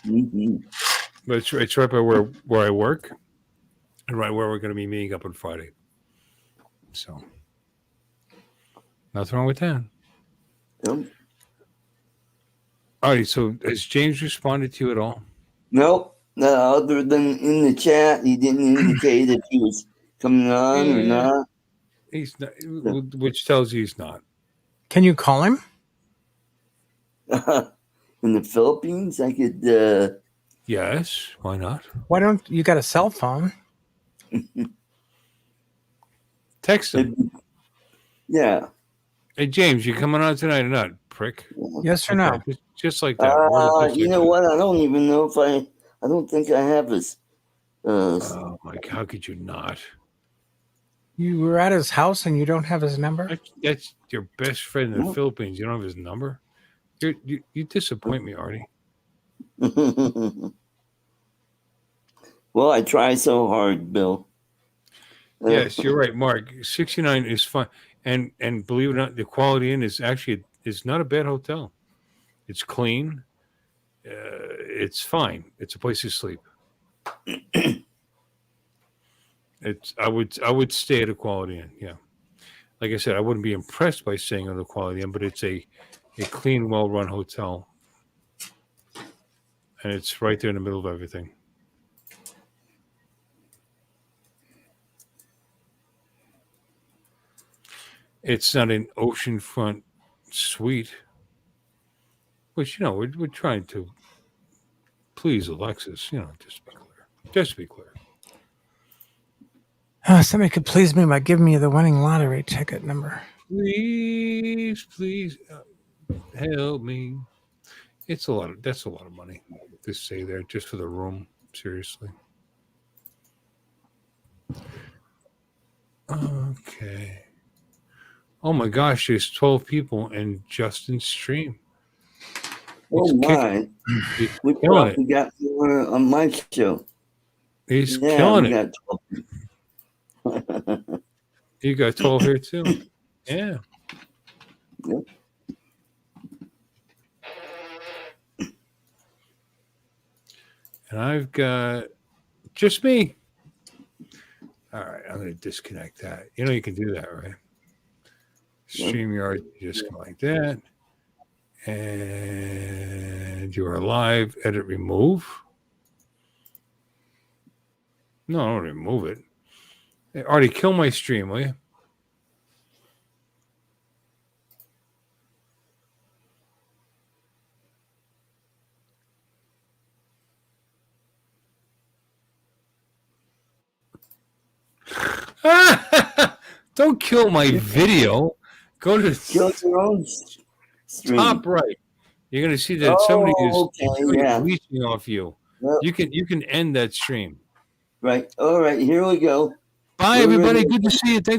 Mm-hmm. But it's right by where I work and right where we're going to be meeting up on Friday. So, nothing wrong with that. Nope. All right. So, has James responded to you at all? Nope. Other than in the chat, he didn't indicate if he was coming on or not. He's not, which tells you he's not. Can you call him? In the Philippines, I could. Yes, why not? Why don't you got a cell phone? Text him. Yeah. Hey, James, you coming on tonight or not, prick? Yes or no? Just like that. You know what? I don't even know if I don't think I have his. Oh my God! How could you not? You were at his house and you don't have his number? That's your best friend in the Philippines. You don't have his number? You disappoint me, Artie. Well, I try so hard, Bill. Yes, you're right, Mark. 69 is fine, and believe it or not, the Quality Inn is not a bad hotel. It's clean. It's fine. It's a place to sleep. I would stay at a Quality Inn. Yeah, like I said, I wouldn't be impressed by staying at a Quality Inn, but it's a clean, well-run hotel, and it's right there in the middle of everything. It's not an oceanfront suite, which we're trying to please Alexis. Just to be clear. Somebody could please me by giving me the winning lottery ticket number. Please, help me. That's a lot of money to stay there just for the room. Seriously. Okay. Oh my gosh, there's 12 people in Justin's stream. Oh my! We probably got more on my show. He's killing it. Got You got 12 here too. Yeah. Yep. And I've got just me. All right, I'm going to disconnect that. You can do that, right? StreamYard, you just go like that. And you are live. Edit, remove. No, I don't remove it. Hey, Artie, kill my stream, will you? Don't kill my video. Go to kill your own stream. Top right. You're going to see that somebody is leeching off you. Yep. You can end that stream. Right. All right. Here we go. Bye, everybody. Good to see you. Thanks